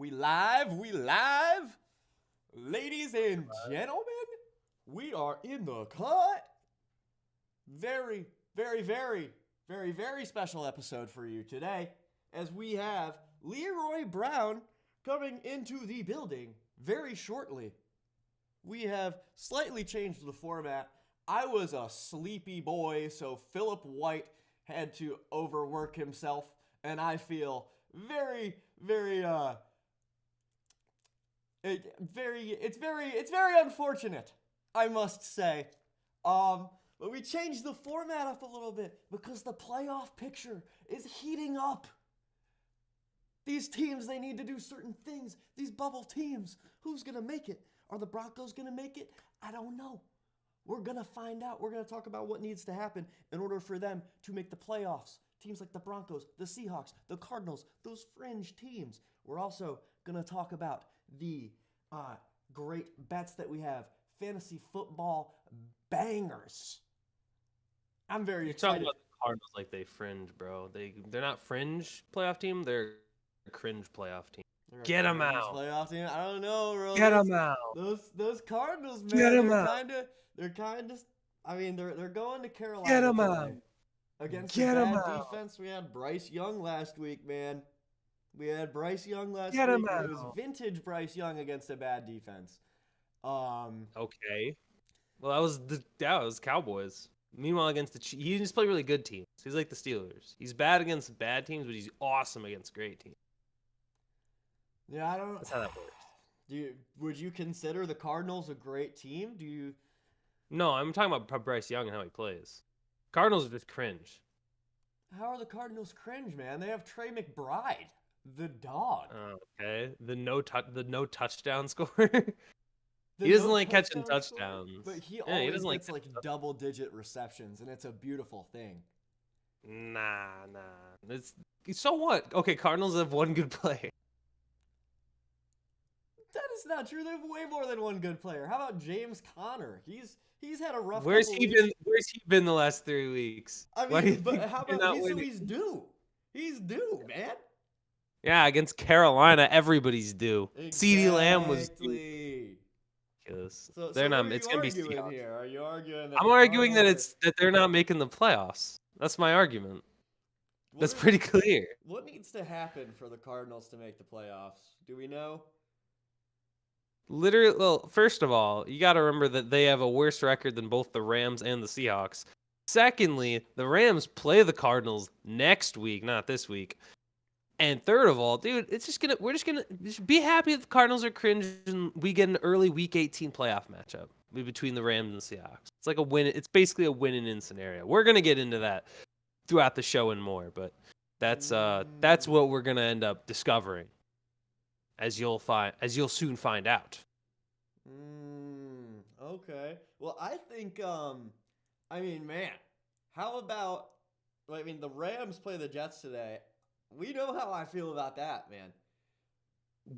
We live. Ladies and gentlemen, we are in the cut. Very, very, very, very, very special episode for you today as we have Leroi Brown coming into the building very shortly. We have slightly changed the format. I was a sleepy boy, so Philip White had to overwork himself, and I feel very, very, it's very unfortunate, I must say. But we changed the format up a little bit because the playoff picture is heating up. These teams, they need to do certain things. These bubble teams, who's gonna make it? Are the Broncos gonna make it? I don't know. We're gonna find out. We're gonna talk about what needs to happen in order for them to make the playoffs. Teams like the Broncos, the Seahawks, the Cardinals, those fringe teams. We're also gonna talk about the great bets that we have. Fantasy football bangers. I'm very You're excited. talking about the Cardinals like they fringe, bro. They're not fringe playoff team. They're a cringe playoff team. Get them out. Playoff team. I don't know, bro. Get them out. Those Cardinals, man. Get 'em they're out. kind of. I mean, they're going to Carolina Get 'em today. out. Against Get the 'em bad out. defense, we had Bryce Young last week, man. We had Bryce Young last Get 'em week. It was out. vintage Bryce Young against a bad defense. Okay. Well, that was Cowboys. Meanwhile, against the Chiefs, he just played really good teams. He's like the Steelers. He's bad against bad teams, but he's awesome against great teams. Yeah, I don't. That's how that works. Would you consider the Cardinals a great team? Do you? No, I'm talking about Bryce Young and how he plays. Cardinals are just cringe. How are the Cardinals cringe, man? They have Trey McBride, the dog. Okay. The no touchdown scorer. He doesn't like catching touchdowns. But he Yeah, always doesn't gets like double-digit receptions, and it's a beautiful thing. Nah. So what? Okay, Cardinals have one good player. That is not true. They have way more than one good player. How about James Conner? He's had a rough. Where's he been the last 3 weeks? I mean, but how about he's due? He's due, man. Yeah, against Carolina, everybody's due. Exactly. CeeDee Lamb was due. So they're not. What It's are gonna you be arguing Seahawks. here? Are you arguing that I'm arguing that they're not making the playoffs. That's my argument. That's pretty clear. What needs to happen for the Cardinals to make the playoffs? Do we know? Literally, well, first of all, you got to remember that they have a worse record than both the Rams and the Seahawks. Secondly, the Rams play the Cardinals next week, not this week. And third of all, dude, we're just gonna be happy that the Cardinals are cringe and we get an early Week 18 playoff matchup between the Rams and the Seahawks. It's like a win. It's basically a win-in scenario. We're gonna get into that throughout the show and more, but that's what we're gonna end up discovering, as you'll soon find out. Okay. Well, I think I mean, man, how about the Rams play the Jets today. We know how I feel about that, man.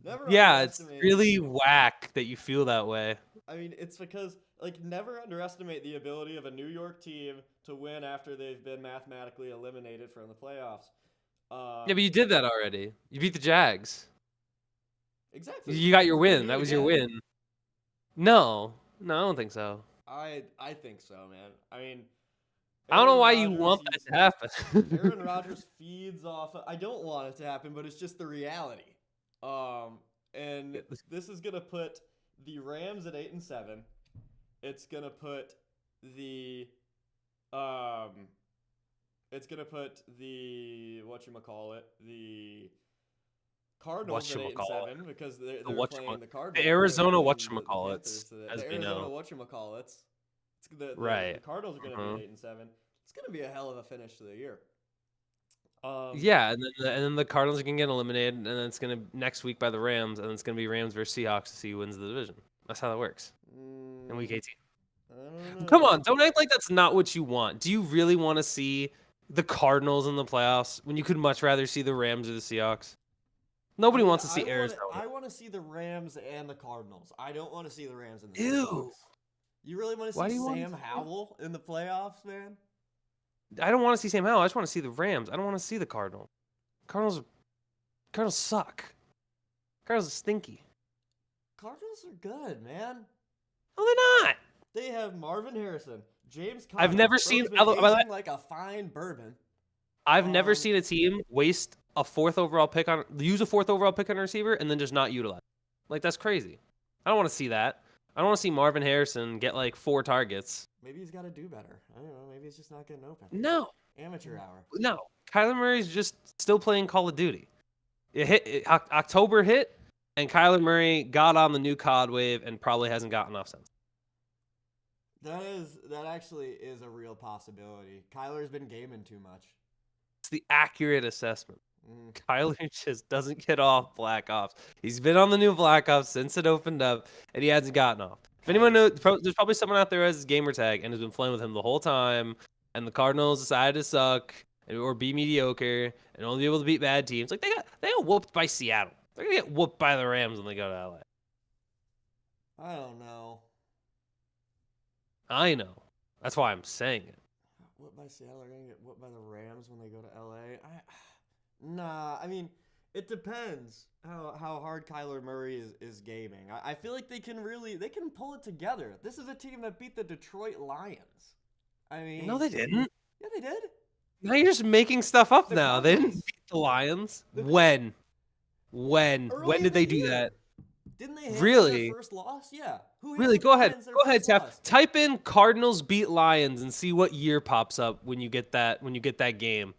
It's really whack that you feel that way. I mean, it's because never underestimate the ability of a New York team to win after they've been mathematically eliminated from the playoffs. Yeah, but you did that already. You beat the Jags. Exactly. You got your win. That was your win. No, I don't think so. I think so, man. I mean, I don't know why you want that to happen. Aaron Rodgers feeds off. I don't want it to happen, but it's just the reality. And this is gonna put the Rams at 8-7. It's gonna put the the Cardinals at 8-7 because they're playing the Cardinals. The Arizona whatchamacallits, as we know. Whatchamacallits. Right. The Cardinals are going to be 8-7. It's going to be a hell of a finish to the year. Yeah, and then the Cardinals are going to get eliminated, and then it's going to next week by the Rams, and then it's going to be Rams versus Seahawks to see who wins the division. That's how that works in Week 18. Come on, don't act like that's not what you want. Do you really want to see the Cardinals in the playoffs when you could much rather see the Rams or the Seahawks? Nobody wants to see Arizona. I want to see the Rams and the Cardinals. I don't want to see the Rams and the Seahawks. Ew. You really want to see Sam Howell in the playoffs, man? I don't want to see Sam Howell. I just want to see the Rams. I don't want to see the Cardinals. Cardinals suck. Cardinals are stinky. Cardinals are good, man. No, they're not. They have Marvin Harrison, James Conner. I've never Bro's seen. been aging like a fine bourbon. I've never seen a team waste a use a fourth overall pick on a receiver and then just not utilize it. Like, that's crazy. I don't want to see that. I don't want to see Marvin Harrison get like 4 targets. Maybe he's got to do better. I don't know. Maybe he's just not getting open. No. Amateur hour. No. Kyler Murray's just still playing Call of Duty. October hit, and Kyler Murray got on the new COD wave and probably hasn't gotten off since. That actually is a real possibility. Kyler's been gaming too much. It's the accurate assessment. Kyler just doesn't get off Black Ops. He's been on the new Black Ops since it opened up, and he hasn't gotten off. If anyone knows, there's probably someone out there who has his gamer tag and has been playing with him the whole time, and the Cardinals decided to suck or be mediocre and only be able to beat bad teams. Like, they got whooped by Seattle. They're gonna get whooped by the Rams when they go to LA. I don't know. I know. That's why I'm saying it. Whooped by Seattle, are gonna get whooped by the Rams when they go to LA. Nah, I mean, it depends how hard Kyler Murray is gaming. I feel like they can pull it together. This is a team that beat the Detroit Lions. I mean, No, they didn't. Yeah, they did. Now you're just making stuff up now. They Cardinals. didn't beat the Lions. When? When Early did in they the do year. that? Didn't they handle Really? their first loss? Yeah. Who Really? handed Go the ahead. Lions their Go ahead, first Tef. loss? Type in Cardinals beat Lions and see what year pops up when you get that game.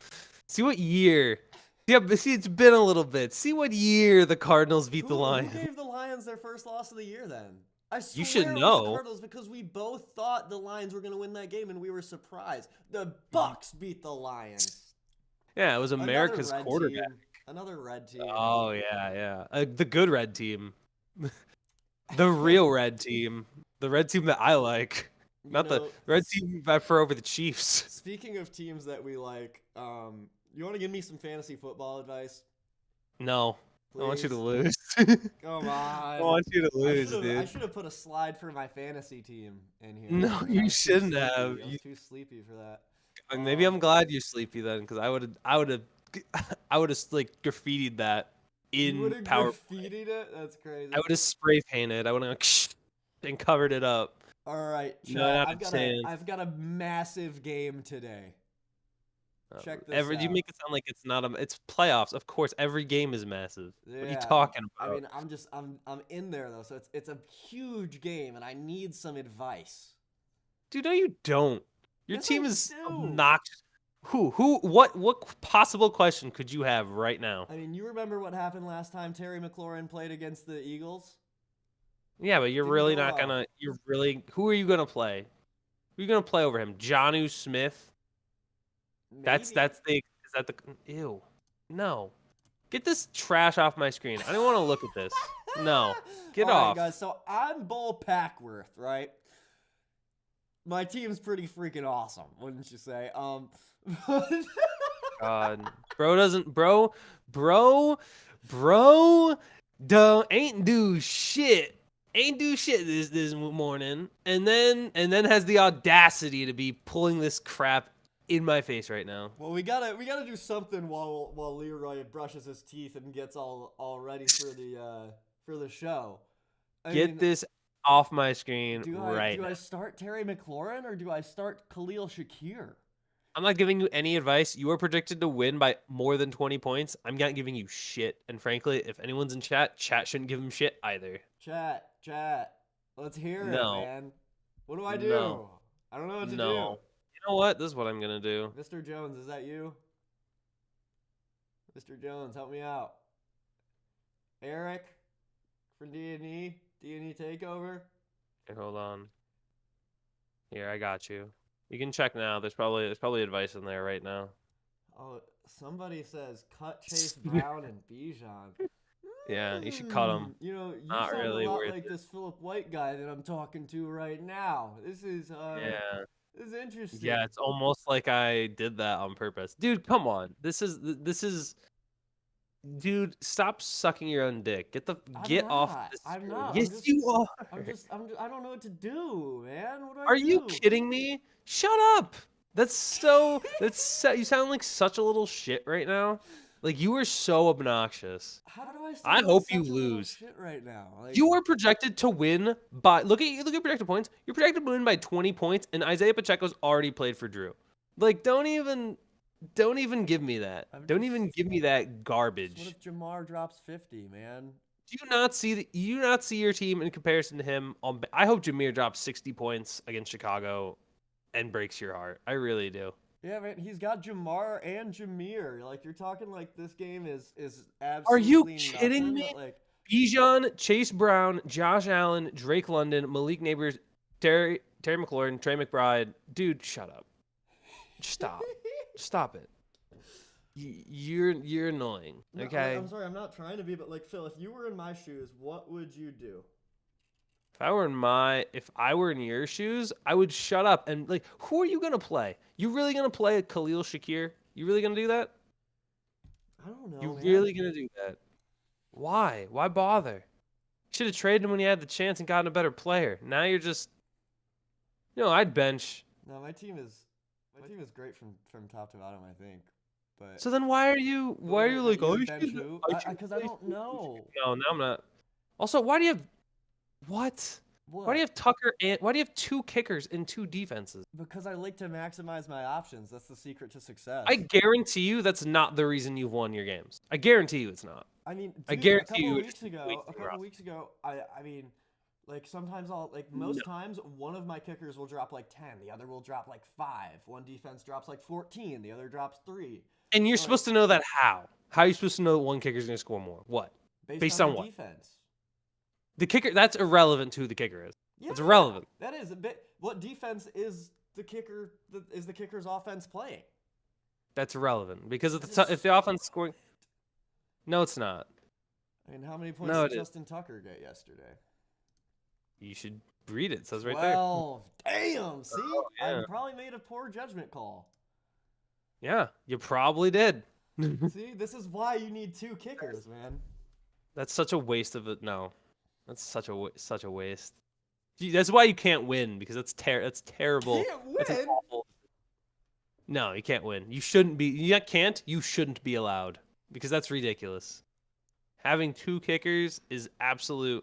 See what year. Yeah, but see, it's been a little bit. See what year the Cardinals beat the Lions. Who gave the Lions their first loss of the year then? I swear You should it was know. the Cardinals because we both thought the Lions were going to win that game and we were surprised. The Bucks beat the Lions. Yeah, it was America's Another red quarterback. team. Another red team. Oh, yeah. The good red team. The real red team. The red team that I like. Not the red team I prefer over the Chiefs. Speaking of teams that we like, you want to give me some fantasy football advice? No. Please? I want you to lose. Come on. I want you to lose, dude. I should have put a slide for my fantasy team in here. No, but I you was too shouldn't sleepy. have. I was too sleepy for that. Maybe I'm glad you're sleepy then, because I would have like graffitied that You would in have Power. graffitied it? That's crazy. I would have spray painted. I would have and covered it up. All right, No, Chad, I've got a massive game today. Check this out. You make it sound like it's not it's playoffs. Of course, every game is massive. Yeah, What are you talking about? I mean, I'm in there though, so it's a huge game, and I need some advice. Dude, no, you don't. Your Yes, team I is do. obnoxious. What possible question could you have right now? I mean, you remember what happened last time Terry McLaurin played against the Eagles? Yeah, but you're Didn't really go not well. gonna. Who are you gonna play? Who are you gonna play over him? Jonnu Smith. Is that the ew? No, get this trash off my screen. I don't want to look at this. No, get All right, off. guys. So I'm Bull Packworth, right? My team's pretty freaking awesome, wouldn't you say? God, bro, ain't do shit. Ain't do shit this morning, and then has the audacity to be pulling this crap in my face right now. Well, we gotta do something while Leroi brushes his teeth and gets all ready for the show. Get this off my screen Do right now. I start Terry McLaurin or do I start Khalil Shakir? I'm not giving you any advice. You are predicted to win by more than 20 points. I'm not giving you shit. And frankly, if anyone's in chat shouldn't give him shit either. Chat. Let's hear No. it, man. What do I do? No. I don't know what to No. You know what? This is what I'm going to do. do. Mr. Jones, is that you? Mr. Jones, help me out. Eric for D&E Takeover. Here, hold on. Here, I got you. You can check now. There's probably advice in there right now. Oh, somebody says cut Chase Brown and Bijan. Yeah, you should cut him. You know, you Not sound really a lot worth like it. this Philip White guy that I'm talking to right now. This is Yeah. this is interesting. Yeah, it's almost like I did that on purpose. Dude, come on. This is Dude, stop sucking your own dick. Get off not. this. I'm not. Yes, you are. I don't know what to do, man. What do I Are do? you kidding me? Shut up. You sound like such a little shit right now. Like, you are so obnoxious. How do I still I look hope such you a little lose. shit right now? Like, You are projected to win by look at projected points. You're projected to win by 20 points, and Isaiah Pacheco's already played for Drew. Like, don't even give me that. I'm Don't just, even give me that what garbage. if Jamar drops 50, man? Do you not see your team in comparison to him? I hope Jameer drops 60 points against Chicago and breaks your heart. I really do. Yeah, man, he's got Jamar and Jameer. Like, you're talking like this game is Are you absolutely kidding nothing. me? But like, Bijan, Chase Brown, Josh Allen, Drake London, Malik Neighbors, Terry McLaurin, Trey McBride. Dude, shut up. Stop. Stop it. You're annoying. no, Okay. I'm sorry, I'm not trying to be, but like Phil, if you were in my shoes, what would you do? If I were in your shoes, I would shut up and like, who are you gonna play? You really gonna play Khalil Shakir? You really gonna do that? I don't know, You man. really gonna do that? Why? Why bother? Should have traded him when you had the chance and gotten a better player. Now you're just, I'd bench. No, my team is great from top to bottom, I think. But So then why are you like, you oh, would you bench should, who? I should Because I play don't Khalil know. Shakir. No, now I'm not. Also, why do you have what? Why do you What? have Tucker and why do you have two kickers and two defenses? Because I like to maximize my options. That's the secret to success. I guarantee you that's not the reason you've won your games. I guarantee you it's not. I mean, I dude, guarantee you it's a wasting couple roster. weeks ago, I mean, like sometimes No. most times one of my kickers will drop like 10, the other will drop like 5. One defense drops like 14, the other drops 3. And you're So, like, supposed to know that how? How are you supposed to know that one kicker's going to score more? What? Based on on the what? defense. The kicker, that's irrelevant to who the kicker is. Yeah, It's irrelevant. that is a bit. What defense is the kicker? Is the kicker's offense playing? That's irrelevant because That if is the offense scoring, no, it's not. I mean, how many points No, did it is. Justin Tucker get yesterday? You should read it. It says right there. 12. Damn. See, yeah. I probably made a poor judgment call. Yeah, you probably did. See, this is why you need 2 kickers, man. That's such a waste of it. No, that's such a waste. That's why you can't win because that's terrible. Can't That's an win? awful. No, you can't win. You shouldn't be. You can't. You shouldn't be allowed because that's ridiculous. Having 2 kickers is absolutely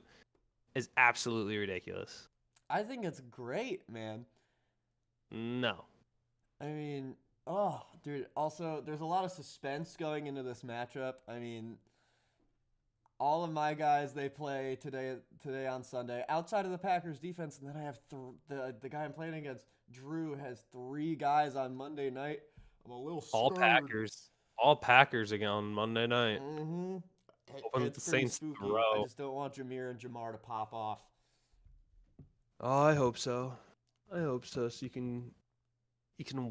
ridiculous. I think it's great, man. No. I mean, oh, dude. Also, there's a lot of suspense going into this matchup. I mean, all of my guys they play today on Sunday outside of the Packers defense, and then I have the guy I'm playing against, Drew, has 3 guys on Monday night. I'm a little scared. All Packers again on Monday night. Mm-hmm. Hoping It's the pretty Saints spooky. throw. I just don't want Jameer and Jamar to pop off. Oh, I hope so. So you can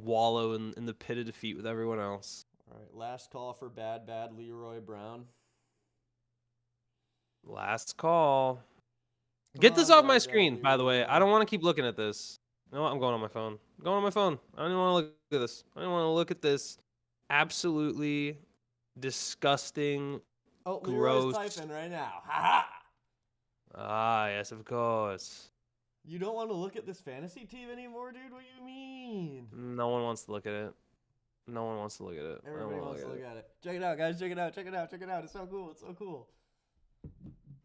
wallow in the pit of defeat with everyone else. All right, last call for bad Leroi Brown. Last call. Come Get this on, off my bad screen, by the way. I Leroi. don't want to keep looking at this. You know what? I'm going on my phone. I'm going on my phone. I don't even want to look at this. I don't want to look at this absolutely disgusting. Oh, Gross. Leroy's typing right now. Ha ha! Ah, yes, of course. You don't want to look at this fantasy team anymore, dude? What do you mean? No one wants to look at it. No one wants to look at it. I don't Everybody wanna wants to look look at it. Check it out, guys. Check it out. Check it out. Check it out. It's so cool. It's so cool.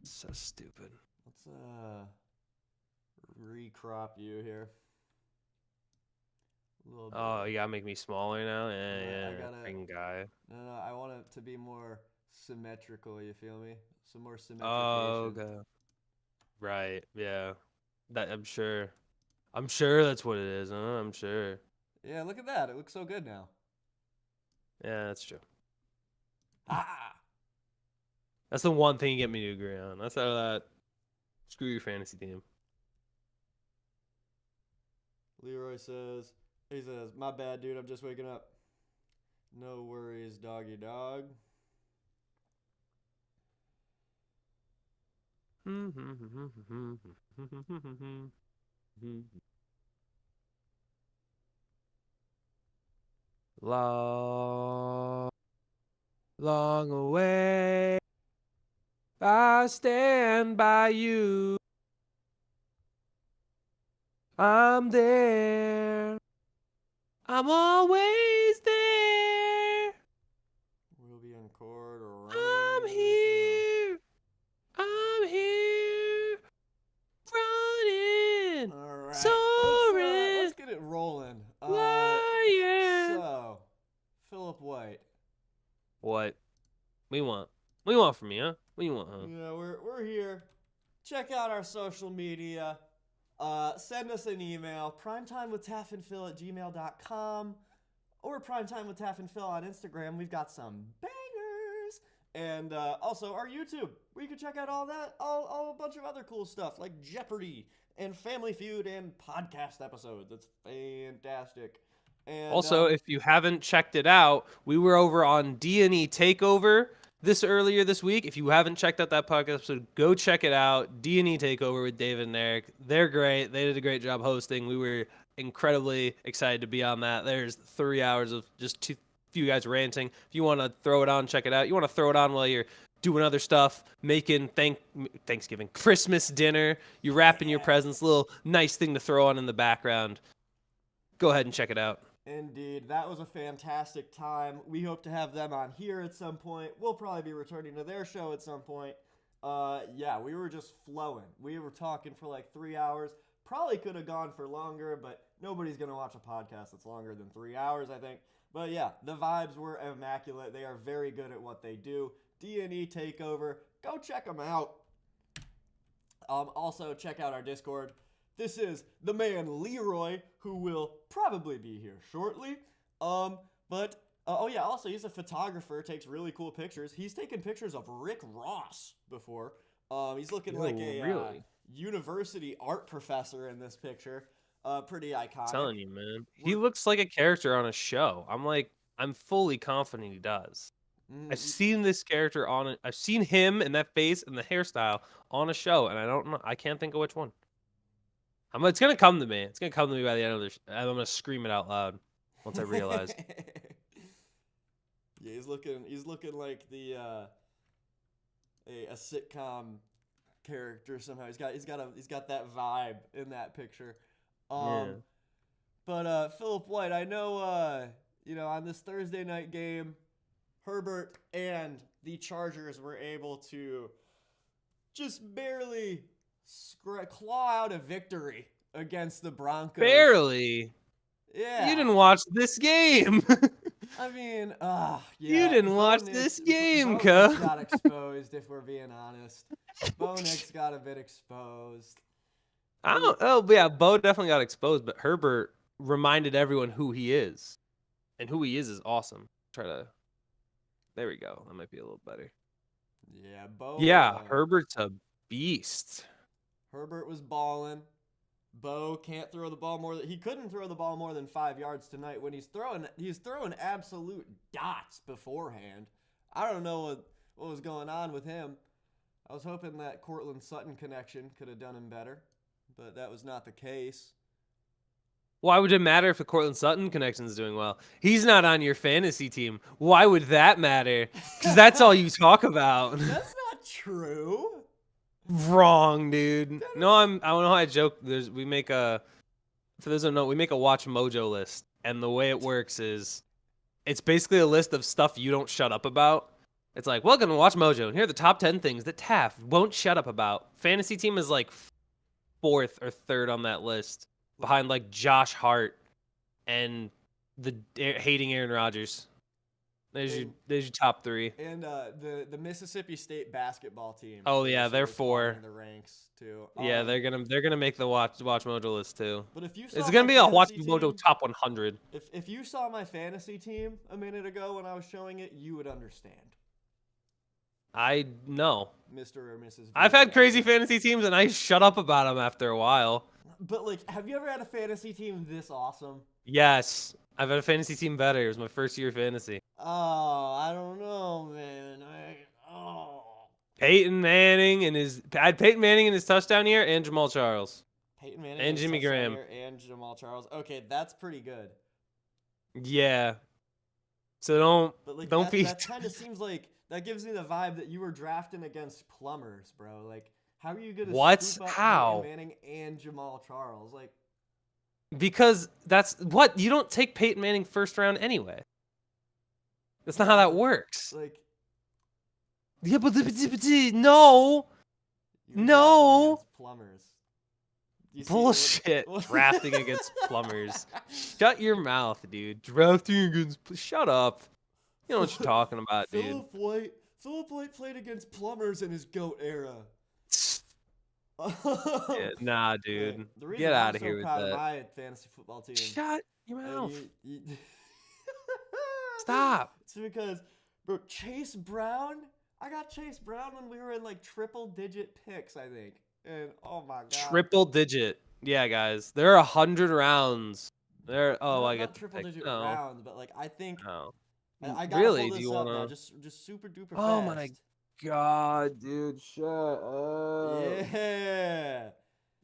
So stupid. Let's recrop you here. A little bit. Oh, you gotta make me smaller now? I Yeah, gotta- freaking guy. No, I want it to be more symmetrical. You feel me? Some more symmetrication. Oh, okay. Right, yeah. That I'm sure. I'm sure that's what it is, huh? I'm sure. Yeah, look at that. It looks so good now. Yeah, that's true. Ah! That's the one thing you get me to agree on. That's how that. Screw your fantasy team. Leroy says, my bad, dude. I'm just waking up. No worries, doggy dog. Long, long away, I stand by you. I'm there. I'm always there. We'll be on court. What you want? What you want from me, huh? What you want, huh? Yeah, we're here. Check out our social media. Send us an email, primetimewithtaffinphil@gmail.com or primetimewithtaffinphil on Instagram. We've got some bangers. And also our YouTube, where you can check out all that, all a bunch of other cool stuff like Jeopardy and Family Feud and podcast episodes. It's fantastic. And Also, if you haven't checked it out, we were over on D&E Takeover earlier this week. If you haven't checked out that podcast episode, go check it out. D&E Takeover with David and Eric. They're great. They did a great job hosting. We were incredibly excited to be on that. There's 3 hours of just few guys ranting. If you want to throw it on, check it out. You want to throw it on while you're doing other stuff, making Thanksgiving, Christmas dinner, you're wrapping your presents, little nice thing to throw on in the background. Go ahead and check it out. Indeed, that was a fantastic time. We hope to have them on here at some point. We'll probably be returning to their show at some point. Yeah, we were just flowing. We were talking for like 3 hours. Probably could have gone for longer, but nobody's going to watch a podcast that's longer than 3 hours, I think. But yeah, the vibes were immaculate. They are very good at what they do. D&E Takeover. Go check them out. Also, check out our Discord. This is the man Leroi, who will probably be here shortly. Oh yeah, also he's a photographer, takes really cool pictures. He's taken pictures of Rick Ross before. He's looking like a university art professor in this picture. Pretty iconic. I'm telling you, man. He looks like a character on a show. I'm fully confident he does. I've seen this character I've seen him and that face and the hairstyle on a show, and I don't know. I can't think of which one. It's gonna come to me. It's gonna come to me by the end of this. I'm gonna scream it out loud once I realize. Yeah, he's looking like a sitcom character somehow. He's got that vibe in that picture. Yeah. But Philip White, I know on this Thursday night game, Herbert and the Chargers were able to just barely claw out a victory against the Broncos. Barely. Yeah. You didn't watch this game. I mean, yeah. You didn't watch this game, Bo Nix got exposed, if we're being honest. Bo Nix got a bit exposed. Bo definitely got exposed, but Herbert reminded everyone who he is. And who he is awesome. There we go. That might be a little better. Yeah, Bo. Yeah, Herbert's a beast. Herbert was balling. Bo can't throw the ball he couldn't throw the ball more than 5 yards tonight when he's throwing absolute dots beforehand. I don't know what was going on with him. I was hoping that Cortland Sutton connection could have done him better, but that was not the case. Why would it matter if the Cortland Sutton connection's doing well? He's not on your fantasy team. Why would that matter? Because that's all you talk about. That's not true. Wrong, dude. No, I don't know how I joke. We make a Watch Mojo list, and the way it works is, it's basically a list of stuff you don't shut up about. It's like, welcome to Watch Mojo, and here are the top 10 things that Taff won't shut up about. Fantasy team is like 4th or 3rd on that list, behind like Josh Hart and the hating Aaron Rodgers. There's your top 3. And the Mississippi State basketball team. Oh yeah, they're 4 in the ranks too. Yeah, they're gonna make the Watch Mojo list too. But if you saw it's gonna be a Watch Mojo team, top 100. If you saw my fantasy team a minute ago when I was showing it, you would understand. I know. Mr. or Mrs. I've had crazy fantasy teams, and I shut up about them after a while. But like, have you ever had a fantasy team this awesome? Yes, I've had a fantasy team better. It was my first year of fantasy. Oh, I don't know, man. Peyton Manning and I had Peyton Manning in his touchdown year, and Jamal Charles. Peyton Manning and Jimmy Graham and Jamal Charles. Okay, that's pretty good. Yeah. So don't be. That kind of seems like that gives me the vibe that you were drafting against plumbers, bro. Like, how are you gonna scoop up Peyton Manning and Jamal Charles? Like, because you don't take Peyton Manning first round anyway. That's not how that works. Like, yeah, but no. Plumbers. Bullshit. Drafting against plumbers. Shut your mouth, dude. Drafting against. Shut up. You know what you're talking about, dude. Philip White Philip White played against plumbers in his GOAT era. Yeah, nah, Right. dude. The reason Get I'm out of so here with proud of that. my fantasy football team, Shut your I mean, mouth. you Stop. it's because, bro, Chase Brown. I got Chase Brown when we were in like triple digit picks, I think. And oh my god, Triple digit. Yeah, guys. There are 100 rounds. There. Oh, I get not the triple pick. digit No. rounds, but like I think No. I gotta pull Really? Do this you up now, wanna? just super duper Oh my fast. god, dude! Shut up! Yeah,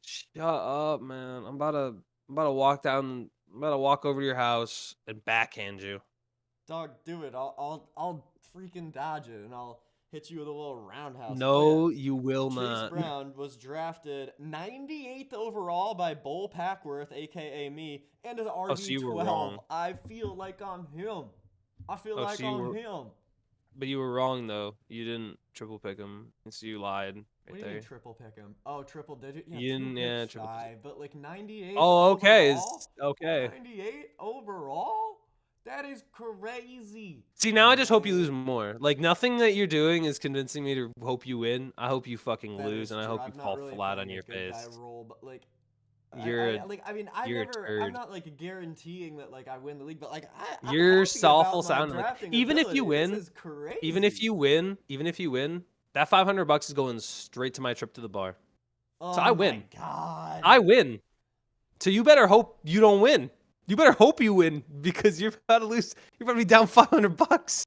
Shut up, man! I'm about to walk down. I'm about to walk over to your house and backhand you. dog, do it. I'll freaking dodge it, and I'll hit you with a little roundhouse. Oh yeah. No, you will Chase not. Brown was drafted 98th overall by Bull Packworth, aka me, and as Oh, so you were RB12. wrong. I feel like I'm him. I feel Oh, like so you I'm were, him. but you were wrong though. You didn't triple pick him, and so you lied What right do you mean there. triple pick him? Oh, triple digit? Yeah, You two didn't, picks yeah, triple digit. shy, but like 98th Oh, okay, overall? it's okay. 98 overall? That is crazy. See, now I just hope you lose Man, more. Like nothing that you're doing is convincing me to hope you win. I hope you fucking that lose, is and I true. hope you I'm not fall really flat on playing a your good guy face. role, but like You're a I you're a never, I'm turd. not like guaranteeing that like I win the league, but like I'm You're happy awful about my sounding like drafting even if you ability. This win, is crazy. even if you win, that $500 is going straight to my trip to the bar. So Oh I my win. god. I win. So you better hope you don't win. You better hope you win because you're about to lose. You're about to be down $500.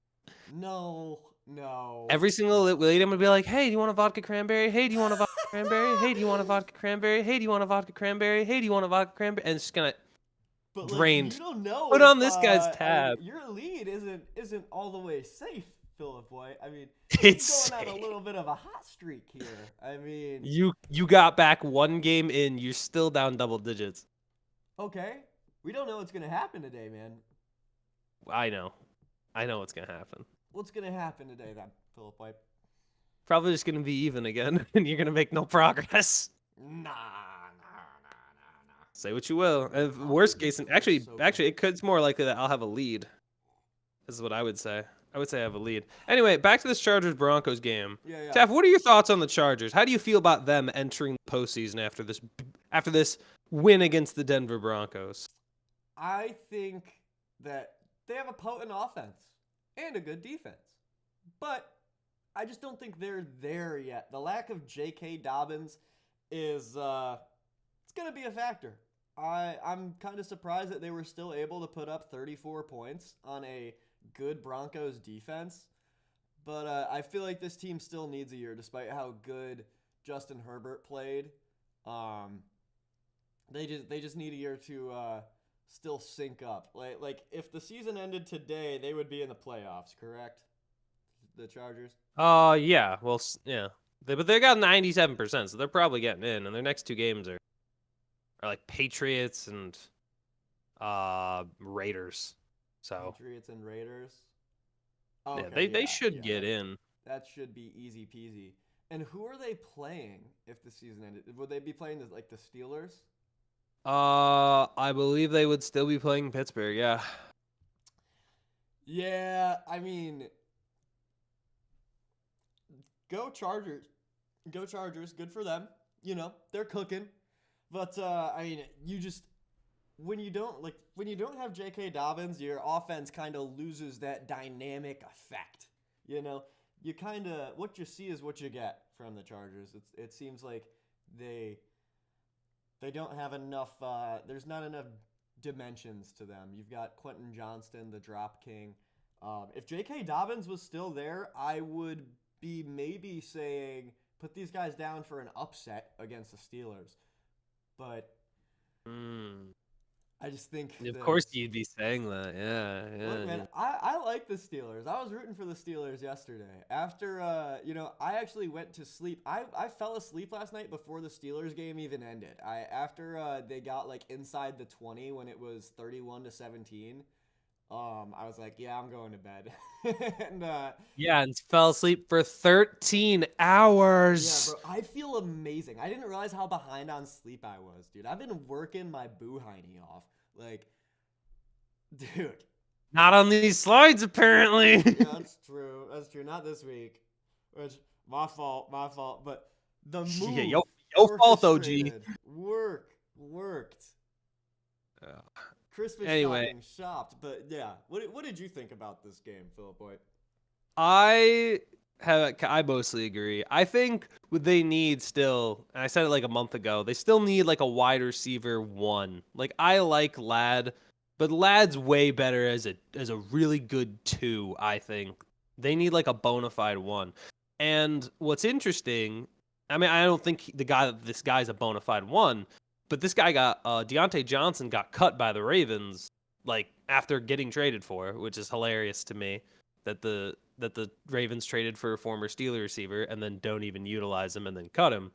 No, no. Every single lady, I'm gonna be like, "Hey, do you want a vodka cranberry? Hey, do you want a vodka cranberry? Hey, do you want a vodka cranberry? Hey, do you want a vodka cranberry? Hey, do you want a vodka cranberry?" And it's just gonna But like you drained. don't know Put if on this guy's I mean tab. your lead isn't all the way safe, Philip White. I mean, It's you're going on a safe. little bit of a hot streak here. I mean, You got back one game in. You're still down double digits. okay. We don't know what's gonna happen today, man. I know. I know what's gonna happen. What's gonna happen today then, Philip White? Probably just gonna be even again, and you're gonna make no progress. Nah, nah. Say what you will. I'll be Worst case, and I'll be so actually, it could. It's more likely that I'll have a lead. This is what I would say. I would say I have a lead. Anyway, back to this Chargers Broncos game. Yeah. Taff, what are your thoughts on the Chargers? How do you feel about them entering the postseason after this win against the Denver Broncos? I think that they have a potent offense and a good defense. But I just don't think they're there yet. The lack of J.K. Dobbins is it's going to be a factor. I'm kind of surprised that they were still able to put up 34 points on a good Broncos defense. But I feel like this team still needs a year despite how good Justin Herbert played. They just need a year to still sync up. Like if the season ended today, they would be in the playoffs, correct? The Chargers. Yeah. Well, yeah. But they got 97%, so they're probably getting in. And their next two games are like Patriots and Raiders. So Patriots and Raiders. yeah, Okay, they should get that, in. that should be easy peasy. And who are they playing if the season ended? Would they be playing like the Steelers? I believe they would still be playing Pittsburgh. Yeah. Yeah, I mean, go Chargers. Go Chargers. Good for them. You know, they're cooking. But I mean, you just when you don't have J.K. Dobbins, your offense kind of loses that dynamic effect. You know, you kind of what you see is what you get from the Chargers. It seems like they don't have enough. There's not enough dimensions to them. You've got Quentin Johnston, the drop king. If J.K. Dobbins was still there, I would be maybe saying put these guys down for an upset against the Steelers. But I just think Of course you'd be saying that. Yeah. look, man, I like the Steelers. I was rooting for the Steelers yesterday. After, I actually went to sleep. I fell asleep last night before the Steelers game even ended. After they got like inside the 20 when it was 31-17. I was like, yeah, I'm going to bed. and Yeah, and fell asleep for 13 yeah, hours. bro, I feel amazing. I didn't realize how behind on sleep I was, dude. I've been working my boo-hiney off. Like, dude. Not on these slides, apparently. Yeah, that's true. That's true. Not this week. Which my fault. My fault. But the Yeah, move yo fault, OG. orchestrated worked. Chris was Anyway, shopped. But yeah, what did you think about this game, Philip White? I mostly agree. I think what they need still, and I said it like a month ago, they still need like a wide receiver one. Like I like Lad, but Lad's way better as a really good two, I think. They need like a bona fide one. And what's interesting, I mean, I don't think this guy's a bona fide one, but this guy got Deontay Johnson got cut by the Ravens like after getting traded for, which is hilarious to me that the Ravens traded for a former Steeler receiver and then don't even utilize him and then cut him.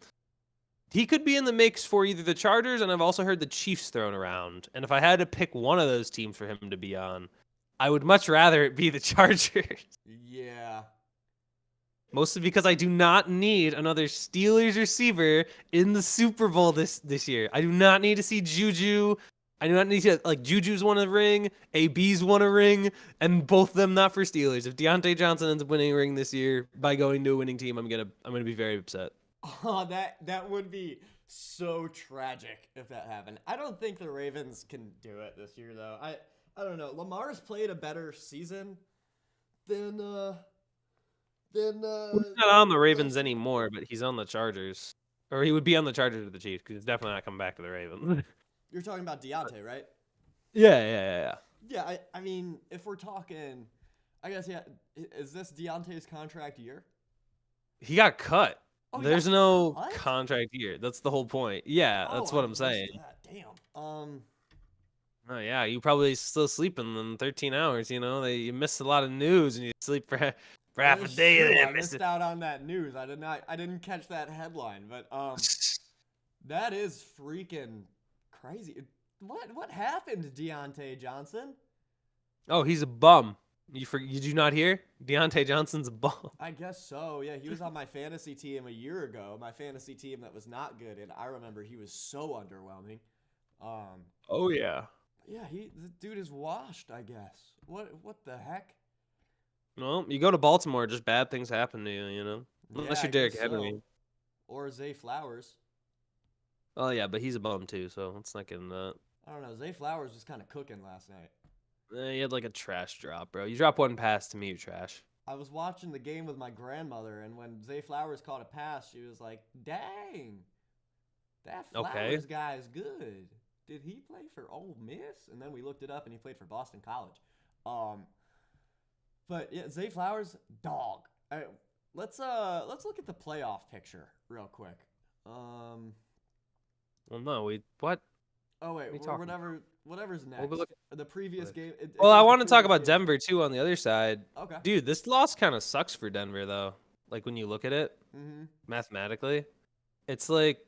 He could be in the mix for either the Chargers, and I've also heard the Chiefs thrown around. And if I had to pick one of those teams for him to be on, I would much rather it be the Chargers. Yeah. Mostly because I do not need another Steelers receiver in the Super Bowl this year. I do not need to see Juju. I do not need to like Juju's won a ring, AB's won a ring, and both of them not for Steelers. If Deontay Johnson ends up winning a ring this year by going to a winning team, I'm gonna be very upset. Oh, that would be so tragic if that happened. I don't think the Ravens can do it this year though. I don't know. Lamar's played a better season than He's not on the Ravens anymore, but he's on the Chargers, or he would be on the Chargers or the Chiefs because he's definitely not coming back to the Ravens. You're talking about Deontay, right? Yeah. Yeah, I mean, if we're talking, I guess, yeah, is this Deontay's contract year? He got cut. Oh, There's no cut? contract year. That's the whole point. Yeah, that's what I'm saying. Damn. Oh yeah, you probably still sleeping in 13 hours. You know, you miss a lot of news and you sleep for half a day. True. I missed out on that news. I didn't catch that headline, but that is freaking crazy. What happened to Deontay Johnson? Oh, he's a bum. Did you not hear? Deontay Johnson's a bum. I guess so. Yeah, he was on my fantasy team a year ago. My fantasy team that was not good, and I remember he was so underwhelming. Oh yeah. Yeah, the dude is washed. I guess. What the heck? Well, you go to Baltimore, just bad things happen to you. You know, unless Yeah, you're I Derrick guess Henry. so. Or Zay Flowers. Oh yeah, but he's a bum too, so let's not get into that. I don't know. Zay Flowers was kind of cooking last night. He had like a trash drop, bro. You drop one pass to me, you're trash. I was watching the game with my grandmother, and when Zay Flowers caught a pass, she was like, "Dang, that Flowers guy is good. Did he play for Ole Miss?" And then we looked it up, and he played for Boston College. But yeah, Zay Flowers, dog. All right, let's look at the playoff picture real quick. Well, no, what? Oh wait, whatever's next. The previous game. Well, I want to talk about Denver too on the other side. Okay. Dude, this loss kind of sucks for Denver though. Like when you look at it mathematically, it's like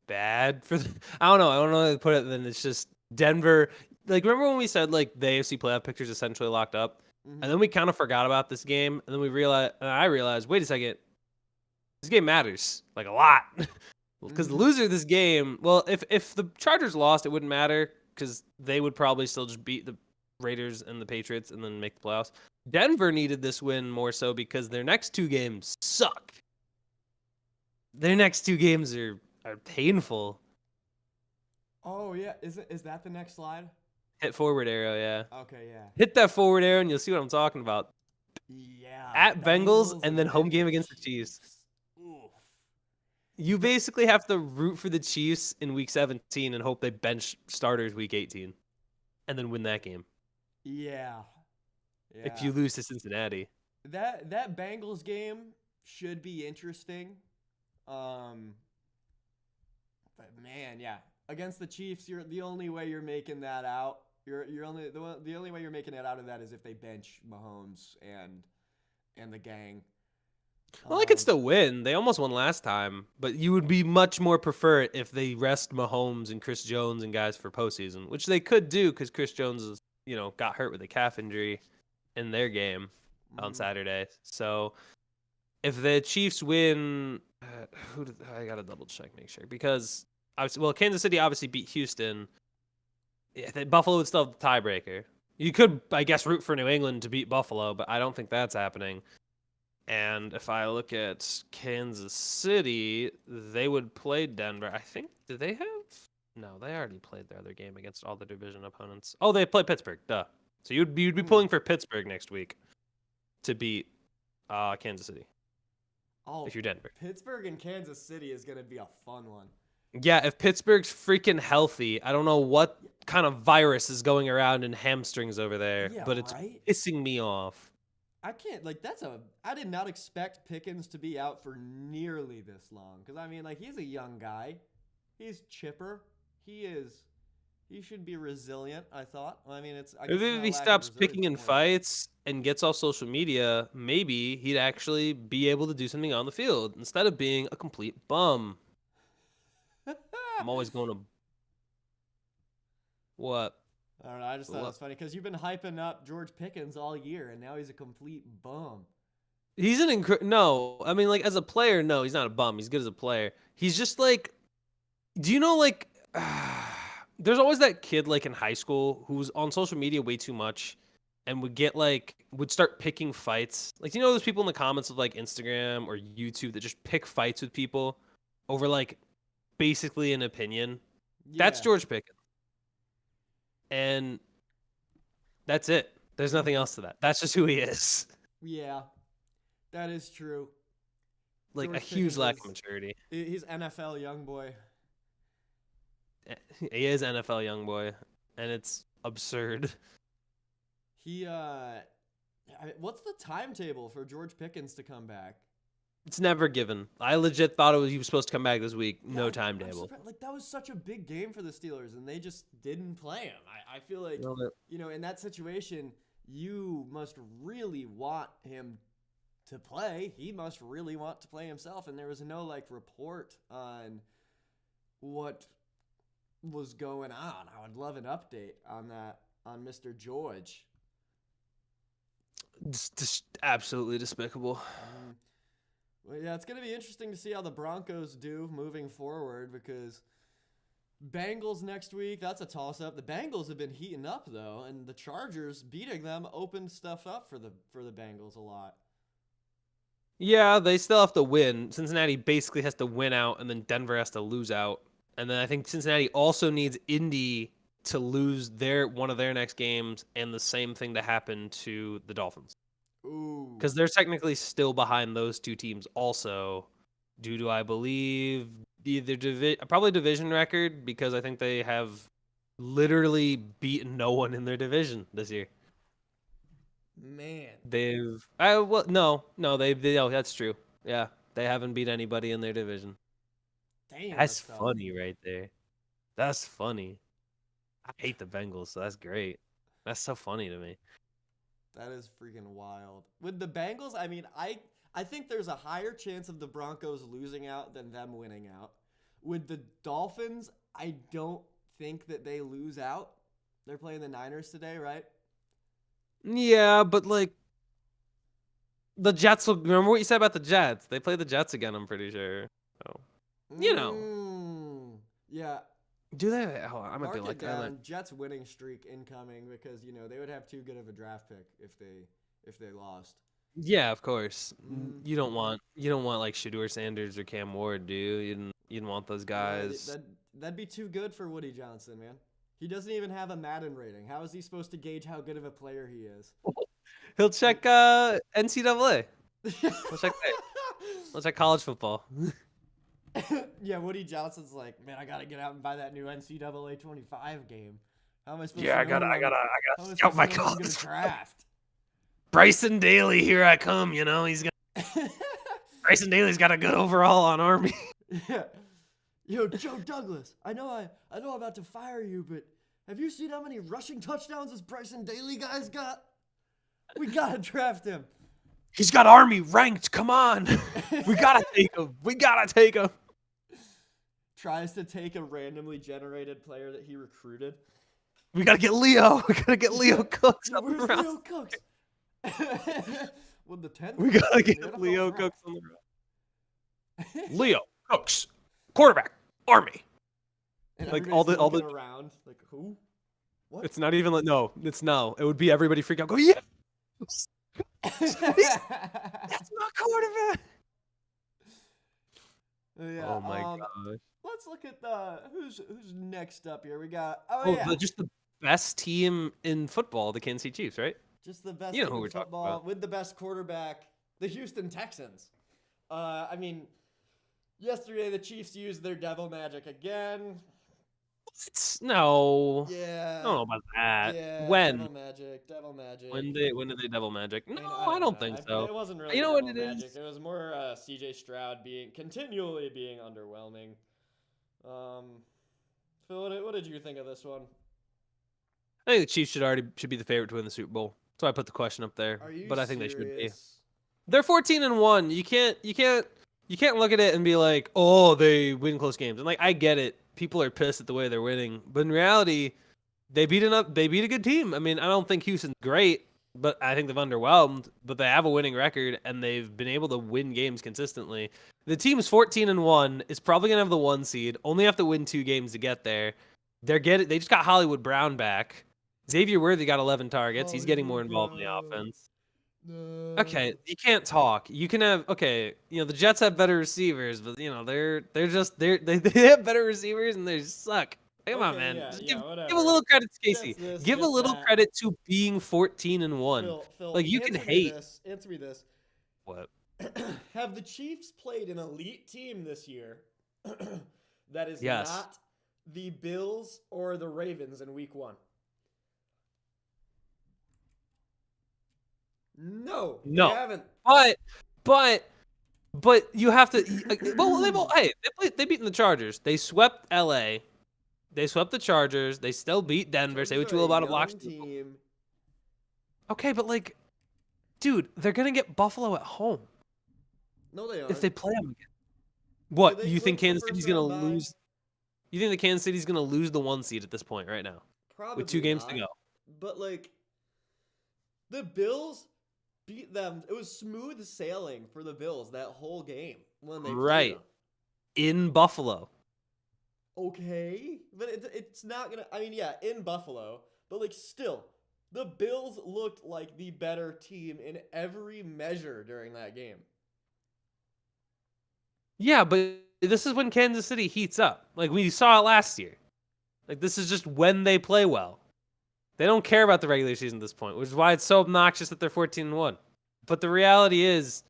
bad for. I don't know. I don't know how to put it. Then it's just Denver. Like remember when we said like the AFC playoff picture is essentially locked up, and then we kind of forgot about this game, and then I realized, wait a second, this game matters like a lot. Because the loser of this game, well, if the Chargers lost, it wouldn't matter because they would probably still just beat the Raiders and the Patriots and then make the playoffs. Denver needed this win more so because their next two games suck. Their next two games are painful. Oh yeah, is that the next slide? Hit forward arrow, yeah. Okay, yeah. Hit that forward arrow and you'll see what I'm talking about. Yeah. At Bengals and then home game against the Chiefs. Oof. You basically have to root for the Chiefs in week 17 and hope they bench starters week 18 and then win that game. Yeah. If you lose to Cincinnati. That Bengals game should be interesting. But man, yeah. Against the Chiefs, the only way you're making that out. The only way you're making it out of that is if they bench Mahomes and the gang. Well, they could still win. They almost won last time, but you would be much more prefer it if they rest Mahomes and Chris Jones and guys for postseason, which they could do because Chris Jones got hurt with a calf injury in their game on Saturday. So if the Chiefs win, I gotta double check, make sure because Kansas City obviously beat Houston. Yeah, Buffalo would still have the tiebreaker. You could, I guess, root for New England to beat Buffalo, but I don't think that's happening. And if I look at Kansas City, they would play Denver. I think, do they have? No, they already played their other game against all the division opponents. Oh, they play Pittsburgh. Duh. So you'd be pulling for Pittsburgh next week to beat Kansas City. Oh, if you're Denver. Pittsburgh and Kansas City is going to be a fun one. Yeah, if Pittsburgh's freaking healthy, I don't know what kind of virus is going around in hamstrings over there, Yeah, but it's right? pissing me off. I can't, like, I did not expect Pickens to be out for nearly this long. Because, I mean, like, he's a young guy. He's chipper. He should be resilient, I thought. I mean, I guess If it's not he lack of stops resilience, picking in more- fights and gets off social media, maybe he'd actually be able to do something on the field instead of being a complete bum. I'm always going to. What? I don't know. I just thought it was funny because you've been hyping up George Pickens all year, and now he's a complete bum. He's no. I mean, like as a player, no, he's not a bum. He's good as a player. He's just like, do you know like, there's always that kid like in high school who's on social media way too much, and would start picking fights. Like, you know those people in the comments of like Instagram or YouTube that just pick fights with people over like basically an opinion. That's Yeah. George Pickens. And that's it. There's nothing else to that. That's just who he is. Yeah, that is true. Like George a huge Pickens lack is- of maturity. He's NFL young boy. He is NFL young boy, and it's absurd. What's the timetable for George Pickens to come back? It's never given. I legit thought he was supposed to come back this week. Yeah, No I'm timetable. surprised- Like, that was such a big game for the Steelers, and they just didn't play him. I feel like, in that situation, you must really want him to play. He must really want to play himself, and there was no, like, report on what was going on. I would love an update on that, on Mr. George. It's just absolutely despicable. Well, yeah, it's going to be interesting to see how the Broncos do moving forward because Bengals next week, that's a toss-up. The Bengals have been heating up, though, and the Chargers beating them opened stuff up for the Bengals a lot. Yeah, they still have to win. Cincinnati basically has to win out, and then Denver has to lose out. And then I think Cincinnati also needs Indy to lose one of their next games, and the same thing to happen to the Dolphins. Ooh. Because they're technically still behind those two teams also, due to, I believe, either probably division record, because I think they have literally beaten no one in their division this year. Man. That's true. Yeah, they haven't beat anybody in their division. Damn. That's tough. funny right there. That's funny. I hate the Bengals, so that's great. That's so funny to me. That is freaking wild. With the Bengals, I mean, I think there's a higher chance of the Broncos losing out than them winning out. With the Dolphins, I don't think that they lose out. They're playing the Niners today, right? Yeah, but like the Jets will remember what you said about the Jets. They play the Jets again, I'm pretty sure. So, you know. Yeah. Do they? Oh, I might Mark be it like down. that. Jets winning streak incoming because they would have too good of a draft pick if they lost. Yeah, of course. You don't want like Shedeur Sanders or Cam Ward, do you? You didn't want those guys. Yeah, that'd be too good for Woody Johnson, man. He doesn't even have a Madden rating. How is he supposed to gauge how good of a player he is? He'll check NCAA. He'll check that. He'll check college football. Yeah, Woody Johnson's like, man, I gotta get out and buy that new NCAA 25 game. How am I supposed Yeah, to I gotta scout my I'm college. gonna draft? Bryson Daly, here I come. Bryson Daly's got a good overall on Army. Yeah. Yo, Joe Douglas, I know I'm about to fire you, but have you seen how many rushing touchdowns this Bryson Daly guy's got? We gotta draft him. He's got Army ranked. Come on. We gotta take him. Tries to take a randomly generated player that he recruited. We gotta get Leo. We gotta get Leo Cooks up Where's around. Leo Cooks? With the 10th We gotta pick in get the NFL Leo draft. Cooks on the road. Leo Cooks, quarterback, Army. And Like, everybody's all the- looking around, like, who? What? It's not even like no. It's no. It would be everybody freak out. Go yeah. That's my quarterback. Yeah. Oh my gosh. Let's look at the who's next up here. We got Oh, just the best team in football, the Kansas City Chiefs, right? just the best You know team who in we're talking football about. with the best quarterback, the Houston Texans. I mean, yesterday the Chiefs used their devil magic again. No. I don't Yeah, know about that. yeah, When? devil magic, devil magic. When did they double magic? No, I I don't don't know. think so. It wasn't really You know what devil it magic. is? It was more C.J. Stroud being continually being underwhelming. Phil, what did you think of this one? I think the Chiefs should be the favorite to win the Super Bowl. So I put the question up there, Are you but I think they should be. serious? They're 14-1. You can't look at it and be like, "Oh, they win close games." And like I get it. People are pissed at the way they're winning, but in reality, they beat a good team. I mean, I don't think Houston's great, but I think they've underwhelmed, but they have a winning record and they've been able to win games consistently. The team's 14-1, is probably going to have the 1 seed, only have to win 2 games to get there. They just got Hollywood Brown back. Xavier Worthy got 11 targets. He's getting more Hollywood involved in the Brown. offense. No. Okay, you can't talk. You can have okay. The Jets have better receivers, but they have better receivers and they just suck. Come on, Okay, man. yeah, Just yeah, give a whatever. little credit to Casey. Gets this, Give a gets little that. credit to being 14-1. Phil, Like you can answer me hate this. Answer me this. what? Have the Chiefs played an elite team this year that is Yes. not the Bills or the Ravens in week 1? No, they No. haven't. But you have to. Well, they beat the Chargers. They swept L.A. They swept the Chargers. They still beat Denver. Say Chargers what you are will a about a young block. team. Okay, but like, dude, they're gonna get Buffalo at home No, they if aren't. they play them again. Do What they you think clinch the Kansas first City's gonna round bye? lose? You think the Kansas City's gonna lose the 1 seed at this point right now with 2 Probably games to not. go? But like the Bills beat them. It was smooth sailing for the Bills that whole game when they played Right them. in Buffalo. Okay, but it's not gonna. I mean, yeah, in Buffalo, but like still, the Bills looked like the better team in every measure during that game. Yeah, but this is when Kansas City heats up. Like we saw it last year. Like this is just when they play well. They don't care about the regular season at this point, which is why it's so obnoxious that they're 14-1. But the reality is,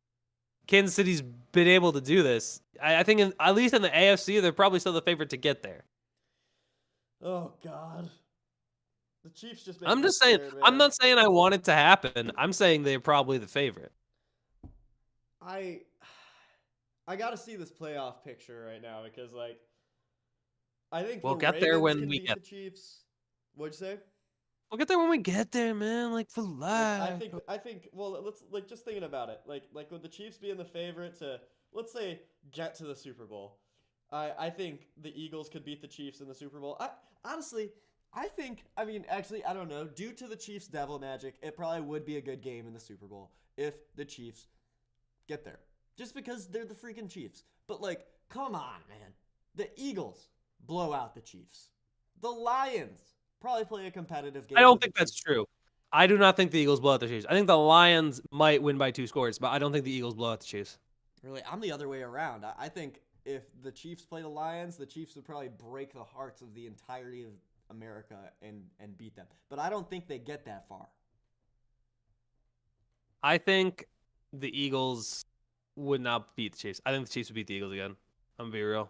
Kansas City's been able to do this. I think, at least in the AFC, they're probably still the favorite to get there. Oh God, the Chiefs just make I'm me just saying. scared, I'm man. not saying I want it to happen. I'm saying they're probably the favorite. I I gotta see this playoff picture right now because like I think We'll the get there Ravens when can we beat get. the Chiefs. What'd you say? We'll get there when we get there, man. Like for Like life. I think well let's like just thinking about it. Like with the Chiefs being the favorite to let's say get to the Super Bowl. I think the Eagles could beat the Chiefs in the Super Bowl. I think I mean actually I don't know. Due to the Chiefs devil magic, it probably would be a good game in the Super Bowl if the Chiefs get there. Just because they're the freaking Chiefs. But like, come on, man. The Eagles blow out the Chiefs. The Lions probably play a competitive game. I don't with the think that's Chiefs. true. I do not think the Eagles blow out the Chiefs. I think the Lions might win by 2 scores, but I don't think the Eagles blow out the Chiefs. Really, I'm the other way around. I think if the Chiefs play the Lions, the Chiefs would probably break the hearts of the entirety of America and beat them. But I don't think they get that far. I think the Eagles would not beat the Chiefs. I think the Chiefs would beat the Eagles again. I'm gonna be real.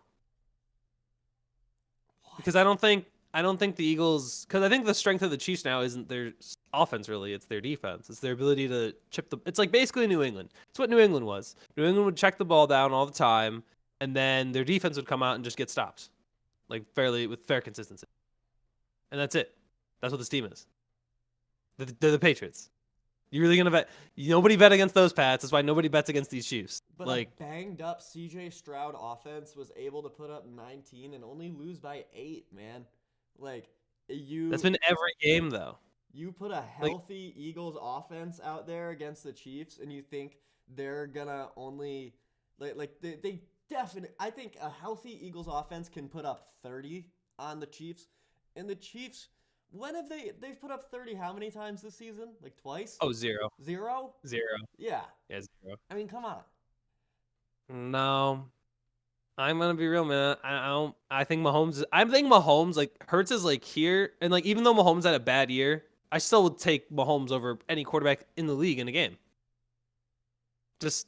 Because I don't think the Eagles, because I think the strength of the Chiefs now isn't their offense really, it's their defense. It's their ability to chip the. It's like basically New England. It's what New England was. New England would check the ball down all the time, and then their defense would come out and just get stopped, like with fair consistency. And that's it. That's what this team is. They're the Patriots. You really gonna bet? Nobody bet against those Pats. That's why nobody bets against these Chiefs. But Like a banged up CJ Stroud offense was able to put up 19 and only lose by 8, man. Like that's been every game though. you put a Like healthy Eagles offense out there against the Chiefs and you think they're gonna only they definitely I think a healthy Eagles offense can put up 30 on the Chiefs and the Chiefs When have they've put up 30 how many times this season? Like twice? Oh, zero. Zero? Zero. Yeah. Yeah, zero. I mean, come on. No. I'm gonna be real, man. I don't. I think Mahomes. I think Mahomes like Hurts is like here, and like even though Mahomes had a bad year, I still would take Mahomes over any quarterback in the league in a game. Just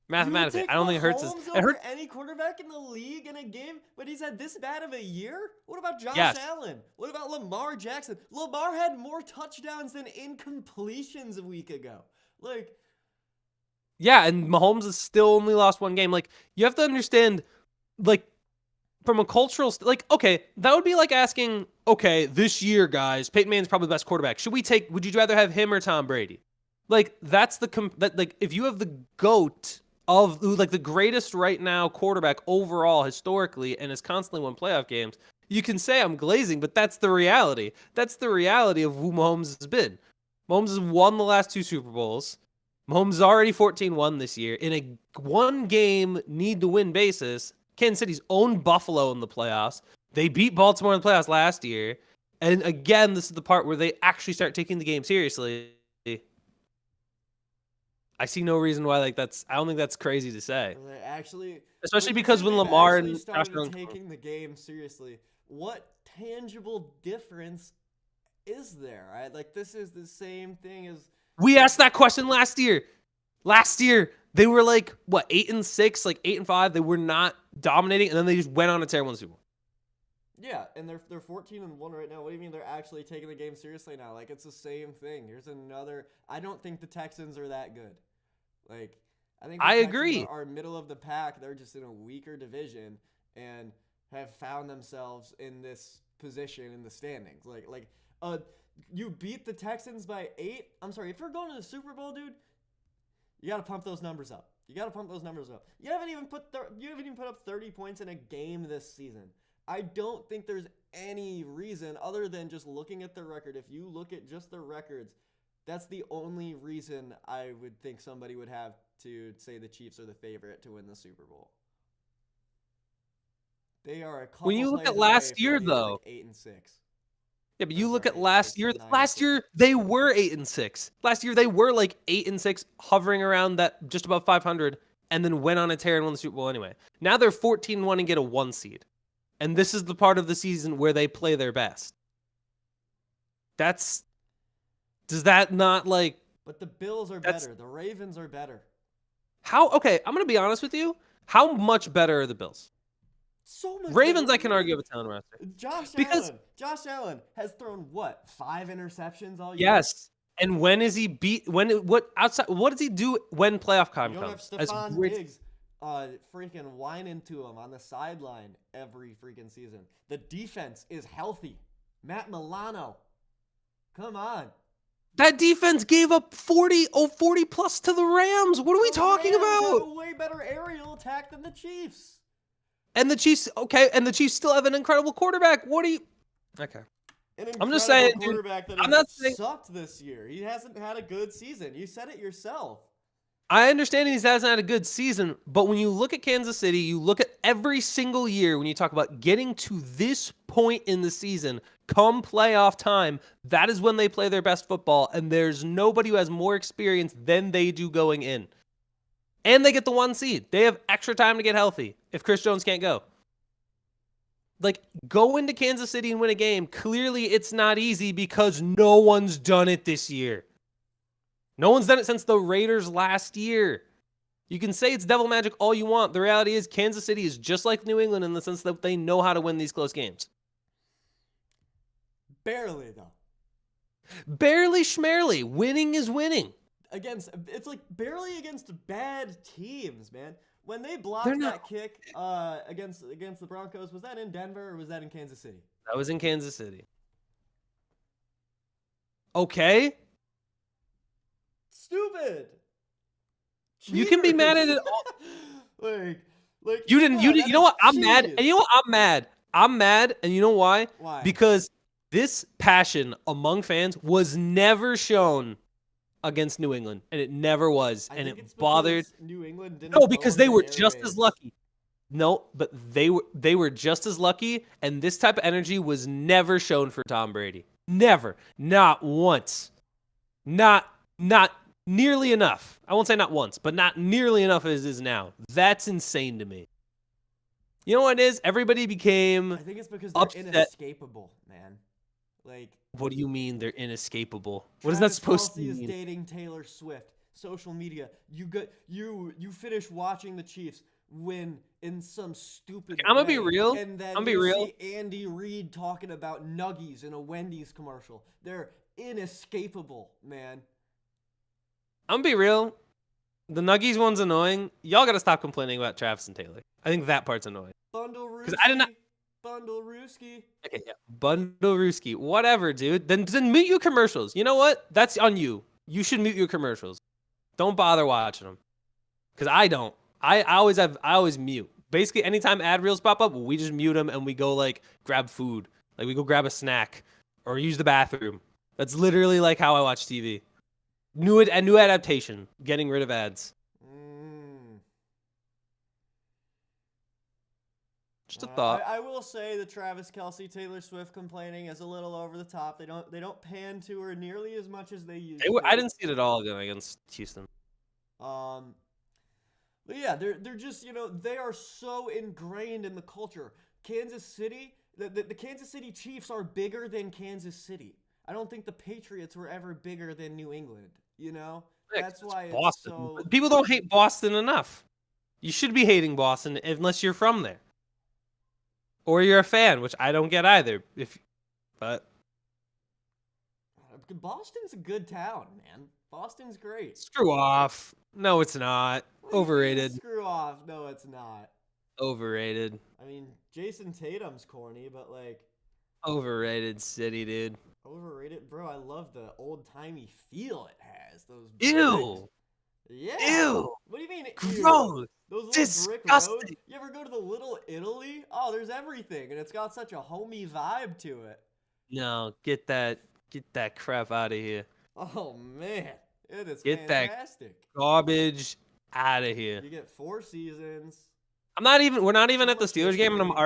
You would mathematically, take I don't think Hurts is. Mahomes And over Hurts, any quarterback in the league in a game, but he's had this bad of a year? What about Josh yes, Allen? What about Lamar Jackson? Lamar had more touchdowns than incompletions a week ago. Like, yeah, and Mahomes has still only lost one game. Like you have to understand, like from a cultural, like okay, that would be like asking, okay, this year, guys, Peyton Manning's probably the best quarterback. Should we take? Would you rather have him or Tom Brady? Like that's that like if you have the GOAT of like the greatest right now quarterback overall historically and has constantly won playoff games, you can say I'm glazing, but that's the reality. That's the reality of who Mahomes has been. Mahomes has won the last 2 Super Bowls. Mahomes is already 14-1 this year in a one game need to win basis. Kansas City's owned Buffalo in the playoffs. They beat Baltimore in the playoffs last year. And again, this is the part where they actually start taking the game seriously. I see no reason why I don't think that's crazy to say. they actually, Especially when you because say when they've Lamar actually and Josh started Allen taking the game seriously, what tangible difference is there? Right? Like, this is the same thing as we asked that question last year. Last year, they were like, what, 8-6, like 8-5. They were not dominating, and then they just went on a tear, won the Super Bowl. yeah, and they're 14-1 right now. What do you mean they're actually taking the game seriously now? Like, it's the same thing. Here's another. I don't think the Texans are that good. Like, I think the I Texans agree. are middle of the pack. They're just in a weaker division and have found themselves in this position in the standings. You beat the Texans by 8. I'm sorry, if you're going to the Super Bowl, dude, you got to pump those numbers up. You haven't even put up 30 points in a game this season. I don't think there's any reason other than just looking at the record. If you look at just the records, that's the only reason I would think somebody would have to say the Chiefs are the favorite to win the Super Bowl. They are a couple When you look plays at away last from year, being though, like 8-6. yeah, but I'm you look sorry, at last year. 9 and Last 6. year they were 8-6. Last year they were like 8-6, hovering around that just above 500, and then went on a tear and won the Super Bowl anyway. Now they're 14-1 and get a 1 seed, and this is the part of the season where they play their best. Does that not like? But the Bills are better. The Ravens are better. How? Okay, I'm gonna be honest with you. How much better are the Bills? So much Ravens, better. I can argue with a talent roster. Josh Allen has thrown what, 5 interceptions all year? Yes. And when is he beat? What does he do when playoff time You don't have comes? Stephon Diggs freaking whining to him on the sideline every freaking season. The defense is healthy. Matt Milano. Come on. That defense gave up 40 plus to the Rams. What are we talking Rams have about? a way better aerial attack than the Chiefs. And the Chiefs, and the Chiefs still have an incredible quarterback. What are you? Okay. I'm just saying, dude. Quarterback that I'm not saying sucked this year. He hasn't had a good season. You said it yourself. I understand he hasn't had a good season, but when you look at Kansas City, you look at every single year when you talk about getting to this point in the season, come playoff time, that is when they play their best football, and there's nobody who has more experience than they do going in. And they get the 1 seed. They have extra time to get healthy if Chris Jones can't go. Like, go into Kansas City and win a game. Clearly, it's not easy because no one's done it this year. No one's done it since the Raiders last year. You can say it's devil magic all you want. The reality is Kansas City is just like New England in the sense that they know how to win these close games. Barely, though. Barely schmerely. Winning is winning. It's like barely against bad teams, man. When they blocked that kick against the Broncos, was that in Denver or was that in Kansas City? That was in Kansas City. Okay. Stupid. You can be mad at it all. like You know what? I'm mad. And you know what? I'm mad. And you know why? Why? Because this passion among fans was never shown against New England, and it never was, and it bothered. New England didn't. No, because they were just as lucky. No, but they were just as lucky, and this type of energy was never shown for Tom Brady. Never. Not once. Not nearly enough. I won't say not once, but not nearly enough as is now. That's insane to me. You know what it is? Everybody became I think it's because they're upset. inescapable, man. Like, What do you mean they're inescapable? What is that Travis supposed to Kelce is mean? dating Taylor Swift. Social media. You finish watching the Chiefs win in some stupid I'm gonna way, be real. and then I'm gonna be you real. see Andy Reid talking about nuggies in a Wendy's commercial. They're inescapable, man. I'm gonna be real. The Nuggies one's annoying. Y'all gotta stop complaining about Travis and Taylor. I think that part's annoying. Bundle Because I did not. Rooski. Bundle Rooski. Okay, yeah. Bundle Rooski. Whatever, dude. Then mute your commercials. You know what? That's on you. You should mute your commercials. Don't bother watching them. Because I don't. I always mute. Basically, anytime ad reels pop up, we just mute them and we go like grab food. Like we go grab a snack or use the bathroom. That's literally like how I watch TV. New adaptation. Getting rid of ads. Just a thought. I will say the Travis Kelce, Taylor Swift complaining is a little over the top. They don't pan to her nearly as much as they used to. I didn't see it at all going against Houston. But yeah, they're just, they are so ingrained in the culture. Kansas City, the Kansas City Chiefs are bigger than Kansas City. I don't think the Patriots were ever bigger than New England, Yeah, That's why it's Boston. so... People don't hate Boston enough. You should be hating Boston unless you're from there. Or you're a fan, which I don't get either. But Boston's a good town, man. Boston's great. screw off. No, it's not. Overrated. Screw off. No, it's not. Overrated. I mean, Jason Tatum's corny, but like... Overrated city, dude. Overrated? Bro, I love the old-timey feel it has. Those Ew. Yeah. Ew. What do you mean? Gross. Those little brick Disgusting. roads. You ever go to the Little Italy? Oh, there's everything, and it's got such a homey vibe to it. No, get that crap out of here. Oh man, it is Get fantastic. that garbage out of here. You get 4 seasons. We're not even So at the much Steelers game, and I'm history.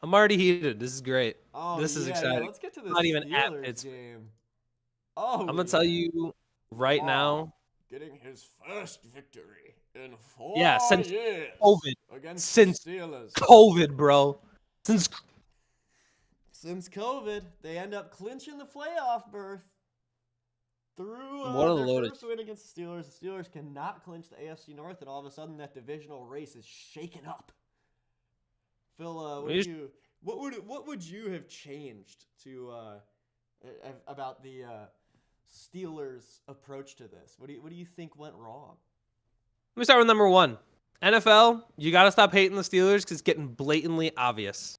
already heated. This is great. Oh, This is yeah, exciting. Let's get to the Not even at Steelers Pittsburgh. game. Oh, I'm gonna tell you right now. Getting his first victory in 4 Yeah, since years COVID. against Since the Steelers. COVID, bro. Since COVID, they end up clinching the playoff berth through What a their load of first win against the Steelers. The Steelers cannot clinch the AFC North, and all of a sudden that divisional race is shaken up. Phil, what would you have changed to about the Steelers' approach to this? What do you think went wrong? Let me start with number 1. NFL, you got to stop hating the Steelers because it's getting blatantly obvious.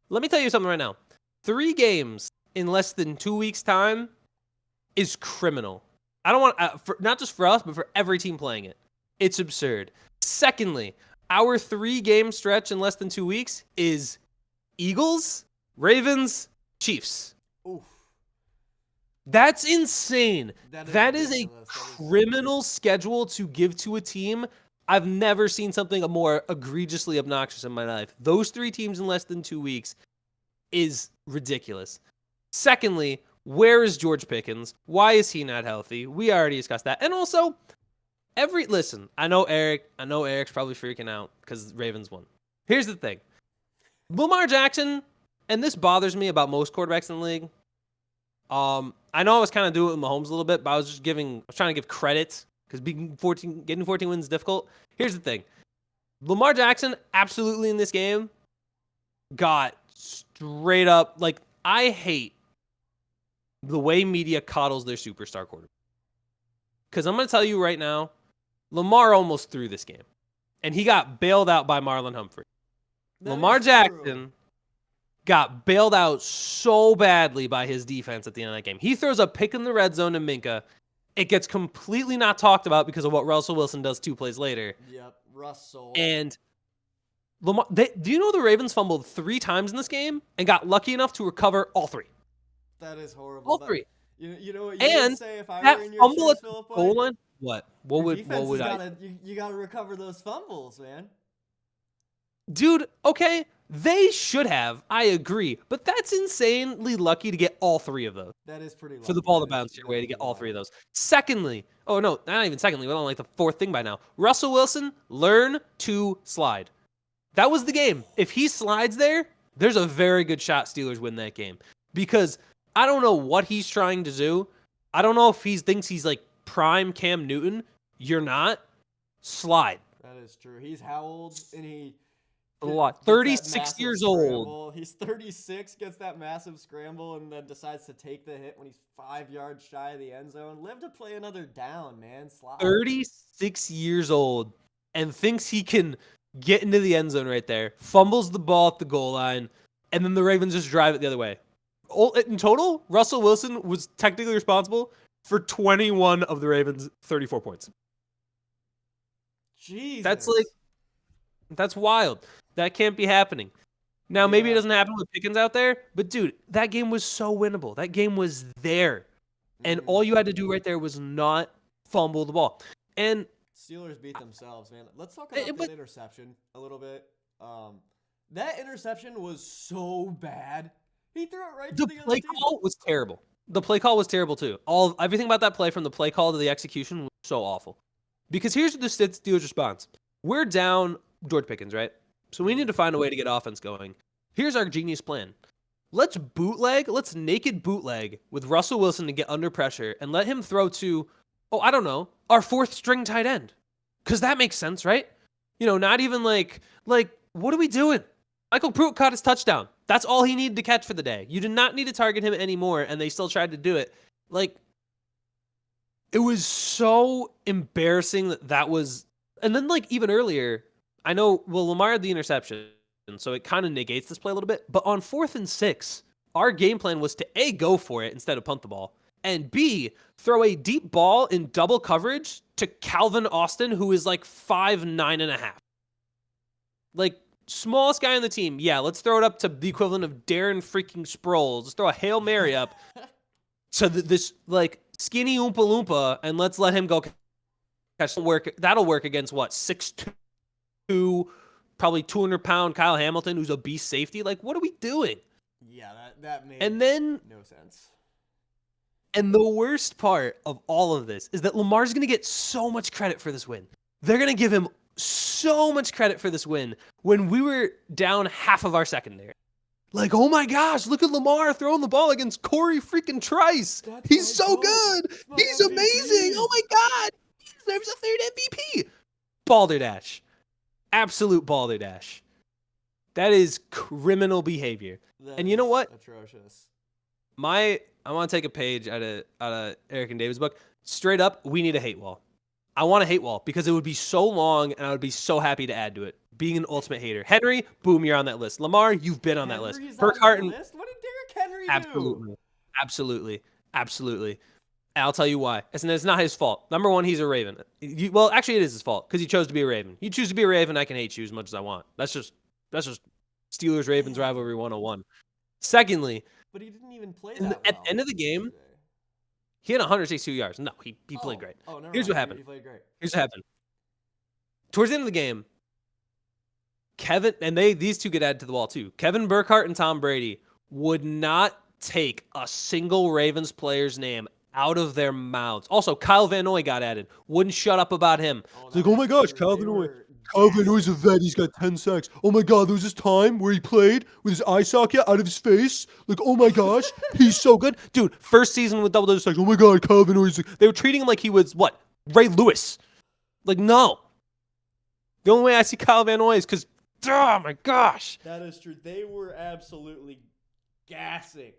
Let me tell you something right now. 3 games in less than 2 weeks' time is criminal. I don't want not just for us, but for every team playing it. It's absurd. Secondly, our 3-game stretch in less than 2 weeks is Eagles, Ravens, Chiefs. Oof. That's insane. That is a ridiculous. That is criminal schedule to give to a team. I've never seen something more egregiously obnoxious in my life. Those 3 teams in less than 2 weeks is ridiculous. Secondly, where is George Pickens? Why is he not healthy? We already discussed that. And also, listen, I know Eric's probably freaking out because Ravens won. Here's the thing. Lamar Jackson, and this bothers me about most quarterbacks in the league. I know I was kind of doing it with Mahomes a little bit, but I was trying to give credit because getting 14 wins is difficult. Here's the thing. Lamar Jackson, absolutely in this game, got straight up, like, I hate the way media coddles their superstar quarterback. Because I'm going to tell you right now, Lamar almost threw this game. And he got bailed out by Marlon Humphrey. Lamar Jackson got bailed out so badly by his defense at the end of that game. He throws a pick in the red zone to Minka. It gets completely not talked about because of what Russell Wilson does 2 plays later. Yep, Russell. And Lamar, do you know the Ravens fumbled 3 times in this game and got lucky enough to recover all 3? That is horrible. All 3. You know what you would say if I were in your fumble shoes, at the Philip? goal line. What? Your defense What would has I? gotta you gotta recover those fumbles, man. Dude, okay, they should have. I agree, but that's insanely lucky to get all three of those. That is pretty For the lucky. ball to bounce your That way to is get pretty all three lucky. of those. Secondly, oh no, not even secondly, we're on like the fourth thing by now. Russell Wilson, learn to slide. That was the game. If he slides there, there's a very good shot Steelers win that game. Because I don't know what he's trying to do. I don't know if he thinks he's like prime Cam Newton. You're not. Slide. That is true. He's how old? And he A lot. gets that 36 massive years old. scramble. He's 36, gets that massive scramble, and then decides to take the hit when he's 5 yards shy of the end zone. Live to play another down, man. Slide. 36 years old and thinks he can get into the end zone right there, fumbles the ball at the goal line, and then the Ravens just drive it the other way. In total, Russell Wilson was technically responsible for 21 of the Ravens' 34 points. Jesus. That's wild. That can't be happening. Now, maybe it doesn't happen with Pickens out there, but dude, that game was so winnable. That game was there. And all you had to do right there was not fumble the ball. And Steelers beat themselves, man. Let's talk about that interception a little bit. That interception was so bad. He threw it right to the other team. The play call was terrible. The play call was terrible too. Everything about that play, from the play call to the execution, was so awful. Because here's the Steelers' response: we're down George Pickens, right? So we need to find a way to get offense going. Here's our genius plan. Let's naked bootleg with Russell Wilson to get under pressure and let him throw to, I don't know, our fourth string tight end. Because that makes sense, right? Not even like, what are we doing? Michael Pruitt caught his touchdown. That's all he needed to catch for the day. You did not need to target him anymore, and they still tried to do it. It was so embarrassing that was... And then, even earlier, I know, Lamar had the interception, so it kind of negates this play a little bit. But on 4th and 6, our game plan was to A, go for it instead of punt the ball, and B, throw a deep ball in double coverage to Calvin Austin, who is 5'9.5". Smallest guy on the team. Yeah, let's throw it up to the equivalent of Darren freaking Sproles. Let's throw a Hail Mary up to this skinny Oompa Loompa, and let's let him go catch. That'll work against what, 6'2", probably 200-pound Kyle Hamilton, who's a beast safety. What are we doing? Yeah, that made no sense. And the worst part of all of this is that Lamar's going to get so much credit for this win. They're going to give him so much credit for this win when we were down half of our secondary. Oh my gosh, look at Lamar throwing the ball against Corey freaking Trice. He's so good. He's amazing. Oh my God. He deserves a 3rd MVP. Balderdash. Absolute balderdash. That is criminal behavior. And you know what? Atrocious. I want to take a page out of Eric and David's book. Straight up, we need a hate wall. I want a hate wall because it would be so long, and I would be so happy to add to it. Being an ultimate hater. Henry, boom, you're on that list. Lamar, you've been on that list. Burkhardt and list? What did Derrick Henry do? Absolutely. And I'll tell you why. It's not his fault. Number one, he's a Raven. Actually, it is his fault because he chose to be a Raven. You choose to be a Raven, I can hate you as much as I want. That's just Steelers Ravens rivalry 101. Secondly, but he didn't even play that well. At the end of the game, he had 162 yards. No, he played great. Here's what happened. He played great. Here's what happened. Towards the end of the game, Kevin, and these two get added to the wall too. Kevin Burkhardt and Tom Brady would not take a single Ravens player's name out of their mouths. Also, Kyle Van Noy got added. Wouldn't shut up about him. It's oh my gosh, Kyle Van Noy. Kyle Van Noy's a vet. He's got 10 sacks. Oh my God, there was this time where he played with his eye socket out of his face. Oh my gosh, he's so good. Dude, first season with double-digit sacks. Oh my God, Kyle Van Noy. They were treating him like he was, what, Ray Lewis. No. The only way I see Kyle Van Noy is because, oh my gosh. That is true. They were absolutely gassing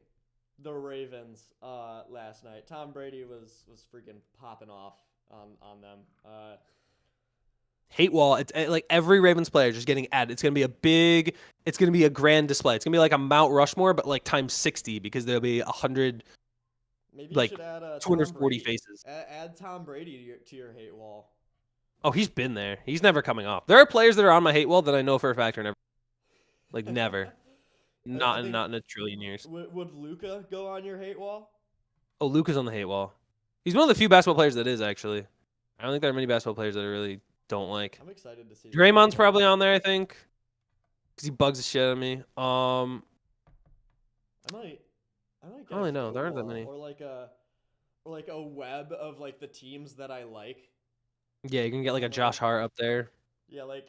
the Ravens last night. Tom Brady was freaking popping off on them. Hate wall. It's every Ravens player just getting added. It's gonna be a grand display. It's gonna be like a Mount Rushmore, but times 60 because there'll be 100. Maybe you should add 240 faces. Add Tom Brady to your hate wall. Oh, he's been there. He's never coming off. There are players that are on my hate wall that I know for a fact are never. Never. Not in a trillion years. Would Luka go on your hate wall? Oh, Luka's on the hate wall. He's one of the few basketball players that is, actually. I don't think there are many basketball players that I really don't like. I'm excited to see. Draymond's probably on there, I think, because he bugs the shit out of me. I might I get don't a really know. photo There aren't that wall many. or like a web of like the teams that I like. Yeah, you can get like a And Josh Hart up there. yeah, like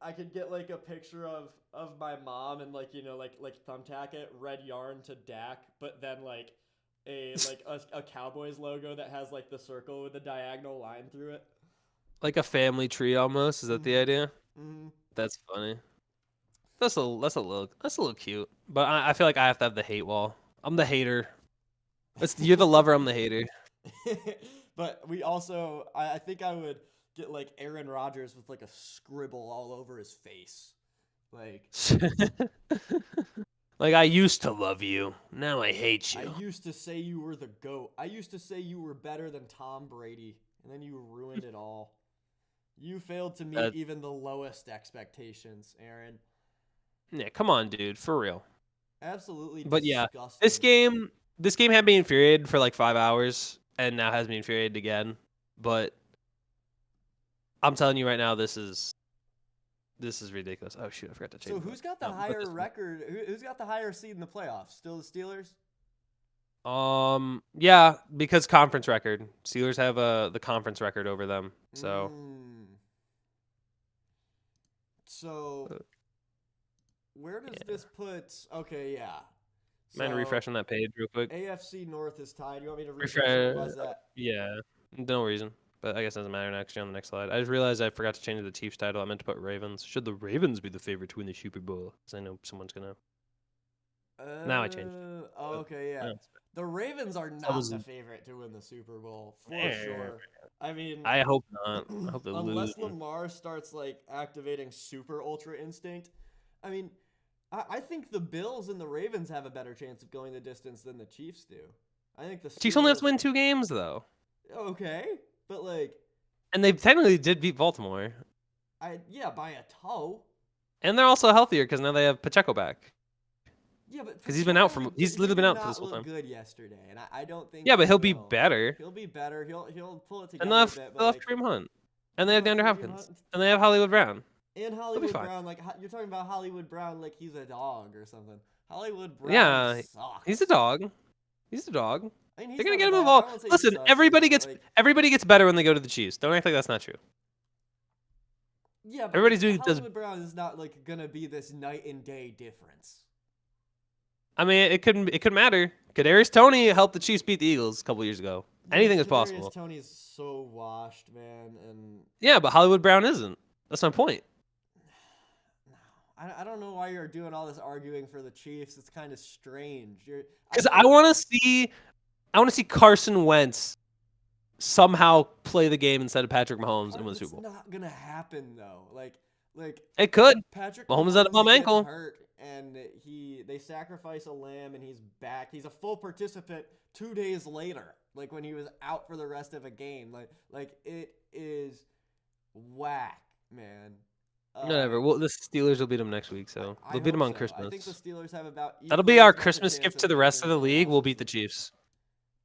I could get like a picture of my mom and like like thumbtack it red yarn to Dak, but then like a Cowboys logo that has like the circle with the diagonal line through it. Like a family tree almost. Is that the Mhm. idea? Mhm. That's funny. That's a little cute. But I feel like I have to have the hate wall. I'm the hater. You're the lover. I'm the hater. But we also, I think I would get like Aaron Rodgers with like a scribble all over his face. Like, Like I used to love you. Now I hate I you. used to say you were the GOAT. I used to say you were better than Tom Brady, and then you ruined it all. You failed to meet That even the lowest expectations, Aaron. Yeah, come on, dude, for real. Absolutely But yeah, this disgusting. game this game had me infuriated for like 5 hours and now has me infuriated again. But I'm telling you right now, this is ridiculous. Oh shoot, I forgot to So change who's got the that. Put higher this one. record? Who's got the higher seed in the playoffs? Still the Steelers? Yeah, because conference record. Steelers have the conference record over them. So Mm. So uh, where does yeah. this put? Okay, yeah. Mind So refreshing that page real quick. AFC North is tied. You want me to refresh it? Refresh. Why's that? Yeah, no reason. But I guess it doesn't matter. Actually, on the next slide, I just realized I forgot to change the Chiefs title. I meant to put Ravens. Should the Ravens be the favorite to win the Super Bowl? Because I know someone's gonna. Now I changed it. Okay, yeah. Uh, The Ravens are I not was. the favorite to win the Super Bowl for sure. I mean, I hope not. I hope they lose. unless Lamar starts like activating super ultra instinct, I mean, I think the Bills and the Ravens have a better chance of going the distance than the Chiefs do. I think the Chiefs only have Steelers. to win 2 games though, Okay, but like, and they technically did beat Baltimore, yeah, by a toe. and they're also healthier because now they have Pacheco back Yeah, but because he's been out Pacheco from he's he literally been did out for this not whole look time. good yesterday, and I don't think Yeah, but he he'll be will. better. He'll be better. He'll pull it And together a bit, but they'll have like Kareem Hunt, and they they'll have have DeAndre Kareem Hopkins, Hunt and they have Hollywood Brown. and They'll be Hollywood fine. Brown. Like you're talking about Hollywood Brown like he's a dog or something. Hollywood Brown Yeah, he's a sucks. dog. He's a dog. I mean, They're he's gonna not a get him dog. I involved. won't say he Listen, sucks either. Like, everybody gets better when they go to the Chiefs. Don't act like that's not true. yeah, but Everybody's like doing does. Hollywood Brown is not like gonna be this night and day difference. I mean, it could matter. Kadarius Toney helped the Chiefs beat the Eagles a couple years ago. Yeah, Anything but is Kadarius possible. Toney's so washed, man, and Yeah, but Hollywood Brown isn't. That's my point. no, I don't know why you're doing all this arguing for the Chiefs. It's kind of strange. I Because I think want to see Carson Wentz somehow play the game instead of Patrick Mahomes and win the It's Super Bowl. not gonna happen though. Like It could. Patrick Mahomes had a Mahomes bum gets ankle. hurt and they sacrifice a lamb and he's back. He's a full participant 2 days later. Like when he was out for the rest of a game. Like it is whack, man. Whatever. Well, the Steelers will beat them next week, so I they'll beat them hope on so. I think the Christmas. Steelers have about That'll be equally our as much a Christmas chance gift of to the rest of making the league. We'll playoffs beat as the Chiefs.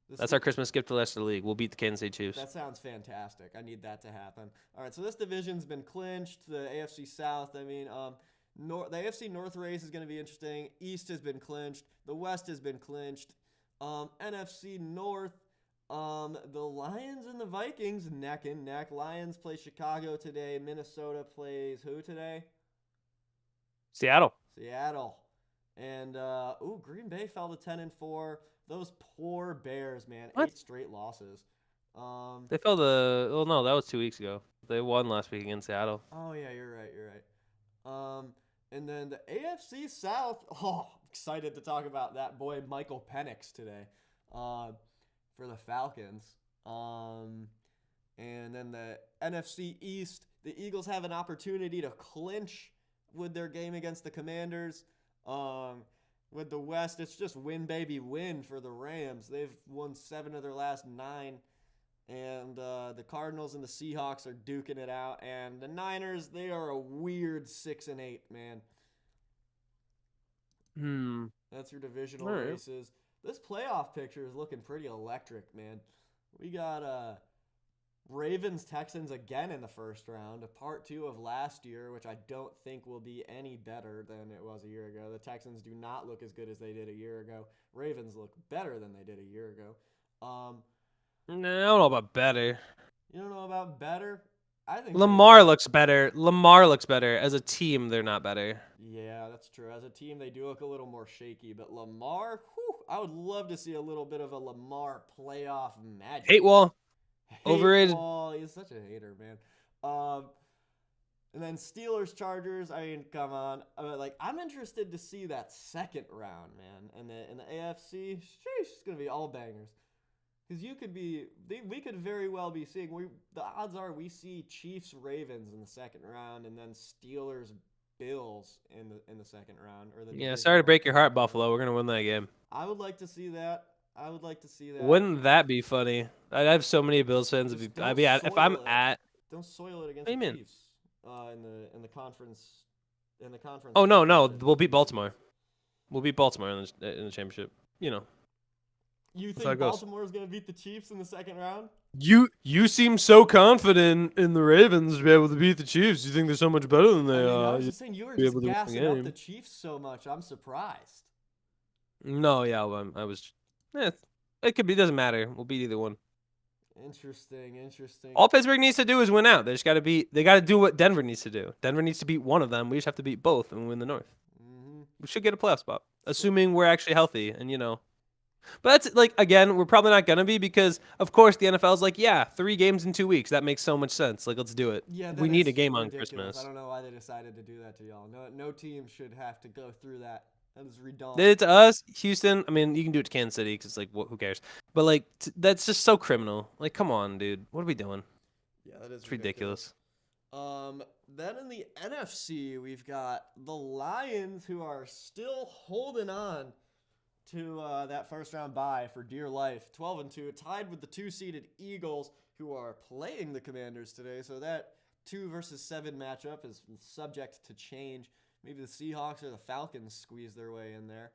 the That's our Christmas gift to the rest of the league. We'll beat the Kansas City Chiefs. That sounds fantastic. I need that to happen. All right, so this division's been clinched. The AFC South, I mean, the AFC North race is going to be interesting. East has been clinched. The West has been clinched. NFC North, the Lions and the Vikings neck and neck. Lions play Chicago today. Minnesota plays who today? Seattle. Seattle. And Green Bay fell to 10-4. Those poor Bears, man. What? 8 straight losses. They fell to. Well, no, that was 2 weeks ago. They won last week against Seattle. Oh yeah, you're right. You're right. And then the AFC South. Oh, excited to talk about that boy Michael Penix today. For the Falcons. And then the NFC East. The Eagles have an opportunity to clinch with their game against the Commanders. With the West, it's just win, baby, win for the Rams. They've won 7 of their last 9. And the Cardinals and the Seahawks are duking it out. And the Niners, they are a weird 6-8, man. That's your divisional All right. races. This playoff picture is looking pretty electric, man. We got Ravens Texans again in the first round, a part 2 of last year, which I don't think will be any better than it was a year ago. The Texans do not look as good as they did a year ago. Ravens look better than they did a year ago. No, I don't know about better. You don't know about better? I think Lamar looks better. Lamar looks better. As a team, they're not better. Yeah, that's true. As a team, they do look a little more shaky. But Lamar, whew, I would love to see a little bit of a Lamar playoff magic. Hate wall. Hate Overrated. wall. He's such a hater, man. And then Steelers Chargers. I mean, come on. I'm interested to see that second round, man. And in the AFC, sheesh, it's gonna be all bangers. Because we could very well be seeing. The odds are we see Chiefs Ravens in the second round, and then Steelers Bills in the second round. Sorry to break your heart, Buffalo. We're gonna win that game. I would like to see that. Wouldn't that be funny? I have so many Bills fans. If I'm at, don't soil it against the Chiefs in the conference. Oh no, we'll beat Baltimore. We'll beat Baltimore in the championship. You know. You think Baltimore is going to beat the Chiefs in the second round? You seem so confident in the Ravens to be able to beat the Chiefs. You think they're so much better than they are. I was just saying you were just gassing up the Chiefs so much. I'm surprised. No, yeah, I was. It could be. Doesn't matter. We'll beat either one. Interesting. All Pittsburgh needs to do is win out. They got to do what Denver needs to do. Denver needs to beat one of them. We just have to beat both and win the North. Mm-hmm. We should get a playoff spot, assuming we're actually healthy and But that's again, we're probably not gonna be because of course the NFL's like, yeah, 3 games in 2 weeks. That makes so much sense. Let's do it. Yeah, we need a game ridiculous. on Christmas. I don't know why they decided to do that to y'all. No team should have to go through that. That is redundant. Did it to us, Houston. I mean, you can do it to Kansas City because who cares? But that's just so criminal. Come on, dude. What are we doing? Yeah, that is ridiculous. Then in the NFC, we've got the Lions who are still holding on to that first round bye for dear life, 12-2, tied with the 2-seeded Eagles, who are playing the Commanders today. So that 2 versus 7 matchup is subject to change. Maybe the Seahawks or the Falcons squeeze their way in there.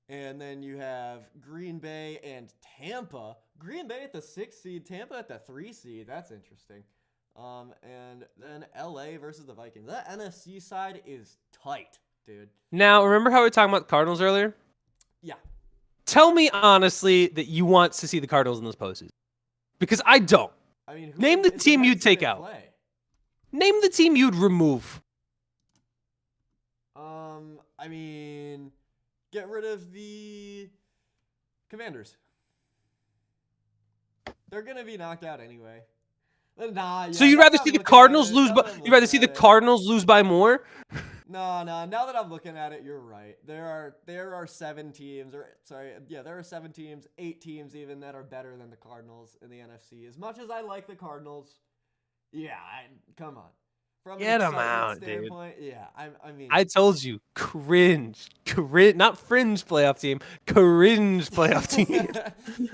And then you have Green Bay and Tampa. Green Bay at the 6th seed, Tampa at the 3 seed. That's interesting. And then LA versus the Vikings. That NFC side is tight, dude. Now, remember how we were talking about the Cardinals earlier? Yeah. Tell me honestly that you want to see the Cardinals in this postseason. Because I don't. I mean, name the team you'd take out. Name the team you'd remove. I mean, get rid of the Commanders. They're gonna be knocked out anyway. Nah. Yeah, so you'd rather see the Cardinals lose? You'd rather see the Cardinals lose by more? No. Now that I'm looking at it, you're right. There are 7 teams, there are 7 teams, 8 teams even that are better than the Cardinals in the NFC. As much as I like the Cardinals, come on. From Get them out, dude. Yeah, I mean, I told you, cringe, not fringe playoff team, cringe playoff team.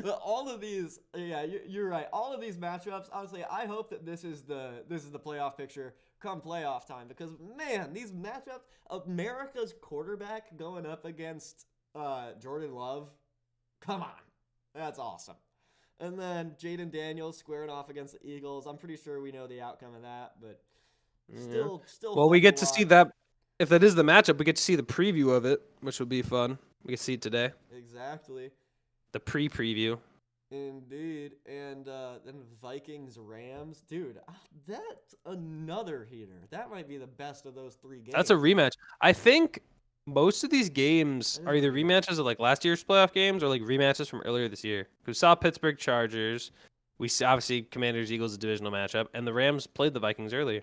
But all of these, you're right. All of these matchups, honestly, I hope that this is the playoff picture come playoff time because man, these matchups, America's quarterback going up against Jordan Love, come on, that's awesome. And then Jaden Daniels squaring off against the Eagles. I'm pretty sure we know the outcome of that, but. Still. Well, we get to see that. If that is the matchup, we get to see the preview of it, which will be fun. We can see it today. Exactly. The preview. Indeed. And then Vikings Rams, dude. That's another heater. That might be the best of those 3 games. That's a rematch. I think most of these games are either rematches of last year's playoff games or rematches from earlier this year. We saw Pittsburgh Chargers. We saw obviously Commanders Eagles a divisional matchup, and the Rams played the Vikings earlier.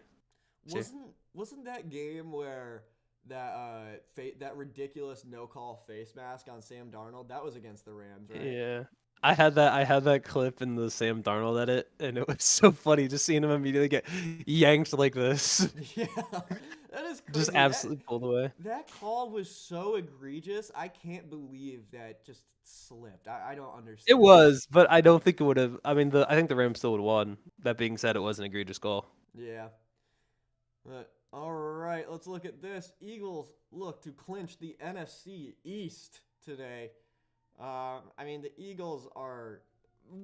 Wasn't that game where that ridiculous no-call face mask on Sam Darnold, that was against the Rams, right? Yeah. I had that clip in the Sam Darnold edit, and it was so funny just seeing him immediately get yanked like this. Yeah, that is crazy. Just absolutely pulled away. That call was so egregious. I can't believe that just slipped. I don't understand. It was, but I don't think it would have. I mean, I think the Rams still would have won. That being said, it was an egregious call. Yeah. But, all right, let's look at this. Eagles look to clinch the NFC East today. I mean, the Eagles are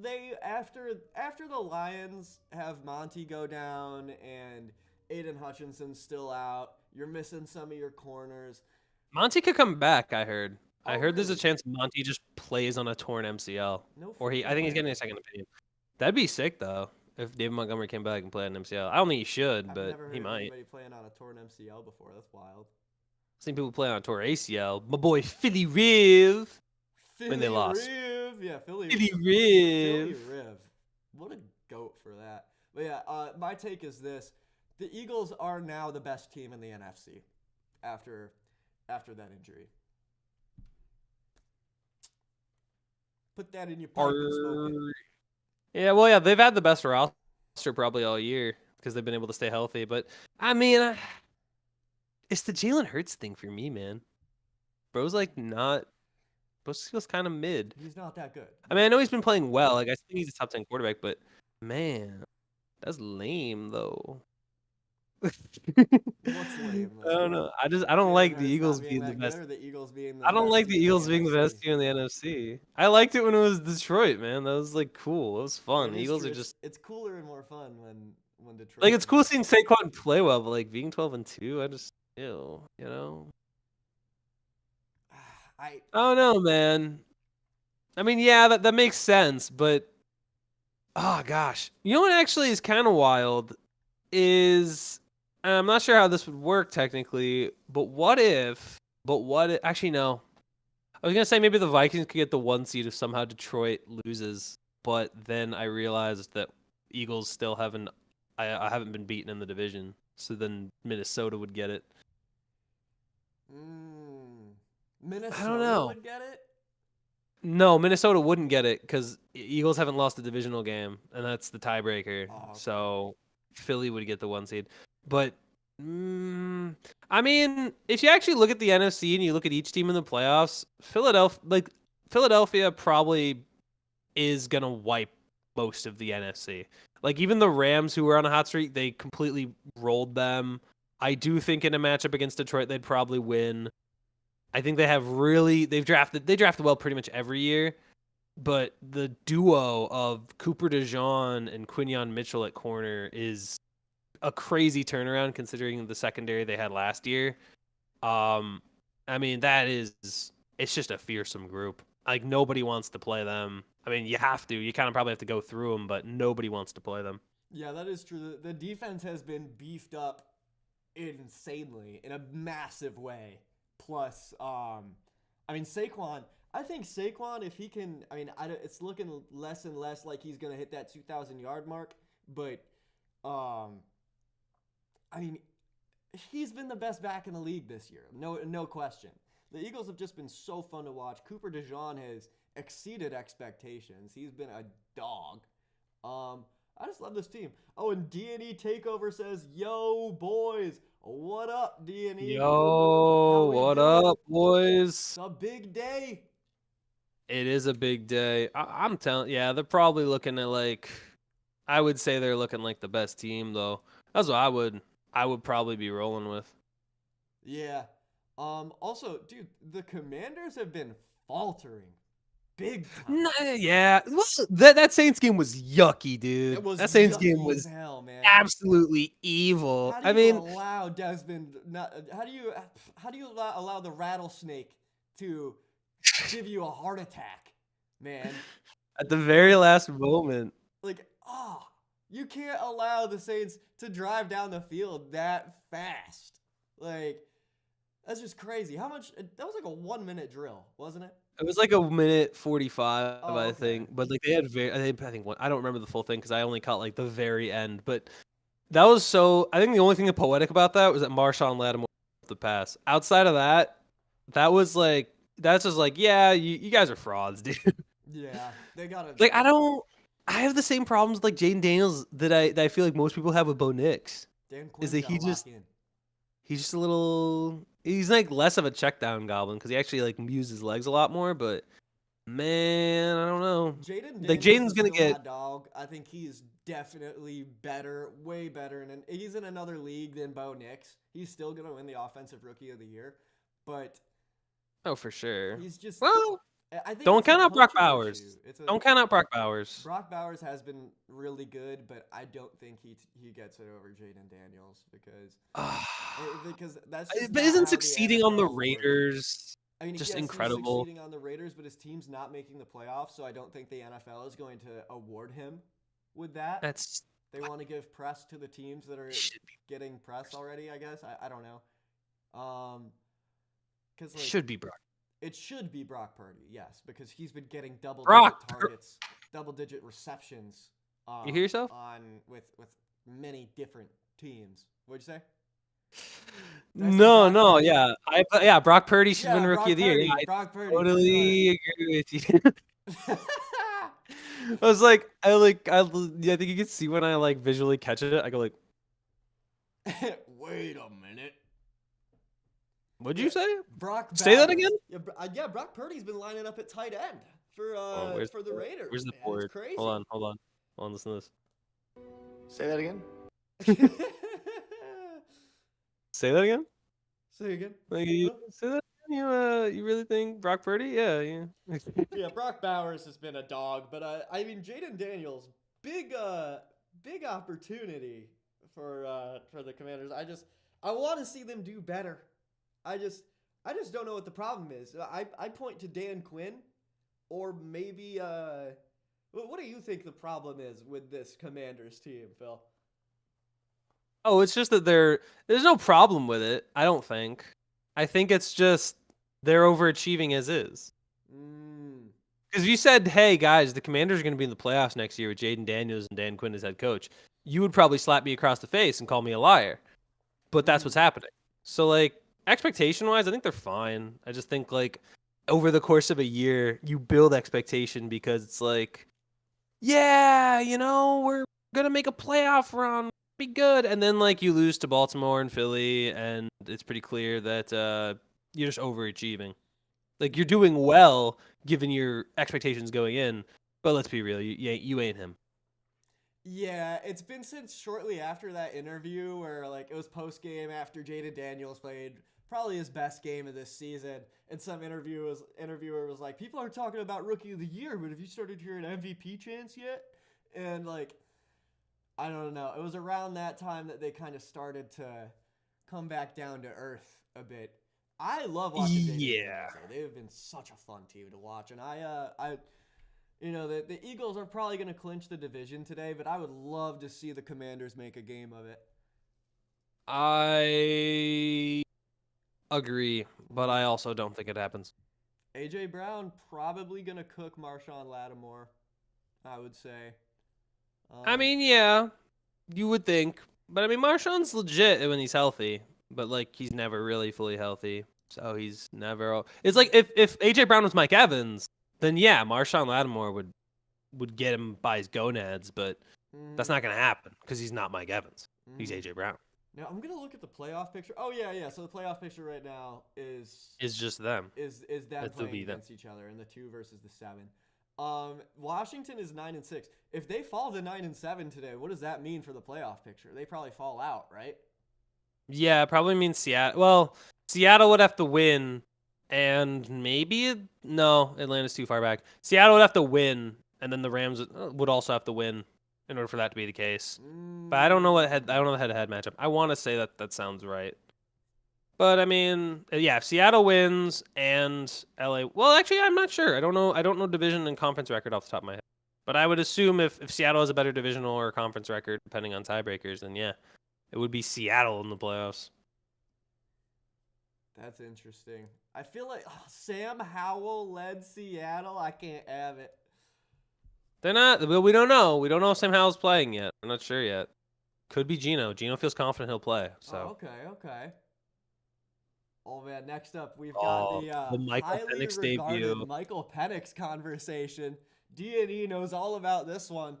they after the Lions have Monty go down and Aiden Hutchinson's still out. You're missing some of your corners. Monty could come back, I heard. I Oh, heard there's a really? chance Monty just plays on a torn MCL. No Or I freaking think he's way. getting a second opinion. That'd be sick though. If David Montgomery came back and played an MCL. I don't think he should, I've but never he heard of might. anybody playing on a torn MCL before. That's wild. Seen people play on a torn ACL. My boy Philly Riv. When they Philly lost. Riv, yeah, Philly Philly Riv. Riv. What a goat for that. But yeah, my take is this: the Eagles are now the best team in the NFC after that injury. Put that in your pipe and smoke it. Yeah, well, yeah, they've had the best roster probably all year because they've been able to stay healthy. But I mean, it's the Jalen Hurts thing for me, man. Bro's like not. Bro feels kind of mid. He's not that good. I mean, I know he's been playing well. Like I think he's a top 10 quarterback, but man, that's lame though. What's lame I don't though? know. I don't Jalen like the Hurts Eagles not being being the that best. good, or the Eagles being the I don't best like the team in the Eagles being the best NFC? team in the NFC. I liked it when it was Detroit, man. That was like cool. It was fun. It The is Eagles true. are just It's cooler and more fun when Detroit. like it's cool seeing Saquon play well, but like being 12-2, I just ew, you know. I I don't know, man. I mean, yeah, that makes sense, but oh gosh, you know what actually is kind of wild is and I'm not sure how this would work technically, but what if? Actually, no. I was gonna say maybe the Vikings could get the 1 seed if somehow Detroit loses, but then I realized that Eagles still haven't. I haven't been beaten in the division, so then Minnesota would get it. mm, I don't Minnesota know. would get it. No, Minnesota wouldn't get it because Eagles haven't lost a divisional game, and that's the tiebreaker. Oh, okay. So Philly would get the 1 seed. But I mean, if you actually look at the NFC and you look at each team in the playoffs, Philadelphia probably is gonna wipe most of the NFC. Like even the Rams, who were on a hot streak, they completely rolled them. I do think in a matchup against Detroit, they'd probably win. I think they drafted well pretty much every year, but the duo of Cooper DeJean and Quinyon Mitchell at corner is a crazy turnaround considering the secondary they had last year. I mean it's just a fearsome group. Like nobody wants to play them. I mean, you have to. You kind of probably have to go through them, but nobody wants to play them. Yeah, that is true. The defense has been beefed up insanely in a massive way. Plus, I mean Saquon. I think Saquon, if he can, I mean, it's looking less and less like he's gonna hit that 2,000 yard mark. But, I mean, he's been the best back in the league this year. No question. The Eagles have just been so fun to watch. Cooper DeJean has exceeded expectations. He's been a dog. I just love this team. Oh, and D&E Takeover says, "Yo, boys, what up, D&E? How Yo, we what doing? up, boys? It's a big day." It is a big day. I'm telling, yeah, they're probably looking at like, I would say they're looking like the best team though. That's what I would probably be rolling with. Yeah. Also, dude, the Commanders have been faltering big time. Yeah, well, that Saints game was yucky, dude. It was That Saints game yucky as was hell, man. absolutely evil. How do I you mean, allow Desmond? Not, how do you allow the rattlesnake to give you a heart attack, man? at the very last moment, Like, you can't allow the Saints to drive down the field that fast. Like, that's just crazy. How much? That was like a 1 minute drill, wasn't it? it was like a minute 45, Oh, I okay. think. But like they had I think I don't remember the full thing because I only caught like the very end. But that was so. I think the only thing poetic about that was that Marshawn Lattimore the pass. Outside of that, that's just like, yeah, you guys are frauds, dude. Yeah, they gotta. Like I have the same problems with like Jaden Daniels that I feel like most people have with Bo Nix. Dan Is Quinn's that gotta lock in. he's just a little he's like less of a check down goblin because he actually like uses his legs a lot more. But man, I don't know. Jaden Like Daniels Jaden's is gonna still get my dog. I think he's definitely better, way better, and he's in another league than Bo Nix. He's still gonna win the Offensive Rookie of the Year, but oh for sure. he's just Well, I think Don't it's a count out Brock coaching issue. Bowers. Don't count out Brock Bowers. Brock Bowers has been really good, but I don't think he gets it over Jaden Daniels because that's just But not isn't how the succeeding on the NFL works. Raiders I mean, just yes, he's incredible? succeeding on the Raiders, but his team's not making the playoffs, so I don't think the NFL is going to award him with that. That's They want to give press to the teams that are should be getting press already, I guess. I don't know. Because should be Brock. it should be Brock Purdy, yes, because he's been getting double-digit Brock targets, double-digit receptions. You hear yourself? With many different teams. What'd you say? No, yeah. Brock Purdy should win Yeah, Rookie of the Year. Purdy, Yeah, I Brock Purdy. totally agree with you. I was like, I think you can see when I like visually catch it. I go like, Wait a minute. what'd you say? Brock Say that Bowers. again? Yeah, Brock Purdy's been lining up at tight end for the Raiders. Where's the man. board? It's crazy. Hold on, listen to this. Say that again. Say that again? Say again. Like, say that again? You really think Brock Purdy? Yeah. Yeah, Brock Bowers has been a dog, but I mean Jaden Daniels, big opportunity for the Commanders. I want to see them do better. I just don't know what the problem is. I point to Dan Quinn, or maybe what do you think the problem is with this Commanders team, Phil? Oh, it's just that there's no problem with it, I don't think. I think it's just they're overachieving as is. Because if you said, hey, guys, the Commanders are going to be in the playoffs next year with Jaden Daniels and Dan Quinn as head coach, you would probably slap me across the face and call me a liar. But that's what's happening. So, like, expectation-wise, I think they're fine. I just think, like, over the course of a year, you build expectation because it's like, yeah, we're going to make a playoff run. Be good. And then, like, you lose to Baltimore and Philly, and it's pretty clear that you're just overachieving. Like, you're doing well given your expectations going in, but let's be real, you ain't him. Yeah, it's been since shortly after that interview where like it was post game after Jaden Daniels played probably his best game of this season, and some interviewer was like, people are talking about Rookie of the Year, but have you started hearing MVP chants yet? And like, I don't know. It was around that time that they kind of started to come back down to earth a bit. I love watching Jaden Daniels. They've been such a fun team to watch, and the Eagles are probably going to clinch the division today, but I would love to see the Commanders make a game of it. I agree, but I also don't think it happens. A.J. Brown probably going to cook Marshawn Lattimore, I would say. I mean, yeah, you would think. But, I mean, Marshawn's legit when he's healthy, but, like, he's never really fully healthy. So he's never – it's like if A.J. Brown was Mike Evans – then yeah, Marshawn Lattimore would get him by his gonads, but that's not going to happen because he's not Mike Evans. He's A.J. Brown. Now, I'm going to look at the playoff picture. Oh, yeah. So the playoff picture right now is just them. Is them playing against each other in the 2 versus the 7. Washington is 9-6. If they fall to 9-7 today, what does that mean for the playoff picture? They probably fall out, right? Yeah, it probably means Seattle. Well, Seattle would have to win. And maybe no, Atlanta's too far back. Seattle would have to win, and then the Rams would also have to win in order for that to be the case. But I don't know the head-to-head matchup. I want to say that sounds right. But I mean, yeah, if Seattle wins and LA, well, actually, I'm not sure. I don't know division and conference record off the top of my head. But I would assume if Seattle has a better divisional or conference record, depending on tiebreakers, then yeah, it would be Seattle in the playoffs. That's interesting. I feel like Sam Howell led Seattle. I can't have it. They're not. We don't know. We don't know if Sam Howell's playing yet. We're not sure yet. Could be Geno. Geno feels confident he'll play. So. Oh, okay. Oh man, next up we've got the Michael highly Penix regarded debut. Michael Penix conversation. D&E knows all about this one.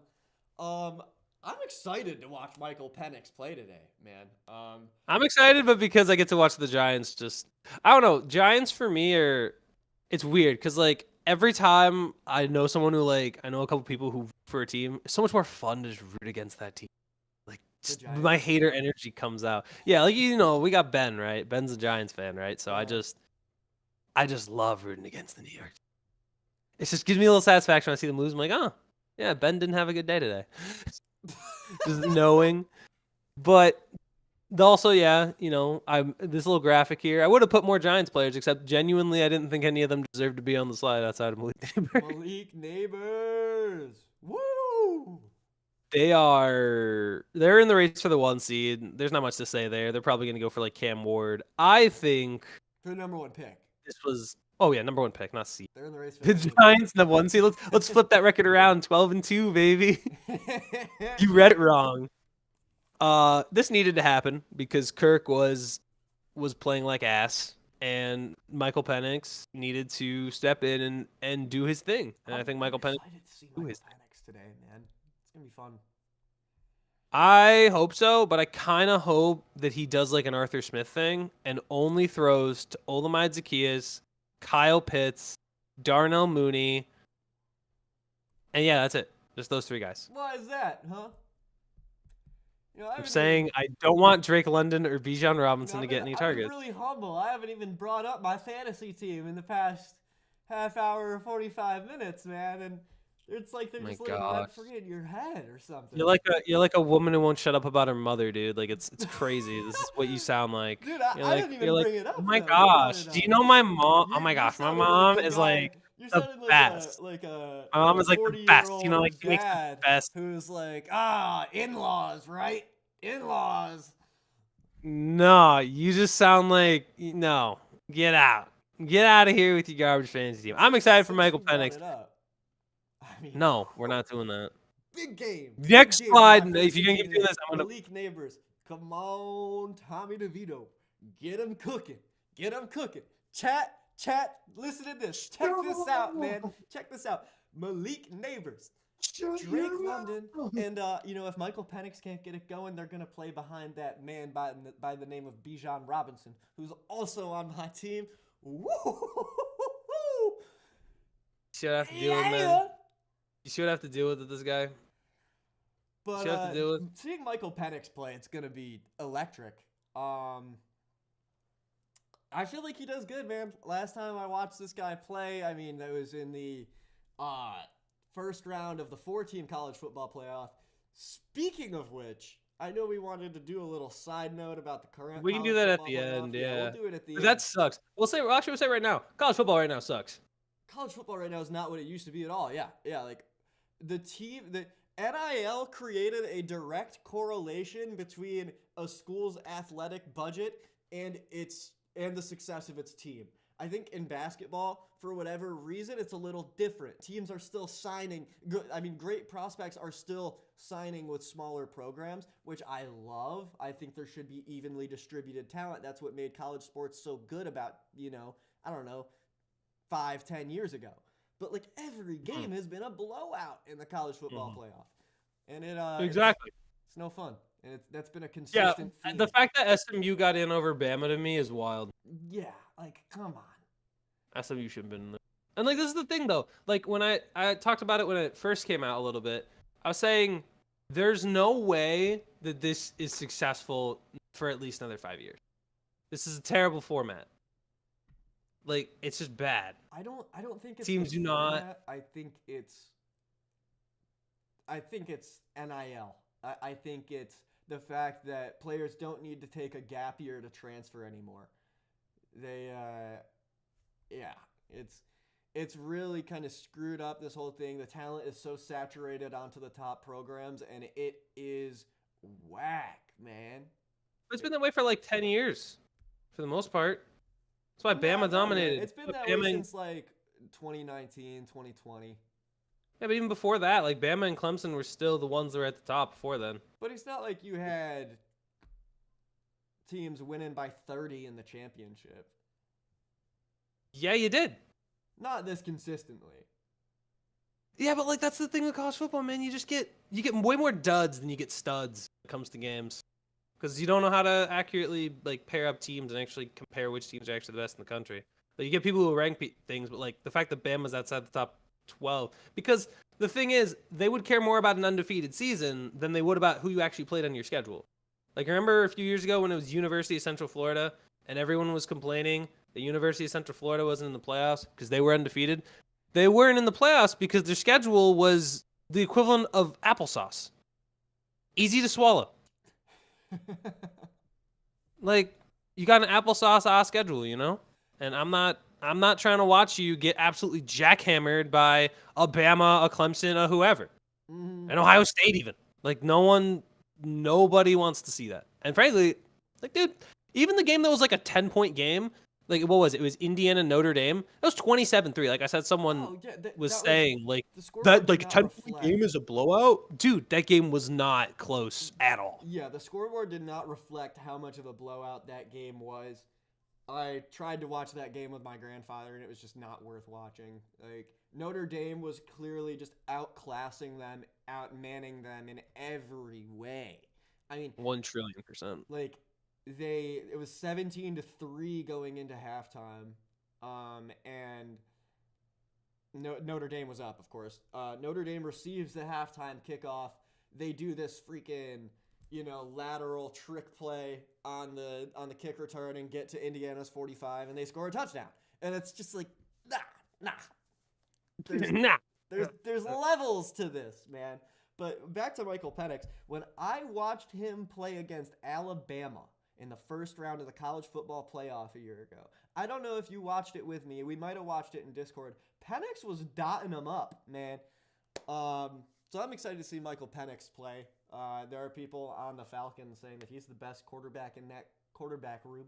I'm excited to watch Michael Penix play today, man. I'm excited, but because I get to watch the Giants, I don't know. Giants for me it's weird because like every time I know someone who I know a couple people who for a team, it's so much more fun to just root against that team. Like my hater energy comes out. Yeah, like we got Ben, right? Ben's a Giants fan, right? So I just love rooting against the New York. It just gives me a little satisfaction when I see them lose. I'm like, oh, yeah, Ben didn't have a good day today. Just knowing. But also, yeah, I'm this little graphic here. I would have put more Giants players, except genuinely, I didn't think any of them deserved to be on the slide outside of Malik Neighbors. Malik Neighbors. Woo! They're in the race for the 1 seed. There's not much to say there. They're probably going to go for like Cam Ward. I think For the number 1 pick. this was, oh yeah, number 1 pick, not seed. They're in the race for The the Giants, the 1 seed. Let's flip that record around. 12-2, baby. You read it wrong. This needed to happen because Kirk was playing like ass, and Michael Penix needed to step in and do his thing. And I think Michael Penix. Excited to see Michael Penix today, man. It's gonna be fun. I hope so, but I kind of hope that he does like an Arthur Smith thing and only throws to Olamide Zacchaeus, Kyle Pitts, Darnell Mooney, and yeah, that's it. Just those 3 guys. Why is that, huh? I'm saying I don't want Drake London or Bijan Robinson to get any targets. I'm really humble. I haven't even brought up my fantasy team in the past half hour or 45 minutes, man, and it's like they're just letting that forget your head or something. You're like a woman who won't shut up about her mother, dude. Like it's crazy. This is what you sound like. Dude, I didn't even bring it up. Oh my gosh. Do you know my mom? Oh my gosh, my mom is like the best. My mom is like the best. She makes the best. Who's like, in-laws, right? In-laws. No, you just sound like no. Get out. Get out of here with your garbage fantasy team. I'm excited for Michael Penix. No, we're not doing that. Big game. Next slide. If you're gonna keep doing this, I'm gonna. Malik Neighbors. Come on, Tommy DeVito. Get him cooking. Get him cooking. Chat. Listen to this. Check this out, man. Check this out. Malik Neighbors. Drake London. And, if Michael Penix can't get it going, they're going to play behind that man by the name of Bijan Robinson, who's also on my team. Woo! You should have to deal with man. You should have to deal with this guy. But seeing Michael Penix play, it's going to be electric. I feel like he does good, man. Last time I watched this guy play, I mean, that was in the first round of the 4-team college football playoff. Speaking of which, I know we wanted to do a little side note about the current. We can do that at the end, yeah. We'll do it at the end. That sucks. We'll say right now. College football right now sucks. College football right now is not what it used to be at all. Yeah. Like the NIL created a direct correlation between a school's athletic budget and the success of its team. I think in basketball, for whatever reason, it's a little different. Teams are still signing. Great prospects are still signing with smaller programs, which I love. I think there should be evenly distributed talent. That's what made college sports so good about, 5-10 years ago. But like every game has been a blowout in the college football playoff. And exactly. It's no fun. And that's been a consistent theme. The fact that SMU got in over Bama to me is wild. Yeah, like, come on. SMU shouldn't have been in there. And, like, this is the thing, though. Like, when I talked about it when it first came out a little bit, I was saying there's no way that this is successful for at least another 5 years. This is a terrible format. Like, it's just bad. I don't think it's teams do not. I think it's NIL. I think it's the fact that players don't need to take a gap year to transfer anymore. It's really kind of screwed up, this whole thing. The talent is so saturated onto the top programs, and it is whack, man. It's been that way for like 10 years, for the most part. That's why Bama dominated. It's been that way since like 2019, 2020. Yeah, but even before that, like Bama and Clemson were still the ones that were at the top before then. But it's not like you had teams winning by 30 in the championship. Yeah, you did. Not this consistently. Yeah, but like that's the thing with college football, man. You get way more duds than you get studs when it comes to games, because you don't know how to accurately like pair up teams and actually compare which teams are actually the best in the country. But you get people who rank things, but like the fact that Bama's outside the top 12, because the thing is, they would care more about an undefeated season than they would about who you actually played on your schedule. Like, remember a few years ago when it was University of Central Florida and everyone was complaining that University of Central Florida wasn't in the playoffs because they were undefeated? They weren't in the playoffs because their schedule was the equivalent of applesauce. Easy to swallow. Like, you got an applesauce schedule, you know? And I'm not trying to watch you get absolutely jackhammered by a Bama, a Clemson, a whoever. Mhm. And Ohio State even. Like nobody wants to see that. And frankly, like dude, even the game that was like a 10-point game, like what was it? It was Indiana Notre Dame. It was 27-3. Like I said, someone Oh, yeah, was that saying like the scoreboard that did like a not 10-point game reflect. is a blowout. Dude, that game was not close at all. Yeah, the scoreboard did not reflect how much of a blowout that game was. I tried to watch that game with my grandfather, and it was just not worth watching. Like, Notre Dame was clearly just outclassing them, outmanning them in every way. I mean, 1,000,000,000%. like, it was 17-3 going into halftime, and Notre Dame was up, of course. Notre Dame receives the halftime kickoff. They do this freaking, lateral trick play on the kick return and get to Indiana's 45, and they score a touchdown. And it's just like, nah. There's Nah. there's levels to this, man. But back to Michael Penix. When I watched him play against Alabama in the first round of the college football playoff a year ago, I don't know if you watched it with me. We might have watched it in Discord. Penix was dotting him up, man. So I'm excited to see Michael Penix play. There are people on the Falcons saying that he's the best quarterback in that quarterback room.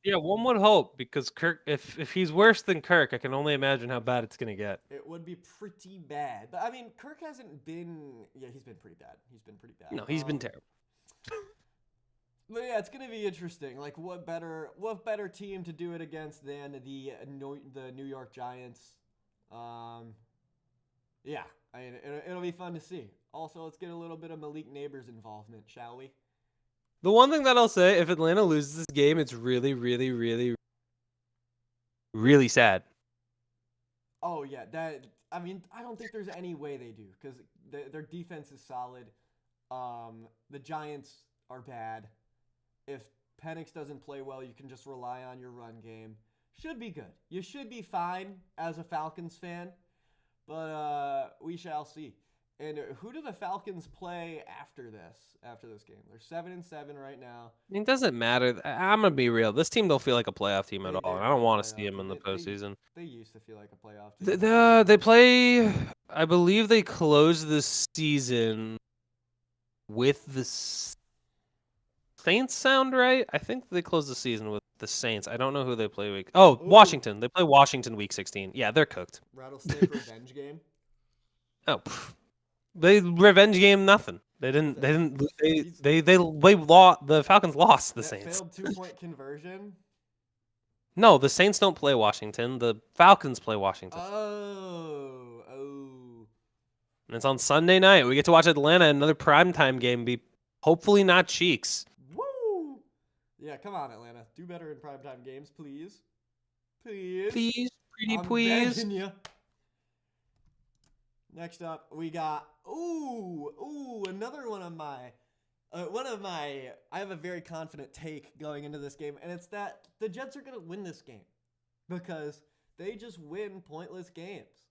Yeah, one would hope because Kirk, if he's worse than Kirk, I can only imagine how bad it's gonna get. It would be pretty bad. But I mean, Kirk hasn't been. Yeah, he's been pretty bad. He's been pretty bad. No, he's been terrible. But yeah, it's gonna be interesting. Like, what better team to do it against than the New York Giants? Yeah, I mean, it'll be fun to see. Also, let's get a little bit of Malik Neighbors' involvement, shall we? The one thing that I'll say, if Atlanta loses this game, it's really, really, really, really sad. Oh yeah, I mean, I don't think there's any way they do because their defense is solid. The Giants are bad. If Penix doesn't play well, you can just rely on your run game. Should be good. You should be fine as a Falcons fan, but we shall see. And who do the Falcons play after this game? They're 7-7 right now. It doesn't matter. I'm gonna be real. This team don't feel like a playoff team at They all. And I are don't a want to playoff see them team. in the postseason. They used to feel like a playoff team. They play. I believe they close the season with the Saints. Sound right? I think they close the season with the Saints. I don't know who they play week. Oh, Ooh. Washington. They play Washington week 16. Yeah, they're cooked. Rattlesnake revenge game. Oh, they revenge game nothing. They didn't. They lost. The Falcons lost the That Saints. failed 2-point conversion. No, the Saints don't play Washington. The Falcons play Washington. Oh. And it's on Sunday night. We get to watch Atlanta, another primetime game. Be hopefully not Cheeks. Woo! Yeah, come on, Atlanta. Do better in primetime games, please. Please. Please, pretty I'm please. begging ya. Next up, we got another one of my. I have a very confident take going into this game, and it's that the Jets are gonna win this game because they just win pointless games.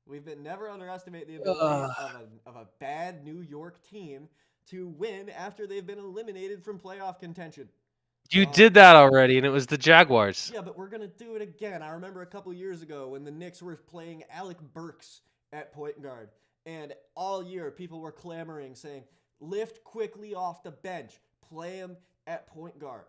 We've been never underestimate the ability of a bad New York team to win after they've been eliminated from playoff contention. You did that already, and it was the Jaguars. Yeah, but we're gonna do it again. I remember a couple years ago when the Knicks were playing Alec Burks at point guard, and all year people were clamoring, saying, "Lift quickly off the bench, play him at point guard."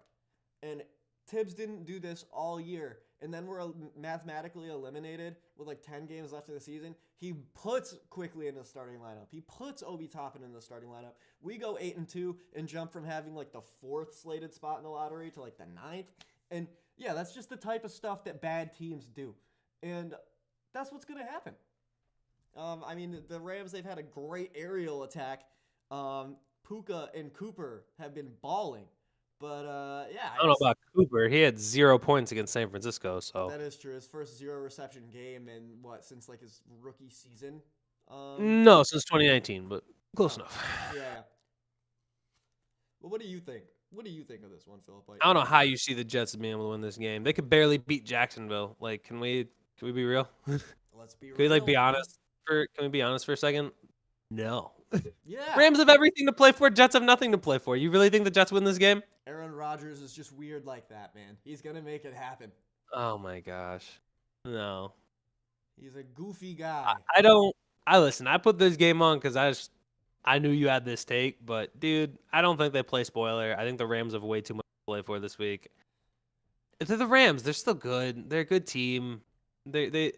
And Tibbs didn't do this all year, and then we're mathematically eliminated with like 10 games left in the season. He puts Quickly in the starting lineup. He puts Obi Toppin in the starting lineup. We go 8-2 and jump from having like the 4th slated spot in the lottery to like the 9th. And yeah, that's just the type of stuff that bad teams do. And that's what's going to happen. I mean, the Rams, they've had a great aerial attack. Puka and Cooper have been balling. But, yeah. I don't know about Cooper. He had 0 points against San Francisco, so. That is true. His first 0 reception game in since like his rookie season? No, since 2019, but close enough. Yeah. Well, what do you think? What do you think of this one, Philip? Like, I don't know how you see the Jets being able to win this game. They could barely beat Jacksonville. Like, can we Can we be real? Let's be Can we real. be honest can we be honest for a second? No. Yeah. Rams have everything to play for. Jets have nothing to play for. You really think the Jets win this game? Aaron Rodgers is just weird like that, man. He's gonna make it happen. Oh my gosh. No. He's a goofy guy. I don't. I listen. I put this game on because I knew you had this take, but dude, I don't think they play spoiler. I think the Rams have way too much to play for this week. If they're the Rams, they're still good. They're a good team. They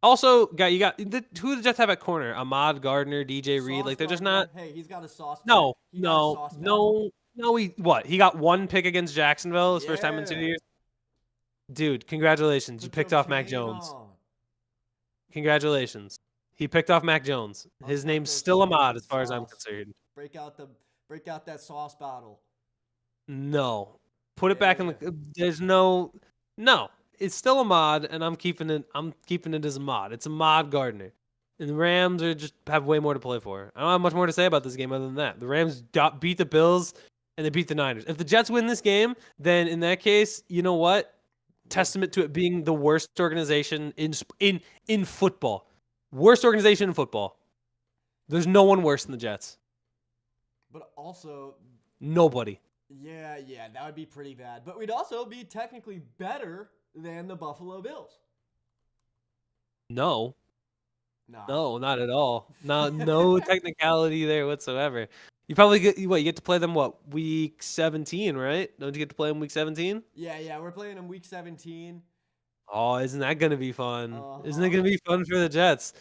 also who do the Jets have at corner? Ahmad Gardner, DJ Reed. Sauce Like they're just Gardner. not. Hey, he's got a sauce. No, pack. He got a sauce pack. no. He got one pick against Jacksonville his first time in 2 Yeah. years. Dude, congratulations! You Put picked your off Mac chain Jones. on. Congratulations. He picked off Mac Jones. His Untuck name's those still chains, Ahmad as far as I'm Sauce. concerned. Break out that sauce bottle. No. Put it back in Yeah. the there's no. It's still Ahmad, and I'm keeping it as Ahmad. It's Ahmad Gardner. And the Rams have way more to play for. I don't have much more to say about this game other than that. The Rams beat the Bills and they beat the Niners. If the Jets win this game, then in that case, you know what? Testament to it being the worst organization in football. Worst organization in football. There's no one worse than the Jets. But also, Nobody. yeah, that would be pretty bad. But we'd also be technically better than the Buffalo Bills. No, No. not at all. No technicality there whatsoever. You probably you get to play them week 17, right? Don't you get to play them week 17? Yeah, we're playing them week 17. Oh, isn't that gonna be fun? Isn't it Uh-huh. gonna be fun for the Jets?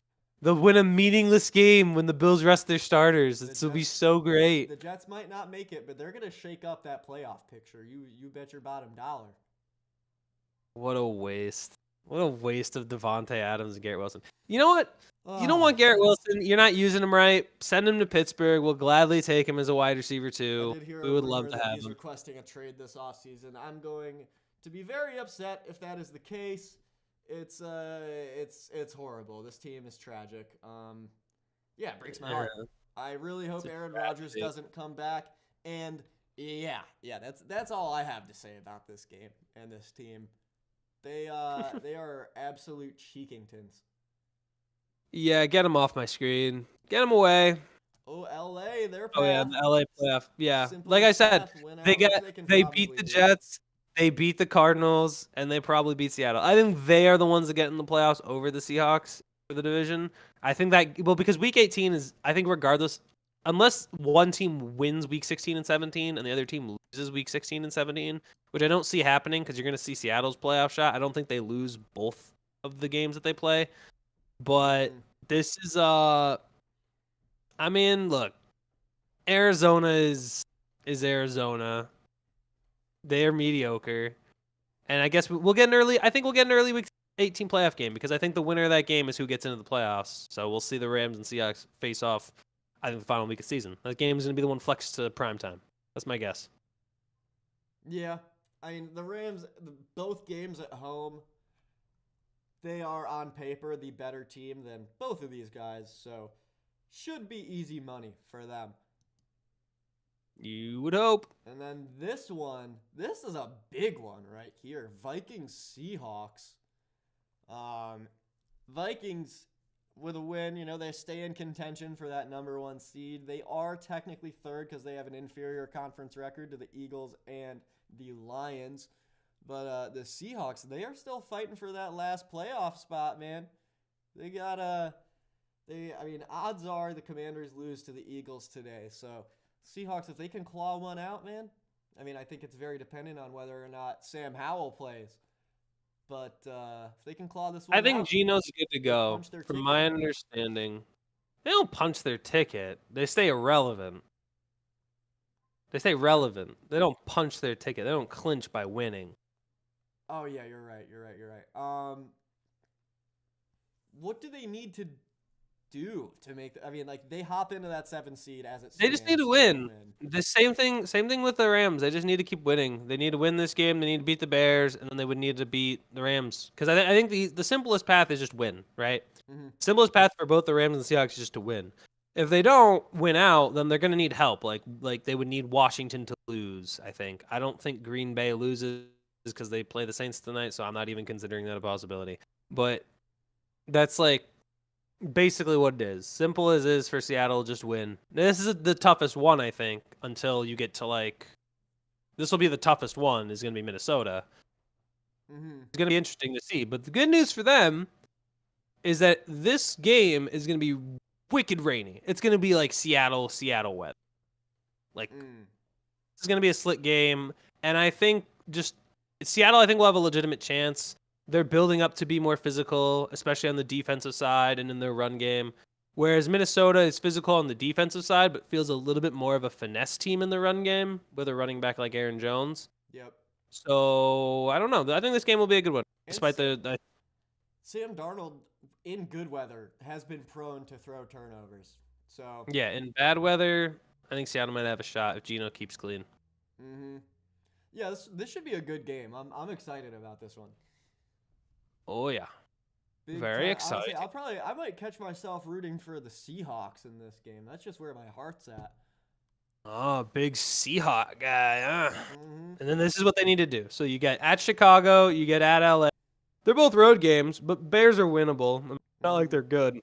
They'll win a meaningless game when the Bills rest their starters. The It'll be Jets- so great. The Jets might not make it, but they're gonna shake up that playoff picture. You bet your bottom dollar. What a waste. What a waste of Devontae Adams and Garrett Wilson. You know what? You don't Ah, want Garrett Wilson. You're not using him right. Send him to Pittsburgh. We'll gladly take him as a wide receiver I too. did hear We a would rumor love to that have he's him. requesting a trade this offseason. I'm going to be very upset if that is the case. It's horrible. This team is tragic. Yeah, it breaks my heart. I really hope It's a Aaron Rodgers tragedy. doesn't come back. And yeah, that's all I have to say about this game and this team. They are absolute cheekingtons. Yeah, get him off my screen. Get him away. Oh, LA, their path. Oh yeah, the LA playoff. Yeah, Simple like I as said, path, win out, they which get can they probably beat the do. Jets, they beat the Cardinals, and they probably beat Seattle. I think they are the ones that get in the playoffs over the Seahawks for the division. I think that because week 18 is, I think regardless, unless one team wins week 16 and 17 and the other team loses week 16 and 17, which I don't see happening because you're going to see Seattle's playoff shot. I don't think they lose both of the games that they play. But this is I mean, look, Arizona is Arizona. They are mediocre. And I guess we'll get an early I think we'll get an early week 18 playoff game because I think the winner of that game is who gets into the playoffs. So we'll see the Rams and Seahawks face off I think the final week of the season. That game is going to be the one flexed to prime time. That's my guess. Yeah, I mean the Rams, both games at home, they are on paper the better team than both of these guys, so should be easy money for them. You would hope. And then this one, this is a big one right here. Vikings Seahawks. Vikings with a win, they stay in contention for that number 1 seed. They are technically third because they have an inferior conference record to the Eagles and the Lions. But the Seahawks, they are still fighting for that last playoff spot, man. They got odds are the Commanders lose to the Eagles today. So Seahawks, if they can claw one out, man, I think it's very dependent on whether or not Sam Howell plays. But if they can claw this one I out, think Geno's good to go. punch their From ticket. my understanding, they don't punch their ticket. They stay irrelevant. They stay relevant. They don't punch their ticket. They don't clinch by winning. Oh yeah, you're right. What do they need to do to make? They hop into that 7 seed as it stands. They just need to win. The same thing with the Rams. They just need to keep winning. They need to win this game. They need to beat the Bears, and then they would need to beat the Rams. Because I think the simplest path is just win, right? Mm-hmm. Simplest path for both the Rams and the Seahawks is just to win. If they don't win out, then they're going to need help. Like they would need Washington to lose, I think. I don't think Green Bay loses because they play the Saints tonight, so I'm not even considering that a possibility. But That's like basically what it is. Simple as is for Seattle, just win. This is the toughest one, I think, until you get to like. This will be the toughest one. Is going to be Minnesota. Mm-hmm. It's going to be interesting to see. But the good news for them is that this game is going to be wicked rainy. It's going to be like Seattle weather. Like it's going to be a slick game, and I think just Seattle, I think will have a legitimate chance. They're building up to be more physical, especially on the defensive side and in their run game. Whereas Minnesota is physical on the defensive side, but feels a little bit more of a finesse team in the run game with a running back like Aaron Jones. Yep. So I don't know. I think this game will be a good one, despite the Sam Darnold in good weather has been prone to throw turnovers. So yeah, in bad weather, I think Seattle might have a shot if Geno keeps clean. Mm-hmm. Yeah, this should be a good game. I'm excited about this one. Oh yeah, Big very time. excited. Honestly, I might catch myself rooting for the Seahawks in this game. That's just where my heart's at. Oh, big Seahawk guy. Mm-hmm. And then this is what they need to do. So you get at Chicago, you get at LA. They're both road games, but Bears are winnable. I mean, not like they're good.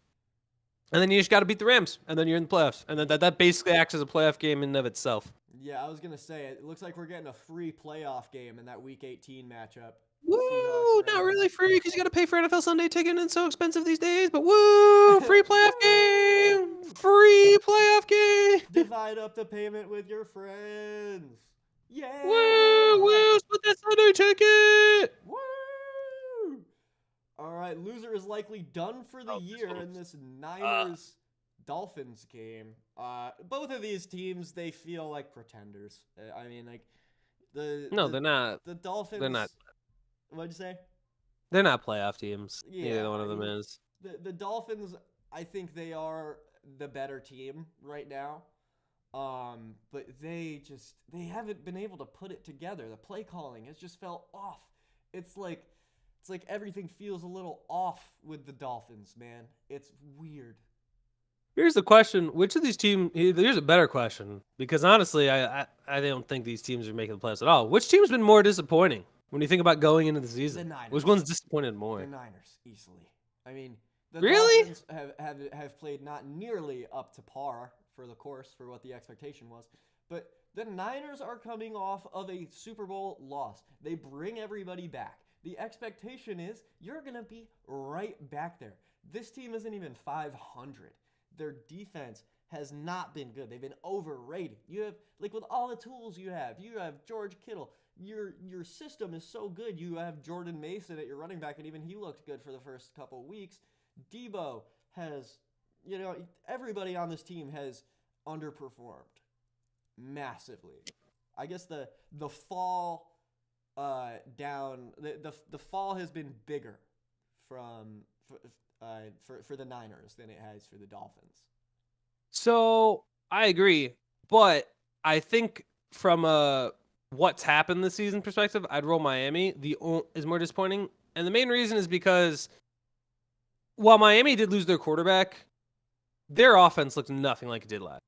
And then you just got to beat the Rams, and then you're in the playoffs. And then that basically acts as a playoff game in and of itself. Yeah, I was gonna say it looks like we're getting a free playoff game in that Week 18 matchup. Woo! Not really free because you got to pay for NFL Sunday ticket, and it's so expensive these days. But woo! Free playoff game! Free playoff game! Divide up the payment with your friends. Yeah. Woo! Woo! Split that Sunday ticket! Woo! All right, loser is likely done for the year in this Niners Dolphins game. Both of these teams, they feel like pretenders. I mean, like they're not. The Dolphins. They're not. What'd you say? They're not playoff teams. Yeah, Neither one of them is. The Dolphins, I think they are the better team right now. But they haven't been able to put it together. The play calling has just felt off. It's like everything feels a little off with the Dolphins, man. It's weird. Here's the question: which of these teams? Here's a better question, because honestly, I don't think these teams are making the playoffs at all. Which team's been more disappointing when you think about going into the season? The Niners. Which one's disappointed more? The Niners, easily. I mean, the Really? Dolphins have played not nearly up to par for the course for what the expectation was, but the Niners are coming off of a Super Bowl loss. They bring everybody back. The expectation is you're going to be right back there. This team isn't even 500. Their defense has not been good. They've been overrated. You have, like, with all the tools you have George Kittle. Your system is so good. You have Jordan Mason at your running back, and even he looked good for the first couple weeks. Debo has, everybody on this team has underperformed massively. I guess the fall down the fall has been bigger for the Niners than it has for the Dolphins. So I agree, but I think from a what's happened this season perspective, I'd roll Miami. Is more disappointing, and the main reason is because while Miami did lose their quarterback, their offense looked nothing like it did last.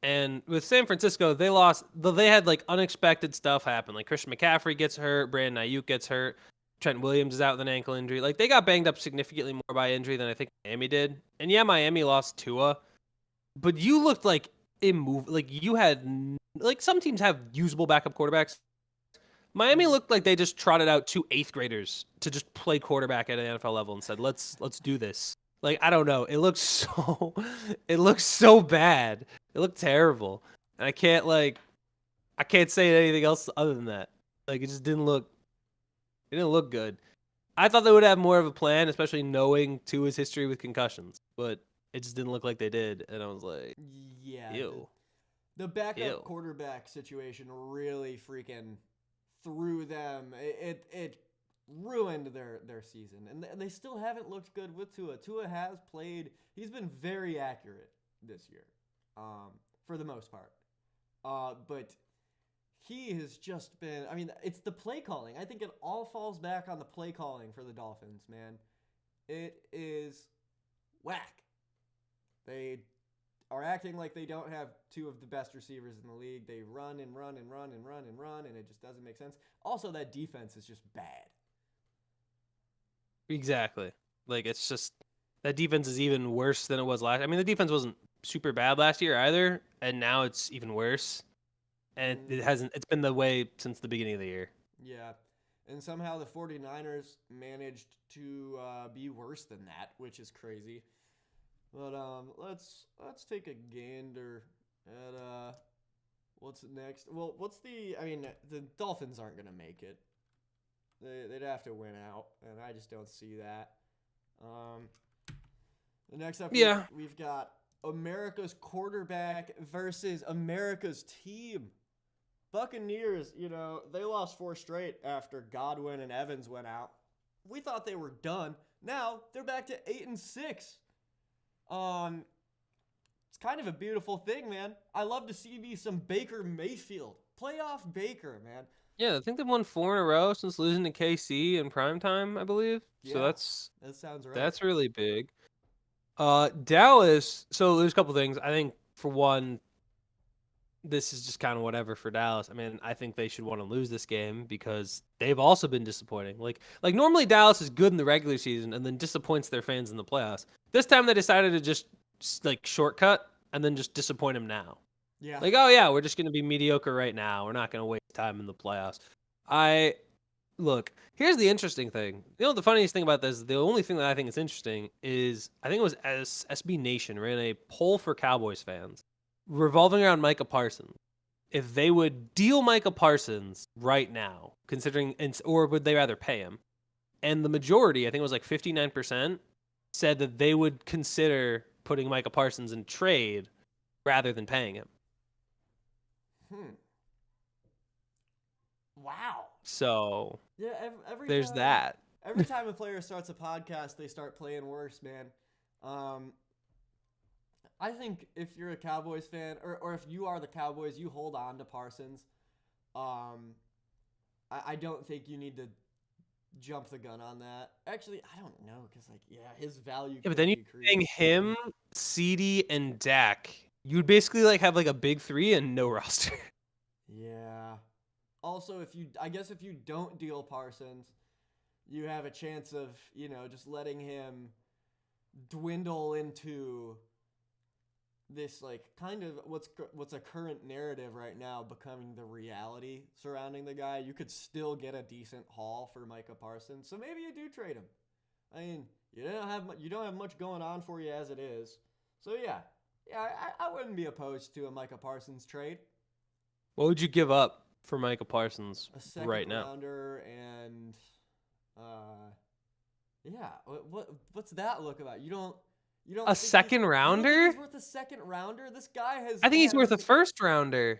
And with San Francisco, they lost. They had like unexpected stuff happen. Like Christian McCaffrey gets hurt, Brandon Ayuk gets hurt, Trent Williams is out with an ankle injury. Like they got banged up significantly more by injury than I think Miami did. And yeah, Miami lost Tua, but you looked like immovable. Like you had like some teams have usable backup quarterbacks. Miami looked like they just trotted out 2 8th graders to just play quarterback at an NFL level and said, "Let's do this." Like I don't know, it looks so bad. It looked terrible, and I can't say anything else other than that. Like it just didn't look good. I thought they would have more of a plan, especially knowing Tua's history with concussions, but it just didn't look like they did, and I was like, yeah, ew. The backup quarterback situation really freaking threw them. It ruined their season, and they still haven't looked good with Tua. Tua has played. He's been very accurate this year, for the most part. But he has just been. I mean, it's the play calling. I think it all falls back on the play calling for the Dolphins, man. It is whack. They are acting like they don't have 2 of the best receivers in the league. They run and run and run and run and run, and it just doesn't make sense. Also, that defense is just bad. Exactly. Like it's just that defense is even worse than it was last. I mean, the defense wasn't super bad last year either, and now it's even worse. And it hasn't. It's been the way since the beginning of the year. Yeah. And somehow the 49ers managed to be worse than that, which is crazy. But let's take a gander at what's next. Well, I mean, the Dolphins aren't gonna make it. They'd have to win out, and I just don't see that. The next up, Yeah. we've got America's quarterback versus America's team. Buccaneers, they lost 4 straight after Godwin and Evans went out. We thought they were done. Now they're back to 8-6. It's kind of a beautiful thing, man. I love to see me some Baker Mayfield, playoff Baker, man. Yeah, I think they've won 4 in a row since losing to KC in primetime, I believe. So Yeah, that's that sounds right. that's really big. Dallas. So there's a couple things. I think for one, this is just kind of whatever for Dallas. I mean, I think they should want to lose this game because they've also been disappointing. Like normally Dallas is good in the regular season and then disappoints their fans in the playoffs. This time they decided to just like shortcut and then just disappoint them now. Yeah. Like, oh yeah, we're just going to be mediocre right now. We're not going to waste time in the playoffs. Look, here's the interesting thing. The funniest thing about this, the only thing that I think is interesting is I think it was SB Nation ran a poll for Cowboys fans revolving around Micah Parsons. If they would deal Micah Parsons right now, or would they rather pay him? And the majority, I think it was like 59%, said that they would consider putting Micah Parsons in trade rather than paying him. Wow. So yeah, every there's time, that. Every time a player starts a podcast, they start playing worse, man. I think if you're a Cowboys fan, or if you are the Cowboys, you hold on to Parsons. I don't think you need to jump the gun on that. Actually, I don't know, because, his value Yeah, but then you're decrease. paying him, CD, and Dak. You'd basically have a big 3 and no roster. Yeah. Also, if you don't deal Parsons, you have a chance of, just letting him dwindle into this kind of what's a current narrative right now becoming the reality surrounding the guy. You could still get a decent haul for Micah Parsons, so maybe you do trade him. I mean, you don't have much going on for you as it is, so yeah, I wouldn't be opposed to a Micah Parsons trade. What would you give up for Micah Parsons A second right now? rounder and what's that look about? You don't A second rounder? He's worth a second rounder? This guy has. I think he's worth a first rounder.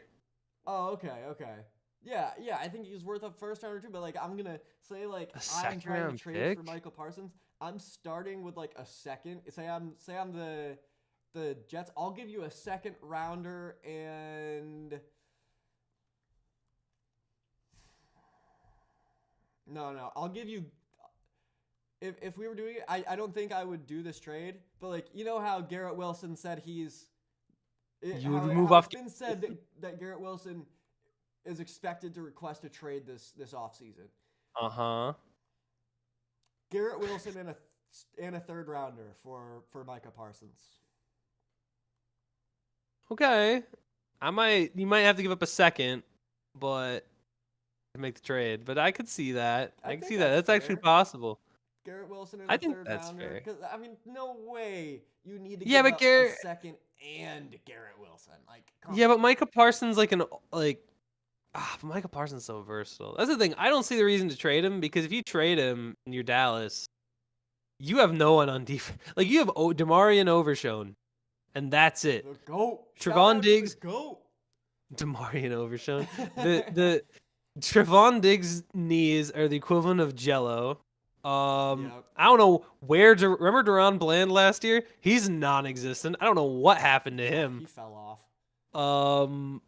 Oh, okay. Yeah. I think he's worth a first rounder too. But I'm gonna say I'm second trying to round trade pick? for Michael Parsons. I'm starting with a second. Say I'm the Jets. I'll give you a second rounder and. No. I'll give you. If we were doing it, I don't think I would do this trade. But how Garrett Wilson said he's. You would move off. It's been said that Garrett Wilson is expected to request a trade this offseason. Garrett Wilson and a third rounder for Micah Parsons. Okay, you might have to give up a second, but to make the trade. But I could see that. I can see that. That's actually possible. Garrett Wilson and a third rounder. Fair. Because no way you need to Yeah, give but up Garrett- a second and Garrett Wilson. Yeah, but Micah Parsons Micah Parsons is so versatile. That's the thing. I don't see the reason to trade him because if you trade him and you're Dallas, you have no one on defense. You have Demarion Overshone, and that's it. The GOAT. Trevon Diggs. GOAT. Demarion Overshone. the Trevon Diggs knees are the equivalent of Jello. Yep. I don't know remember Deron Bland last year? He's non-existent. I don't know what happened to him. He fell off.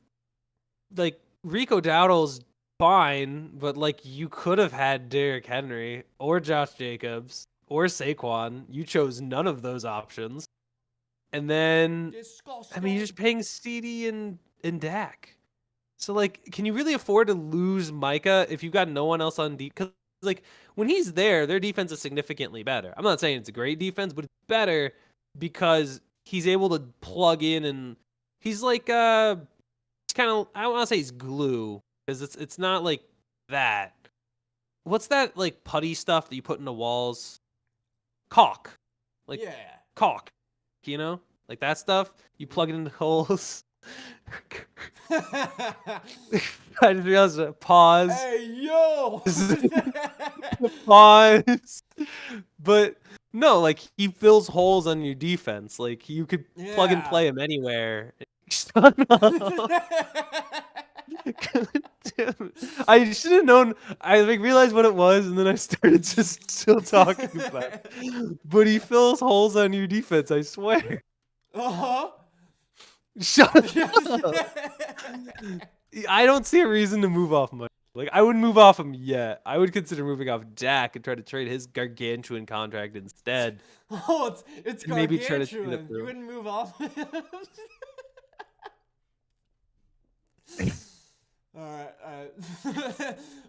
Rico Dowdle's fine, but you could have had Derrick Henry or Josh Jacobs or Saquon. You chose none of those options. And then Disgusting. you're just paying CD and Dak. So can you really afford to lose Micah if you've got no one else on deep? Because like when he's there, their defense is significantly better. I'm not saying it's a great defense, but it's better because he's able to plug in and he's like it's kind of, I don't want to say he's glue because it's not like that. What's that like putty stuff that you put into walls? Caulk. Like Yeah. caulk, you know? Like that stuff. You plug it into holes. I just realized that. Pause. Hey, yo! Pause. But no, like he fills holes on your defense. Like you could plug and Yeah. play him anywhere. Shut up. God damn it. I should have known. I like realized what it was, and then I started just still talking about it. But he fills holes on your defense. I swear. Uh-huh. Shut up. I don't see a reason to move off Mike. Like I wouldn't move off him yet. I would consider moving off Dak and try to trade his gargantuan contract instead. Oh, it's And maybe try to trade gargantuan. up You through. wouldn't move off him. All right.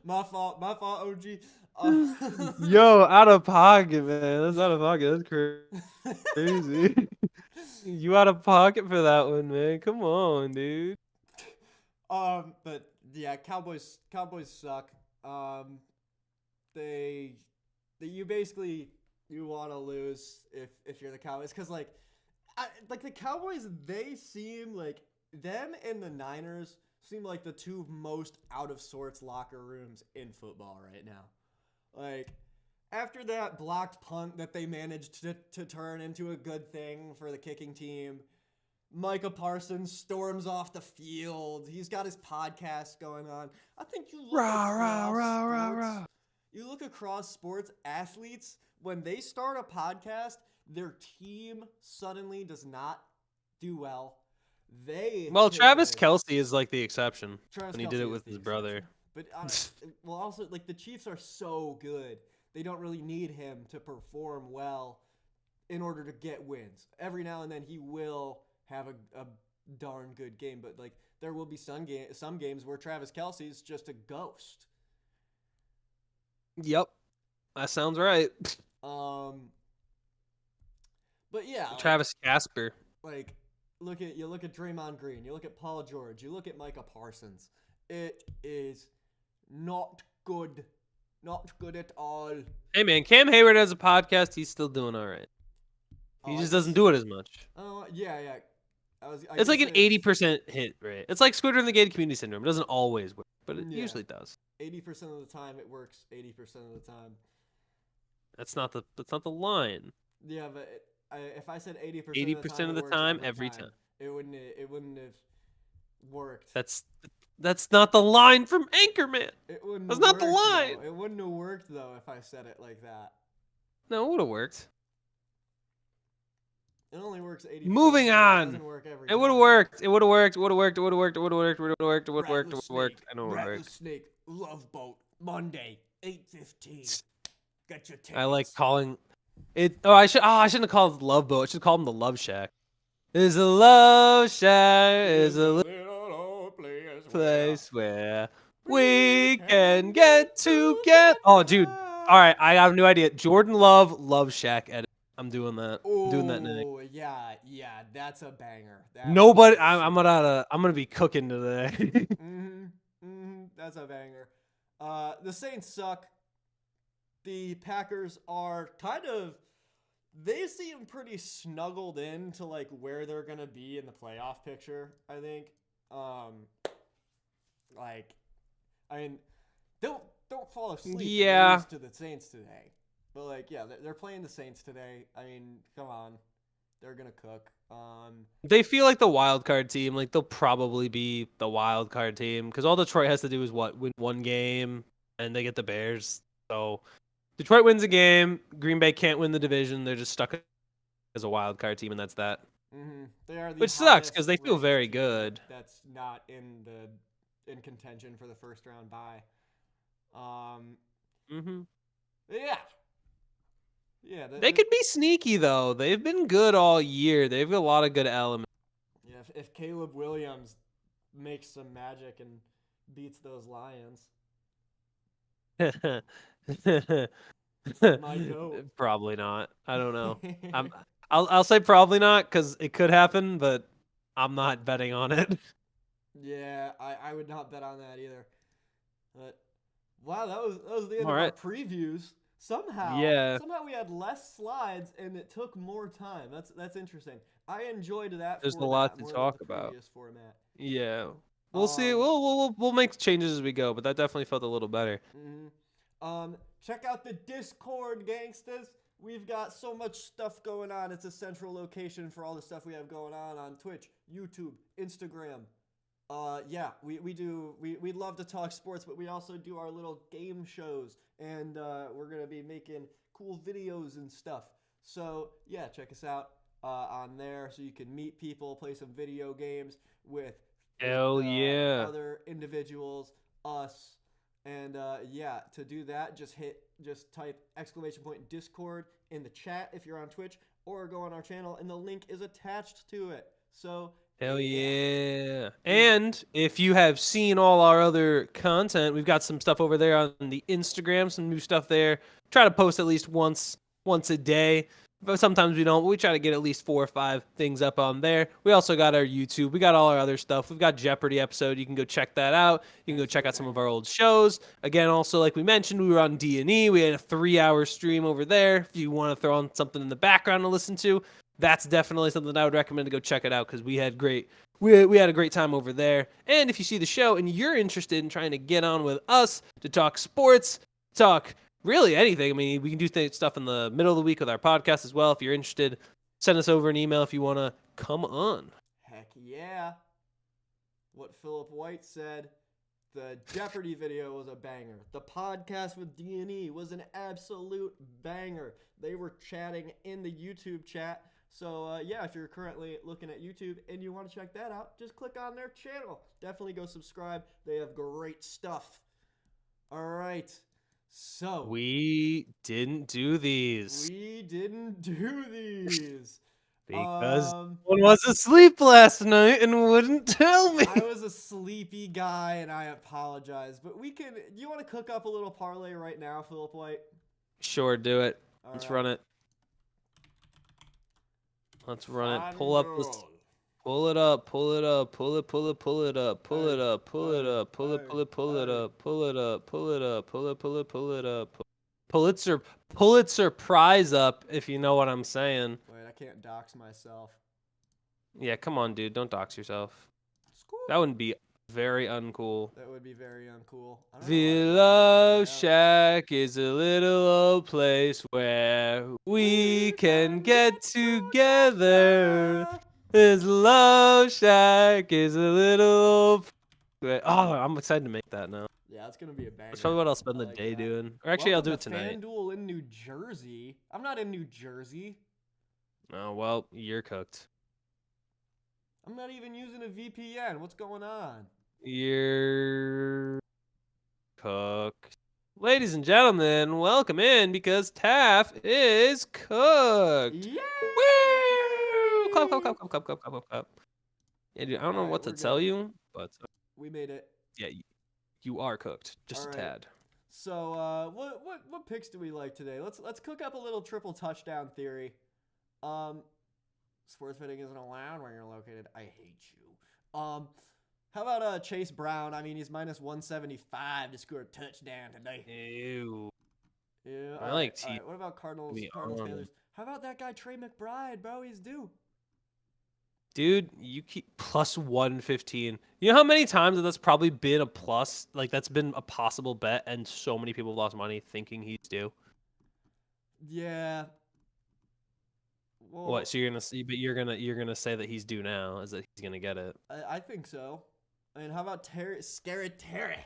My fault, OG. Yo, out of pocket, man. That's out of pocket. That's crazy. You out of pocket for that one, man. Come on, dude. But yeah, Cowboys suck. They you basically you want to lose if you're the Cowboys because like the Cowboys, they seem like them and the Niners seem like the two most out of sorts locker rooms in football right now. Like after that blocked punt that they managed to turn into a good thing for the kicking team, Micah Parsons storms off the field. He's got his podcast going on. I think you look across sports. You look across sports, athletes, when they start a podcast, their team suddenly does not do well. Well, take Travis a- Kelce is like the exception Travis when he Kelce did it is with the his brother. exception. But well, also like the Chiefs are so good, they don't really need him to perform well in order to get wins. Every now and then he will have a darn good game, but like there will be some games where Travis Kelce is just a ghost. Yep, that sounds right. But yeah, Travis Casper. like look at Draymond Green, you look at Paul George, you look at Micah Parsons. It is not good at all. Hey man, Cam Hayward has a podcast. He's still doing all right. He just doesn't do it as much. Oh yeah. It's like an 80% hit rate. It's like Squidward and the Gated Community Syndrome. It doesn't always work, but it usually does. 80% of the time it works. 80% of the time. That's not the line. Yeah, but if I said 80% 80% of the time, every time. it wouldn't have worked. That's not the line from Anchorman. That's That's not the line. It wouldn't have worked though if I said it like that. No, it would have worked. It only works 80%. Moving on. It doesn't work every It would have time. worked. It would have worked. It would have worked. It would have worked. It would have worked. It would have worked. It would have worked. It would have worked. It would have worked. I know it would have worked. Rattlesnake Love Boat Monday 8:15. Get your tickets. I like calling it. Oh, I shouldn't have called it Love Boat. I should have called him the Love Shack. There's a Love Shack. There's a little place where we can get together. Oh, dude. All right, I have no idea. Jordan Love Shack edit. I'm doing that. I'm doing that next. Oh yeah, that's a banger. Nobody. I'm gonna be cooking today. That's a banger. The Saints suck. The Packers are they seem pretty snuggled in to like where they're gonna be in the playoff picture, I think. Don't fall asleep. Yeah. Lose to the Saints today. But like, yeah, they're playing the Saints today. I mean, come on, they're gonna cook. They feel like the wild card team. Like they'll probably be the wild card team because all Detroit has to do is win one game, and they get the Bears. So Detroit wins a game. Green Bay can't win the division. They're just stuck as a wild card team, and that's that. They are the Which sucks because they hottest feel very ranked team good. That's not in contention for the first round bye. Yeah, They could be sneaky though. They've been good all year. They've got a lot of good elements. Yeah, if Caleb Williams makes some magic and beats those Lions. My goat. Probably not. I don't know. I'll say probably not because it could happen, but I'm not betting on it. Yeah, I would not bet on that either. But wow, that was the end All of our right. previews. Somehow, Yeah. somehow we had less slides and it took more time. That's interesting. I enjoyed that There's a lot format to more than the talk about. previous format. Yeah. We'll see. Um, We'll make changes as we go, but that definitely felt a little better. mhm. Check out the Discord, gangsters. We've got so much stuff going on. It's a central location for all the stuff we have going on Twitch, YouTube, Instagram. Yeah, we'd love to talk sports, but we also do our little game shows, and we're gonna be making cool videos and stuff. So yeah, check us out on there so you can meet people, play some video games with Hell yeah. other individuals, us, and yeah, to do that, just type !Discord in the chat if you're on Twitch, or go on our channel, and the link is attached to it. So Hell yeah. yeah. And if you have seen all our other content, we've got some stuff over there on the Instagram, some new stuff there. Try to post at least once a day. But sometimes we don't, but we try to get at least 4 or 5 things up on there. We also got our YouTube. We got all our other stuff. We've got Jeopardy episode. You can go check that out. You can go check out some of our old shows. Again, also like we mentioned, we were on D&E. We had a 3-hour stream over there. If you want to throw on something in the background to listen to, that's definitely something I would recommend to go check it out because we had we had a great time over there. And if you see the show and you're interested in trying to get on with us to talk sports, talk really anything. I mean, we can do stuff in the middle of the week with our podcast as well. If you're interested, send us over an email if you want to come on. Heck yeah. What Philip White said. The Jeopardy video was a banger. The podcast with D&E was an absolute banger. They were chatting in the YouTube chat. So, yeah, if you're currently looking at YouTube and you want to check that out, just click on their channel. Definitely go subscribe. They have great stuff. All right. So, We didn't do these we didn't do these. because one was asleep last night and wouldn't tell me. I was a sleepy guy and I apologize, but do you want to cook up a little parlay right now, Philip White? Sure, do it. All Let's right. run it. Let's run it. Pull up this. Pull it up. Pull it up. Pull it. Pull it. Pull it up. Pull it up. Pull it up. Pull it. Pull it. Pull it up. Pull it up. Pull it up. Pull it. Pull it. Pull it up. Pulitzer Prize up, if you know what I'm saying. Wait, I can't dox myself. Yeah, come on, dude. Don't dox yourself. Scoop. That would be very uncool. That would be very uncool. I don't know why I'm Villa not Shack is a little old place where we can get together. This Love Shack is a little old. Oh, I'm excited to make that now. Yeah, it's gonna be a banger. That's probably what I'll spend I the like day that. doing. Or actually, I'll do it Welcome to tonight. FanDuel in New Jersey. I'm not in New Jersey. Oh, well, you're cooked. I'm not even using a VPN. What's going on? You're cooked. Ladies and gentlemen, welcome in because Taff is cooked. Yeah. Woo! Clap, clap, clap, clap, clap, clap, clap, clap. Yeah, dude, I don't know Alright, what to we're tell good. you, but We made it. yeah, you are cooked, just All a right. tad. So, what picks do we like today? Let's cook up a little triple touchdown theory. Sports betting isn't allowed where you're located. I hate you. How about Chase Brown? I mean, he's minus 175 to score a touchdown today. Ew. Yeah. I like all right. What about Cardinals? be Cardinals honest. Panthers. How about that guy Trey McBride, bro? He's due. Dude, you keep plus 115. You know how many times that's probably been a plus? Like, that's been a possible bet, and so many people have lost money thinking he's due. Yeah. Well, What? So you're gonna see, but you're gonna say that he's due now, is that he's gonna get it? I think so. And how about Scary Terry?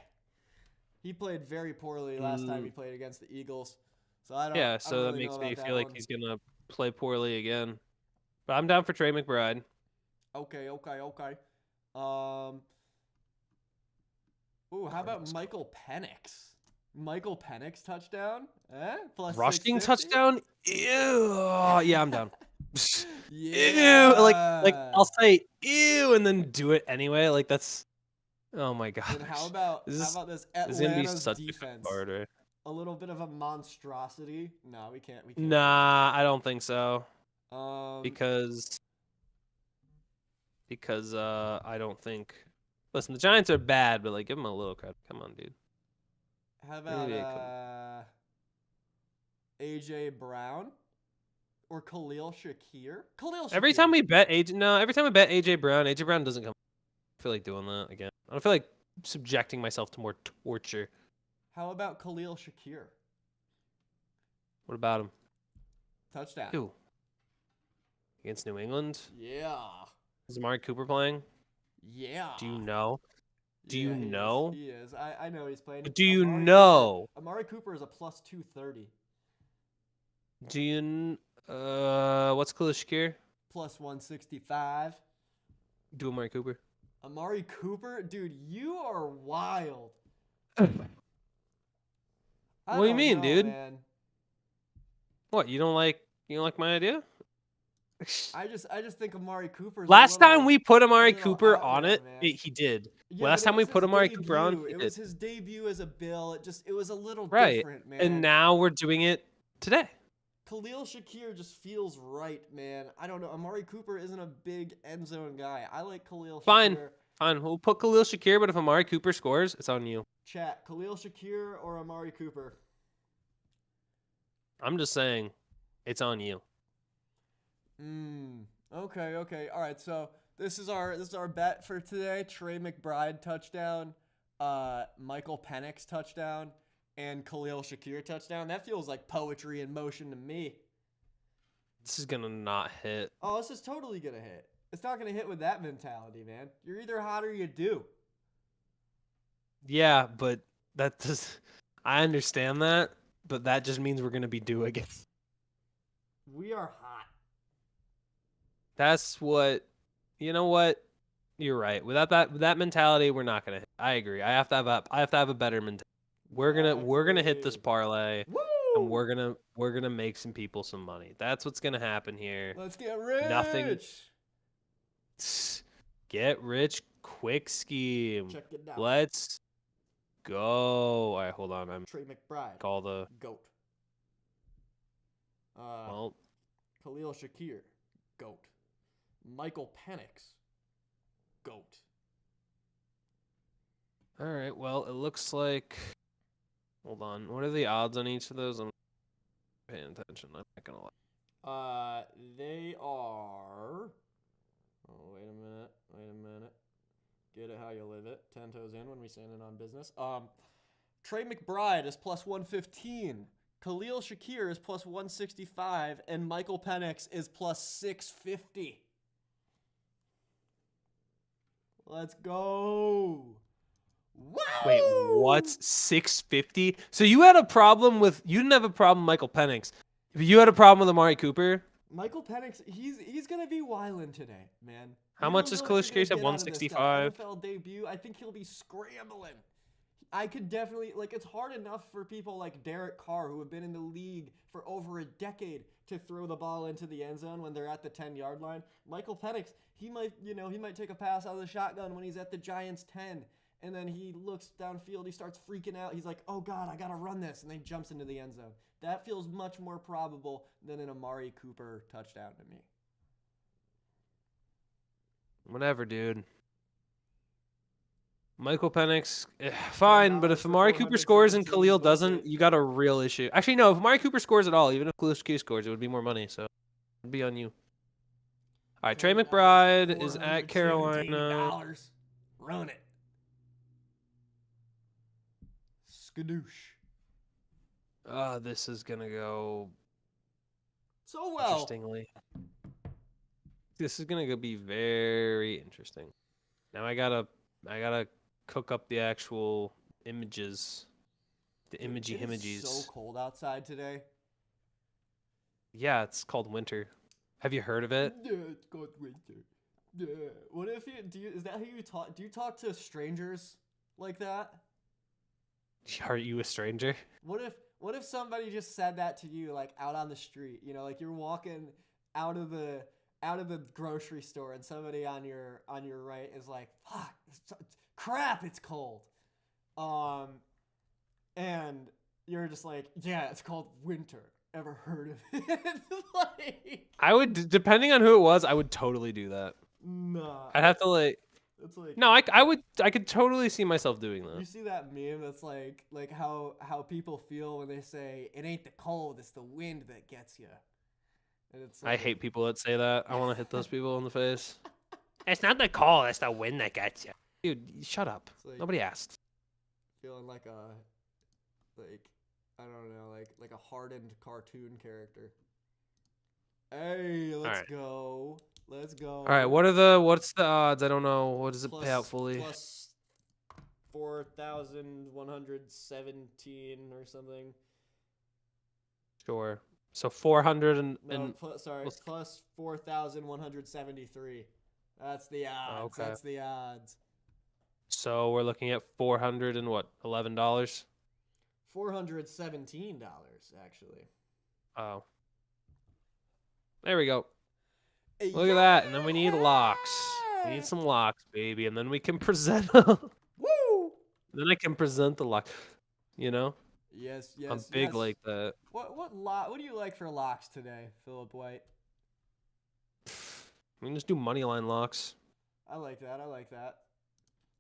He played very poorly last time he played against the Eagles. So I don't. Yeah, I so don't that really makes know me about feel that like one. he's gonna play poorly again. But I'm down for Trey McBride. Okay. Ooh, how about Michael Penix? Michael Penix touchdown? Plus Rushing 650? touchdown? Ew. Yeah, I'm down. Yeah. Ew. Like I'll say ew and then do it anyway. Like that's oh my god. And how about This is this gonna be Atlanta's such a good defense? card, right? a little bit of a monstrosity. No, we can't. Nah, I don't think so. Um, Because I don't think. Listen, the Giants are bad, but like, give them a little credit. Come on, dude. how about Maybe AJ Brown or Khalil Shakir? Khalil Shakir. every time we bet AJ Brown, AJ Brown doesn't come. I feel like doing that again. I don't feel like subjecting myself to more torture. How about Khalil Shakir? What about him? Touchdown. Who? Against New England? Yeah. Is Amari Cooper playing? Yeah. Do you know? Do Yeah, you he is. know? He is. I know he's playing. Do you Amari know? Amari Cooper is a plus 230. Do you what's Khalil Shakir? Plus 165. Do Amari Cooper. Amari Cooper? Dude, you are wild. What do you mean, dude? Man. What, you don't like my idea? I just think Amari Cooper's Last time we put Amari Cooper out on there, it, man. he did. Yeah, Last but it time we was put his Amari Cooper on, debut. he It did. was his debut as a Bill. It was a little Right. different, man. And now we're doing it today. Khalil Shakir just feels right, man. I don't know. Amari Cooper isn't a big end zone guy. I like Khalil Fine. Shakir. Fine. We'll put Khalil Shakir, but if Amari Cooper scores, it's on you. Chat, Khalil Shakir or Amari Cooper? I'm just saying, it's on you. Okay. All right. So this is our bet for today. Trey McBride touchdown, Michael Penix touchdown, and Khalil Shakir touchdown. That feels like poetry in motion to me. This is gonna not hit. Oh, this is totally gonna hit. It's not gonna hit with that mentality, man. You're either hot or you do. Yeah, but that does. I understand that, but that just means we're gonna be due again. We are hot. That's what. You know what? You're right. Without that mentality, we're not gonna hit. I agree. I have to have a better mentality. We're gonna hit this parlay. Woo! And we're gonna make some people some money. That's what's gonna happen here. Let's get rich. Nothing. Get rich quick scheme. Check it out. Let's go. All right, hold on. I'm Trey McBride. call the GOAT. well. Khalil Shakir. GOAT. Michael Penix. GOAT. All right. Well, it looks like. Hold on. What are the odds on each of those? I'm paying attention. I'm not gonna lie. They are. Oh, wait a minute. Get it how you live it. 10 toes in when we stand in on business. Trey McBride is plus 115. Khalil Shakir is plus 165. And Michael Penix is plus 650. Let's go. Wow. Wait, what's 650? So you had a problem with you didn't have a problem with Michael Penix. You had a problem with Amari Cooper? Michael Penix, he's gonna be wildin' today, man. How You much don't does know Khalil what you're Shakir gonna have? get out of this guy. 165? NFL debut, I think he'll be scrambling. I could definitely it's hard enough for people like Derek Carr who have been in the league for over a decade to throw the ball into the end zone when they're at the 10-yard line. Michael Penix, he might take a pass out of the shotgun when he's at the Giants 10. And then he looks downfield, he starts freaking out. He's like, oh God, I gotta run this. And then he jumps into the end zone. That feels much more probable than an Amari Cooper touchdown to me. Whatever, dude. Michael Penix, fine, but if Amari Cooper scores and Khalil doesn't, you got a real issue. Actually, no, if Amari Cooper scores at all, even if Khalil Shakir scores, it would be more money, so it'd be on you. All right, Trey McBride is at Carolina. Run it. Skadoosh. This is gonna go So well. interestingly. This is gonna be very interesting. Now I gotta cook up the actual images, the It is so cold outside today. Yeah, it's called winter. Have you heard of it? Yeah, it's called winter. Yeah. What if is that how you talk? Do you talk to strangers like that? Are you a stranger? What if somebody just said that to you like out on the street? You know, like you're walking out of the grocery store and somebody on your right is like, "Fuck, crap, it's cold." And you're just like, yeah, it's called winter. Ever heard of it? Like, I would, depending on who it was, I would totally do that. nah. I'd have to like. It's like No, I could totally see myself doing you that. see that meme that's like how people feel when they say it ain't the cold, it's the wind that gets you. And it's I like, hate people that say that. I want to hit those people in the face. It's not the call, it's the wind that gets you. Dude, shut up. It's like- Nobody asked. feeling like I don't know, like a hardened cartoon character. Hey, let's right. go. Let's go. All right, what's the odds? I don't know. What does it pay out fully? Plus 4,117 or something. Sure. So 400 No, and sorry, plus 4,173. That's the odds. okay. That's the odds. So we're looking at 400 and what? $11? $417 actually. Oh. There we go. Look at that. And then we need locks. We need some locks, baby. And then we can present them. Woo! Then I can present the lock. You know? Yes, yes. I'm big yes. like that. What do you like for locks today, Philip White? We can just do money line locks. I like that. I like that.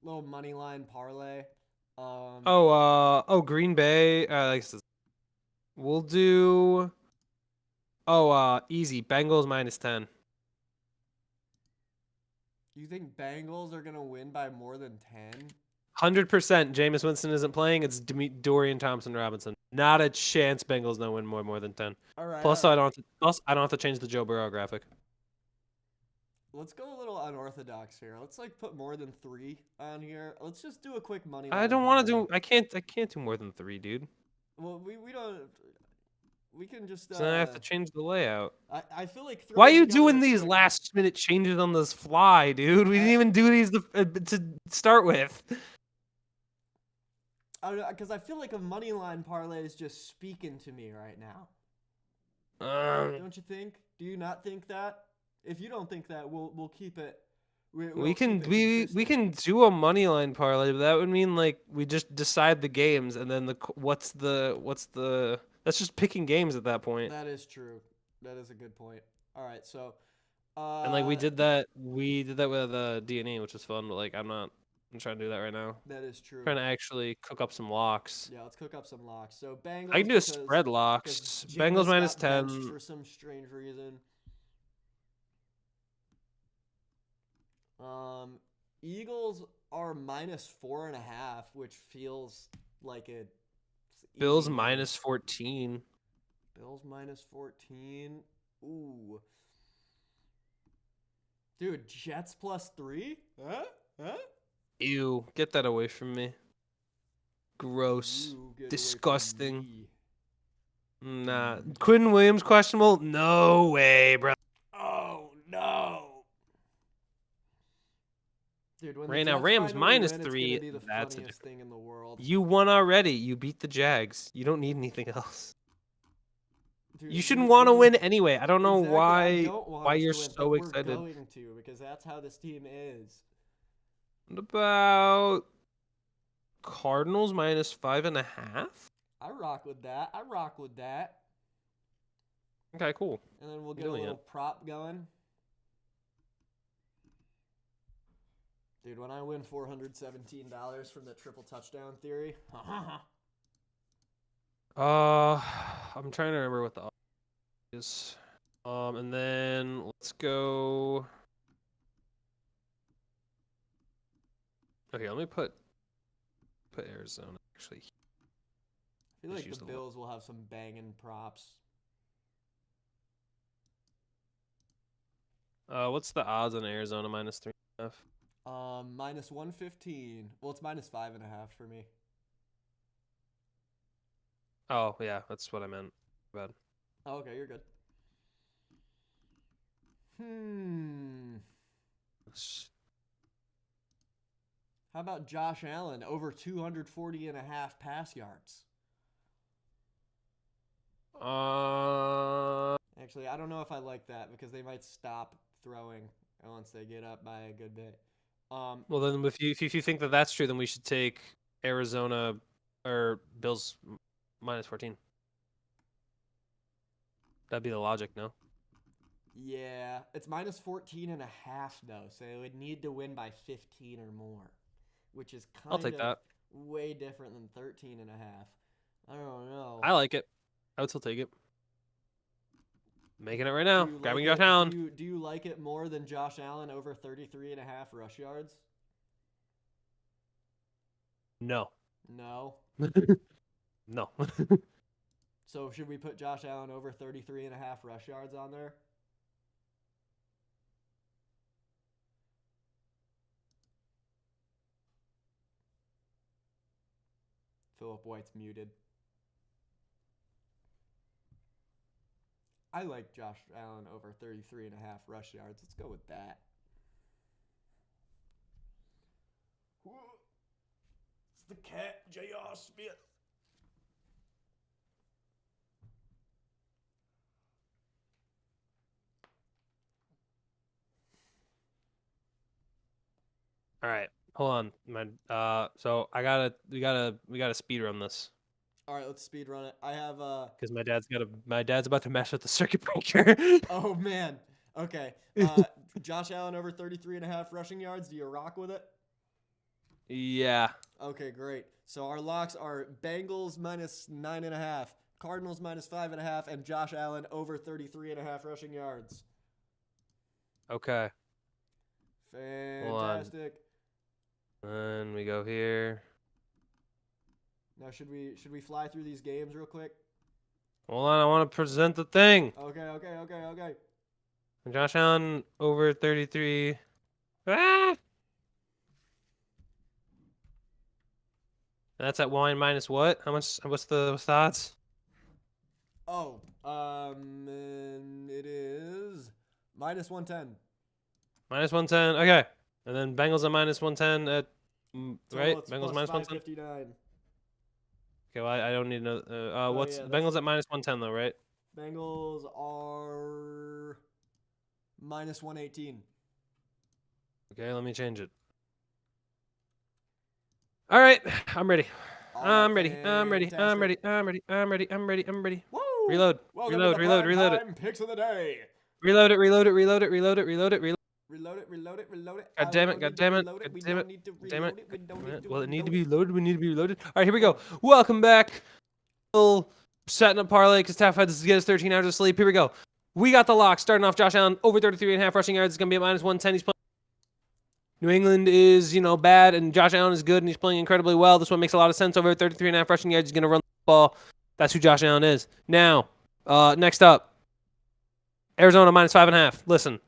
Little money line parlay. Green Bay. We'll do. Easy. Bengals -10. You think Bengals are gonna win by more than 10? 100%. Jameis Winston isn't playing. It's Dorian Thompson-Robinson. Not a chance. Bengals don't win more than 10. All right. Plus, all right. I don't have to change the Joe Burrow graphic. Let's go a little unorthodox here. Let's like put more than 3 on here. Let's just do a quick money. I line don't want to parlay. do. I can't do more than 3, dude. Well, we don't. We can just. So then I have to change the layout. I feel like. Why are throwing you together doing a these quick- last minute changes on this fly, dude? We didn't even do these to start with. Because I feel like a money line parlay is just speaking to me right now. Don't you think? Do you not think that? If you don't think that, we'll keep it. We can do a money line parlay, but that would mean like we just decide the games and then what's the that's just picking games at that point. That is true. That is a good point. All right, so. And like we did that with D&E, which was fun, but like I'm trying to do that right now. That is true. I'm trying to actually cook up some locks. Yeah, let's cook up some locks. So Bengals. I can do a spread locks. Bengals Jameis got -10. benched for some strange reason. Eagles are -4.5, which feels like it. Bills -14. Bills -14. Ooh. Dude, Jets +3? Huh? Ew, get that away from me. Gross. Ooh, get away from Disgusting. me. Nah. Quinn Williams questionable? No way, bro. Oh no. Dude, when the Right now, Jets Rams finally win, -3, it's gonna be the that's a funniest thing in the world. You won already. You beat the Jags. You don't need anything else. Dude, You shouldn't want to we- win anyway. I don't know Exactly, I why don't want why us you're to win, so but excited. We're going to because that's how this team is. What about Cardinals -5.5? I rock with that. Okay, cool. And then we'll get Doing a little it. prop going. Dude, when I win $417 from the triple touchdown theory. I'm trying to remember what the odds is. And then let's go. Okay, let me put Arizona actually. I feel Just like use the the Bills will have some banging props. What's the odds on Arizona -3.5? -115. Well, it's -5.5 for me. Oh yeah, that's what I meant. Bad. Oh, okay, you're good. How about Josh Allen over 240.5 pass yards? Actually, I don't know if I like that because they might stop throwing once they get up by a good bit. Well, then if you think that that's true, then we should take Arizona or Bills minus 14. That'd be the logic, no? Yeah, it's minus 14 and a half though, so it would need to win by 15 or more, which is I'll kind take of that. way different than 13 and a half. I don't know. I like it. I would still take it. Making it right now. Do you Grabbing like Josh Allen. do you like it more than Josh Allen over 33 and a half rush yards? No. No. No. So should we put Josh Allen over 33 and a half rush yards on there? Philip White's muted. I like Josh Allen over 33 and a half rush yards. Let's go with that. It's the cat, J.R. Smith. All right. Hold on. So we gotta speed run this. All right, let's speed run it. I have Because my dad's about to mess with the circuit breaker. Oh man. Okay. Josh Allen over 33 and a half rushing yards. Do you rock with it? Yeah. Okay, great. So our locks are Bengals minus 9.5, Cardinals minus 5.5, and Josh Allen over 33 and a half rushing yards. Okay. Fantastic. Then we go here. Now should we fly through these games real quick? Hold on, I want to present the thing. Okay. Josh Allen over 33. Ah! That's at wine minus what? How much? What's the odds? Oh, and it is minus 110. Minus 110. Okay. And then Bengals at minus 110 at right? It's Bengals plus minus 110. 559. Okay, well I don't need to know. What's yeah, Bengals at minus 110 though, right? Bengals are minus 118. Okay, let me change it. All right, I'm ready. I'm ready. I'm ready. I'm ready. I'm ready. I'm ready. I'm ready. I'm ready. Woo! Reload. Welcome Reload. to the Reload. prime Reload it. time picks of the day. Reload it. Reload it. Reload it. Reload it. Reload it. Reload. Reload it. Reload it. Reload it. God damn it. God damn it. God damn it. Damn it. Well, it need to be loaded. We need to be reloaded. All right, here we go. Welcome back. Still setting up parlay because Taff had to get us 13 hours of sleep. Here we go. We got the lock starting off. Josh Allen over 33.5 rushing yards. It's gonna be at minus 110. He's playing. New England is, bad, and Josh Allen is good, and he's playing incredibly well. This one makes a lot of sense. Over 33.5 rushing yards, he's going to run the ball. That's who Josh Allen is. Now, next up, Arizona minus 5.5. Listen,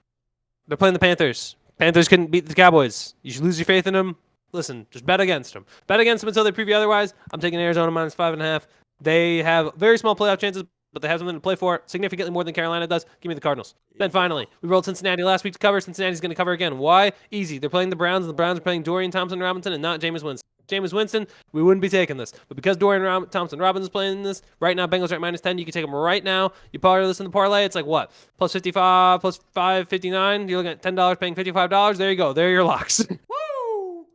they're playing the Panthers. Panthers couldn't beat the Cowboys. You should lose your faith in them. Listen, just bet against them. Bet against them until they prove you otherwise. I'm taking Arizona minus 5.5. They have very small playoff chances, but they have something to play for, significantly more than Carolina does. Give me the Cardinals. Then finally, we rolled Cincinnati last week to cover. Cincinnati's going to cover again. Why? Easy. They're playing the Browns, and the Browns are playing Dorian Thompson-Robinson and not Jameis Winston. Jameis Winston, we wouldn't be taking this. But because Dorian Thompson-Robinson is playing this, right now Bengals are at minus 10. You can take them right now. You probably listen to the parlay. It's like what? Plus 55, plus 559. You're looking at $10 paying $55. There you go. There are your locks. Woo!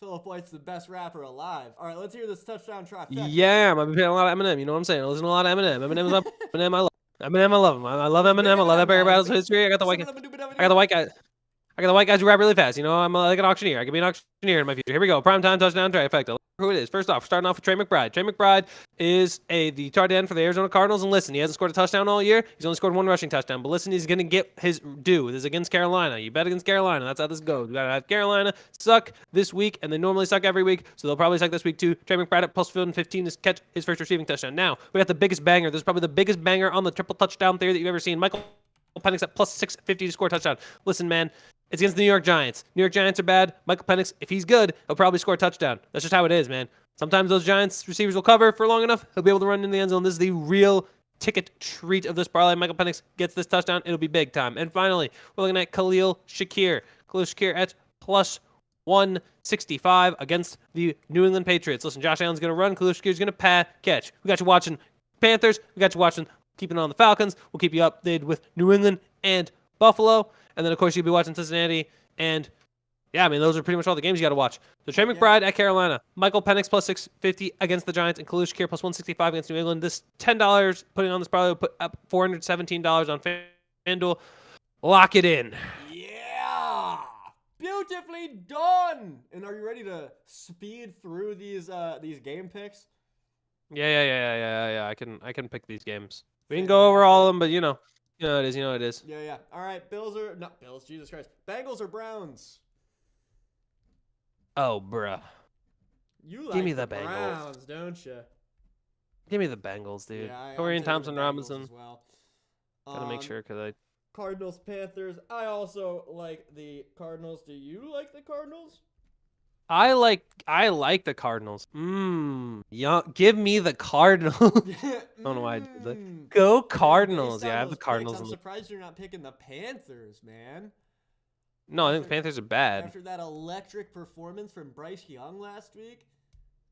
Philip White's the best rapper alive. All right, let's hear this touchdown trifecta. Yeah, I've been playing a lot of Eminem. You know what I'm saying? I listen to a lot of Eminem. Eminem's up. Eminem, I love. Eminem, I love him. I love Eminem. I love that Barry Battles history. I got the white guy. I got the white guys who rap really fast. I'm like an auctioneer. I could be an auctioneer in my future. Here we go. Primetime touchdown trifecta. Who it is? First off, starting off with Trey McBride. Trey McBride is the tight end for the Arizona Cardinals. And listen, he hasn't scored a touchdown all year. He's only scored one rushing touchdown. But listen, he's going to get his due. This is against Carolina. You bet against Carolina. That's how this goes. We got to have Carolina suck this week, and they normally suck every week. So they'll probably suck this week too. Trey McBride at plus 15 to catch his first receiving touchdown. Now, we got the biggest banger. This is probably the biggest banger on the triple touchdown theory that you've ever seen. Michael Penix at plus 650 to score a touchdown. Listen, man. It's against the New York Giants. New York Giants are bad. Michael Penix, if he's good, he'll probably score a touchdown. That's just how it is, man. Sometimes those Giants receivers will cover for long enough. He'll be able to run in the end zone. This is the real ticket treat of this parlay. Michael Penix gets this touchdown. It'll be big time. And finally, we're looking at Khalil Shakir. Khalil Shakir at plus 165 against the New England Patriots. Listen, Josh Allen's going to run. Khalil Shakir's going to catch. We got you watching Panthers. We got you watching, keeping on the Falcons. We'll keep you updated with New England and Buffalo. And then, of course, you'll be watching Cincinnati and Yeah, I mean, those are pretty much all the games you got to watch. So Trey Yeah. McBride at Carolina, Michael Penix plus 650 against the Giants, and Khalil Shakir plus 165 against New England. This $10 putting on this parlay will put up $417 on FanDuel. Lock it in. Yeah, beautifully done. And are you ready to speed through these game picks? Yeah. I can pick these games. We can go over all of them, but you know it is. You know it is. Yeah. All right, not Bills. Jesus Christ, Bengals or Browns? Oh, bruh. You like Give me the the Bengals. Browns, don't you? Give me the Bengals, dude. Yeah, I'm Torian taking the Thompson Bengals Robinson. as well. Gotta make sure because Cardinals, Panthers. I also like the Cardinals. Do you like the Cardinals? I like the Cardinals. Give me the Cardinals. I don't know why I did that. Go Man, Cardinals. based Yeah, on I have those the Cardinals. picks, I'm surprised you're not picking the Panthers, man. No, I think the Panthers are bad. After that electric performance from Bryce Young last week.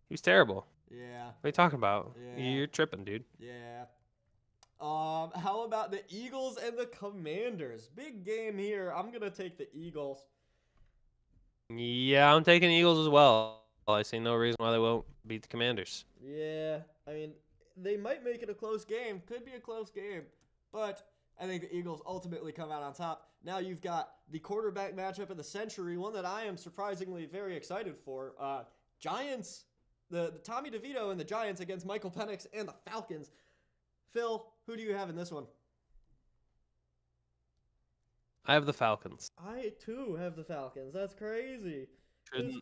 He was terrible. Yeah. What are you talking about? Yeah. You're tripping, dude. Yeah. How about the Eagles and the Commanders? Big game here. I'm gonna take the Eagles. Yeah, I'm taking Eagles as well. I see no reason why they won't beat the Commanders. Yeah, I mean, they might make it a close game. Could be a close game, but I think the Eagles ultimately come out on top. Now you've got the quarterback matchup of the century, one that I am surprisingly very excited for. Giants, the Tommy DeVito and the Giants against Michael Penix and the Falcons. Phil, who do you have in this one? I have the Falcons. I too have the Falcons. That's crazy.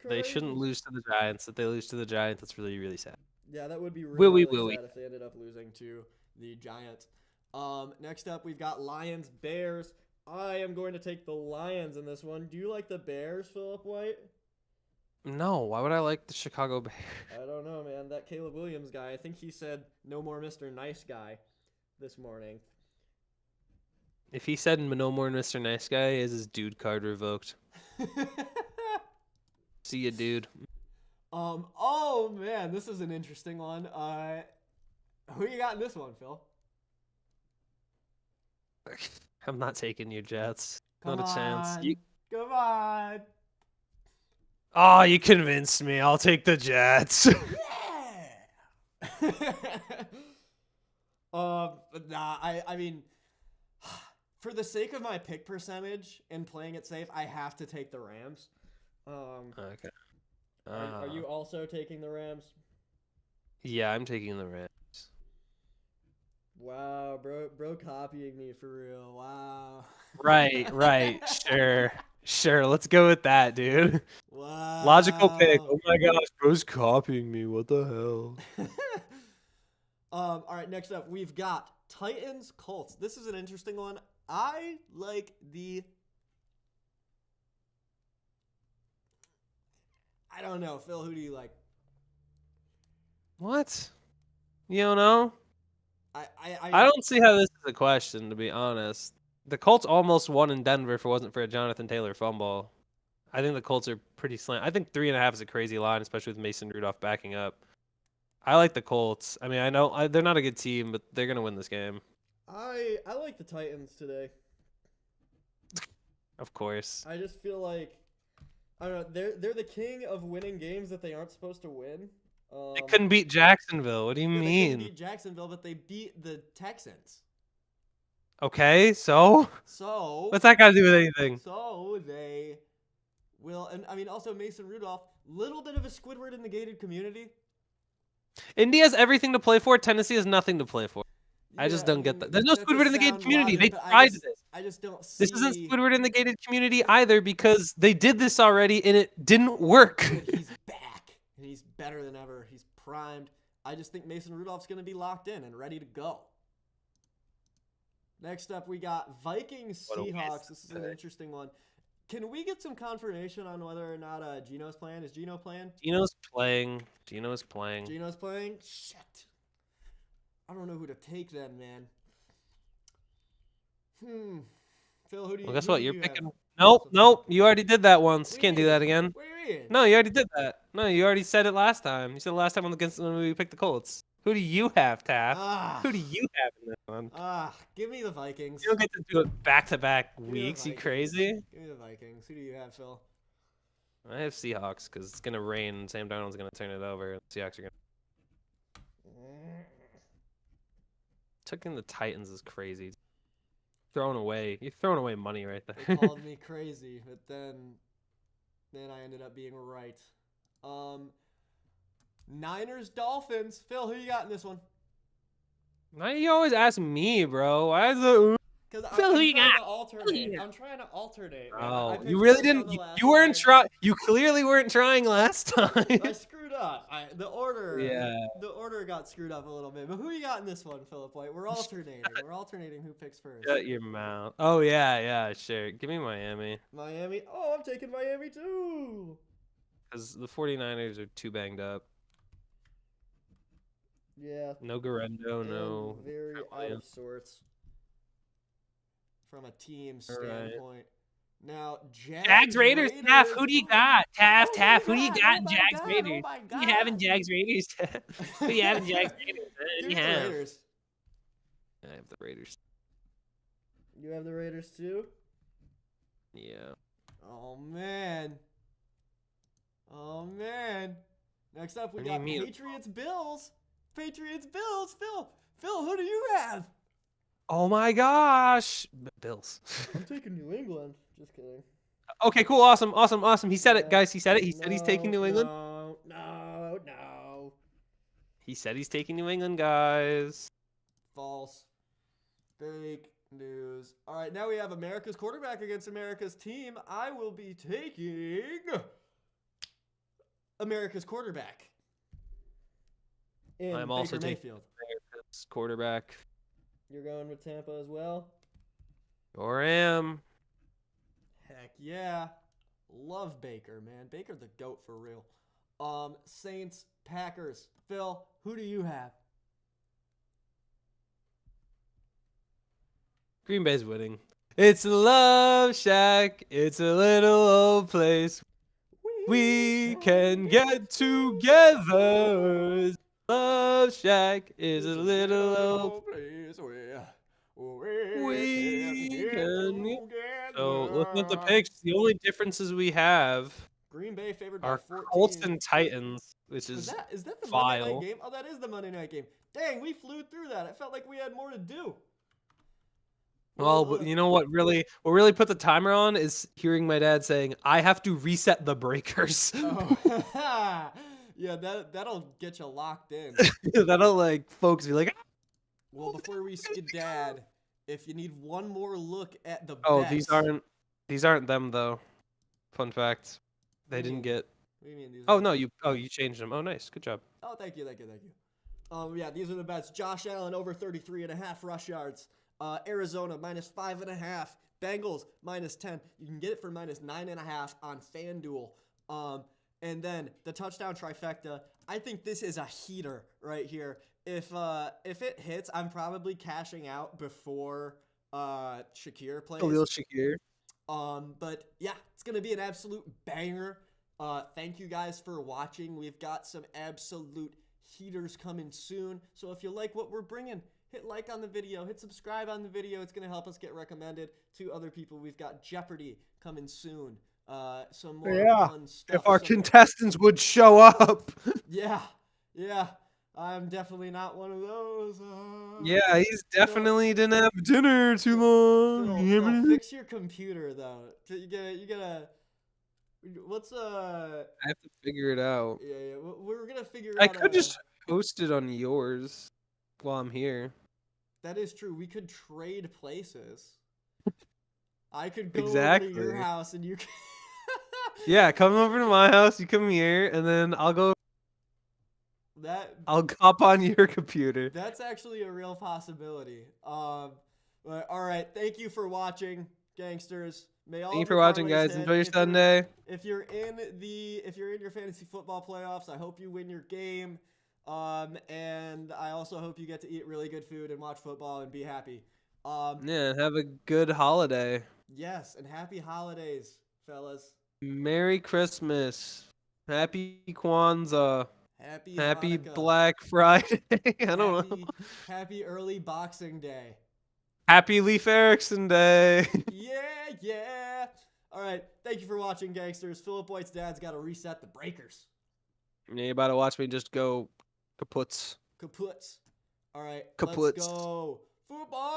They shouldn't lose to the Giants. If they lose to the Giants, that's really, really sad. Yeah, that would be really Willy. sad if they ended up losing to the Giants. Next up, we've got Lions, Bears. I am going to take the Lions in this one. Do you like the Bears, Philip White? No, why would I like the Chicago Bears? I don't know, man. That Caleb Williams guy, I think he said no more Mr. Nice Guy this morning. If he said no more Mr. Nice Guy, is his dude card revoked? See ya, dude. Oh man, this is an interesting one. Who you got in this one, Phil? I'm not taking your Jets. Come Not a chance. on. Come on. Oh, you convinced me. I'll take the Jets. Yeah. But nah, I mean, for the sake of my pick percentage and playing it safe, I have to take the Rams. Okay. Are you also taking the Rams? Yeah, I'm taking the Rams. Wow, bro, copying me for real. Wow. Right. Sure. Let's go with that, dude. Wow. Logical pick. Oh my gosh, bro's copying me. What the hell? All right, next up, we've got Titans, Colts. This is an interesting one. I like the... I don't know. Phil, who do you like? What? You don't know? I don't see how this is a question, to be honest. The Colts almost won in Denver if it wasn't for a Jonathan Taylor fumble. I think the Colts are pretty slant. I think 3.5 is a crazy line, especially with Mason Rudolph backing up. I like the Colts. I mean, I know they're not a good team, but they're gonna win this game. I like the Titans today. Of course. I just feel like I don't know. They're the king of winning games that they aren't supposed to win. They couldn't beat Jacksonville. What do you They mean? couldn't beat Jacksonville, but they beat the Texans. Okay, so So what's that got to do with anything? So they will, and I mean also Mason Rudolph, little bit of a Squidward in the gated community. Indy has everything to play for. Tennessee has nothing to play for. I just don't get that. There's no that's a Squidward in the gated sound community. logic, They but tried this. I just don't see. This isn't Squidward in the gated community either because they did this already and it didn't work. But he's back and he's better than ever. He's primed. I just think Mason Rudolph's going to be locked in and ready to go. Next up, we got Vikings Seahawks. This is an interesting one. Can we get some confirmation on whether or not Gino's playing? Is Gino playing? Gino's playing. Gino's playing. Shit. I don't know who to take then, man. Phil, who do you? Well, guess who what? do You're you picking. have? Nope. You already did that once. What do you Can't do mean? that again. What do you mean? No, you already did that. No, you already said it last time. You said it last time when we picked the Colts. Who do you have, Taff? Who do you have in this one? Give me the Vikings. You don't get to do it back-to-back Give me the weeks. You Vikings. crazy? Give me the Vikings. Who do you have, Phil? I have Seahawks because it's gonna rain and Sam Darnold's gonna turn it over. And the Seahawks are gonna. Taking the Titans is crazy. You're throwing away money right They there. called me crazy, but then I ended up being right. Niners, Dolphins. Phil, who you got in this one? Why you always ask me, bro? Why is it? Because Phil, who I'm you trying got? to alternate. I'm trying to alternate. Man. I Oh, picked you really first on didn't. the You, last you weren't time. trying. You clearly weren't trying last I time. screwed up. The order. Yeah. The order got screwed up a little bit. But who you got in this one, Philip White? We're alternating. We're alternating who picks first. Shut your mouth. Oh yeah, sure. Give me Miami. Miami. Oh, I'm taking Miami too. Because the 49ers are too banged up. Yeah. No Garendo, And no. very out Williams. of sorts from a team All right. standpoint. Now, Jags Raiders. Taff, who do you got? Taff, who do you got in Oh my Jags God, Raiders? oh my Who you have in God. Jags Raiders? Who you have in Jags Raiders? Give You me the have. Raiders. I have the Raiders. You have the Raiders too? Yeah. Oh man. Oh man. Next up we What do you got mean? Patriots Bills. Patriots Bills. Phil, who do you have? Oh my gosh. Bills. I'm taking New England. Just kidding. Okay, cool, awesome. He said it, Yeah. guys. He said it. He said he's taking New England. No. He said he's taking New England, guys. False. Fake news. All right, now we have America's quarterback against America's team. I will be taking America's quarterback. In I'm also Baker taking Mayfield. America's quarterback. You're going with Tampa as well? Or am. Heck yeah. Love Baker, man. Baker the GOAT for real. Saints, Packers. Phil, who do you have? Green Bay's winning. It's a love shack. It's a little old place. We can get together. Love shack is a little old place where we get can. together. So looking at the picks, the only differences we have Green Bay favored by are 14. Colts and Titans, which Is is that the Monday vile. night game? Oh, that is the Monday night game. Dang, we flew through that. It felt like we had more to do. Well, but you know what really put the timer on is hearing my dad saying, "I have to reset the breakers." Oh. Yeah, that'll get you locked in. That'll like folks be like, Well, before we skedad, if you need one more look at the "Oh, bets, these aren't them though." Fun fact, they What do you didn't mean? get. What do you mean these? Oh are- no, you changed them. Oh, nice, good job. Oh, thank you. Yeah, these are the bets. Josh Allen over 33.5 rush yards. Arizona minus 5.5. Bengals minus 10. You can get it for minus 9.5 on FanDuel. And then the touchdown trifecta. I think this is a heater right here. If it hits, I'm probably cashing out before Shakir plays. Khalil Shakir. But yeah, it's gonna be an absolute banger. Thank you guys for watching. We've got some absolute heaters coming soon. So if you like what we're bringing, hit like on the video, hit subscribe on the video. It's gonna help us get recommended to other people. We've got Jeopardy coming soon. Some more fun stuff. If our So- contestants would show up. yeah. I'm definitely not one of those. Yeah, he's definitely didn't have dinner too long. Phil, fix your computer though. You gotta. What's I have to figure it out. Yeah. We're gonna figure I out. could just post it on yours while I'm here. That is true. We could trade places. I could go over Exactly. to your house and you. Could Yeah, come over to my house. You come here, and then I'll hop on your computer. That's actually a real possibility. But all right. Thank you for watching, gangsters. May all Thank you of for your watching, parlays guys. hit. Enjoy your If you're- Sunday. If you're in your fantasy football playoffs, I hope you win your game. And I also hope you get to eat really good food and watch football and be happy. Yeah, have a good holiday. Yes, and happy holidays, fellas. Merry Christmas. Happy Kwanzaa. Happy Happy Hanukkah. Black Friday. I don't know. Happy early Boxing Day. Happy Leif Erikson Day. Yeah. All right. Thank you for watching, gangsters. Philip White's dad's got to reset the breakers. You about to watch me just go kaputs. Kaputs. All right, Kaputs. let's go. Football!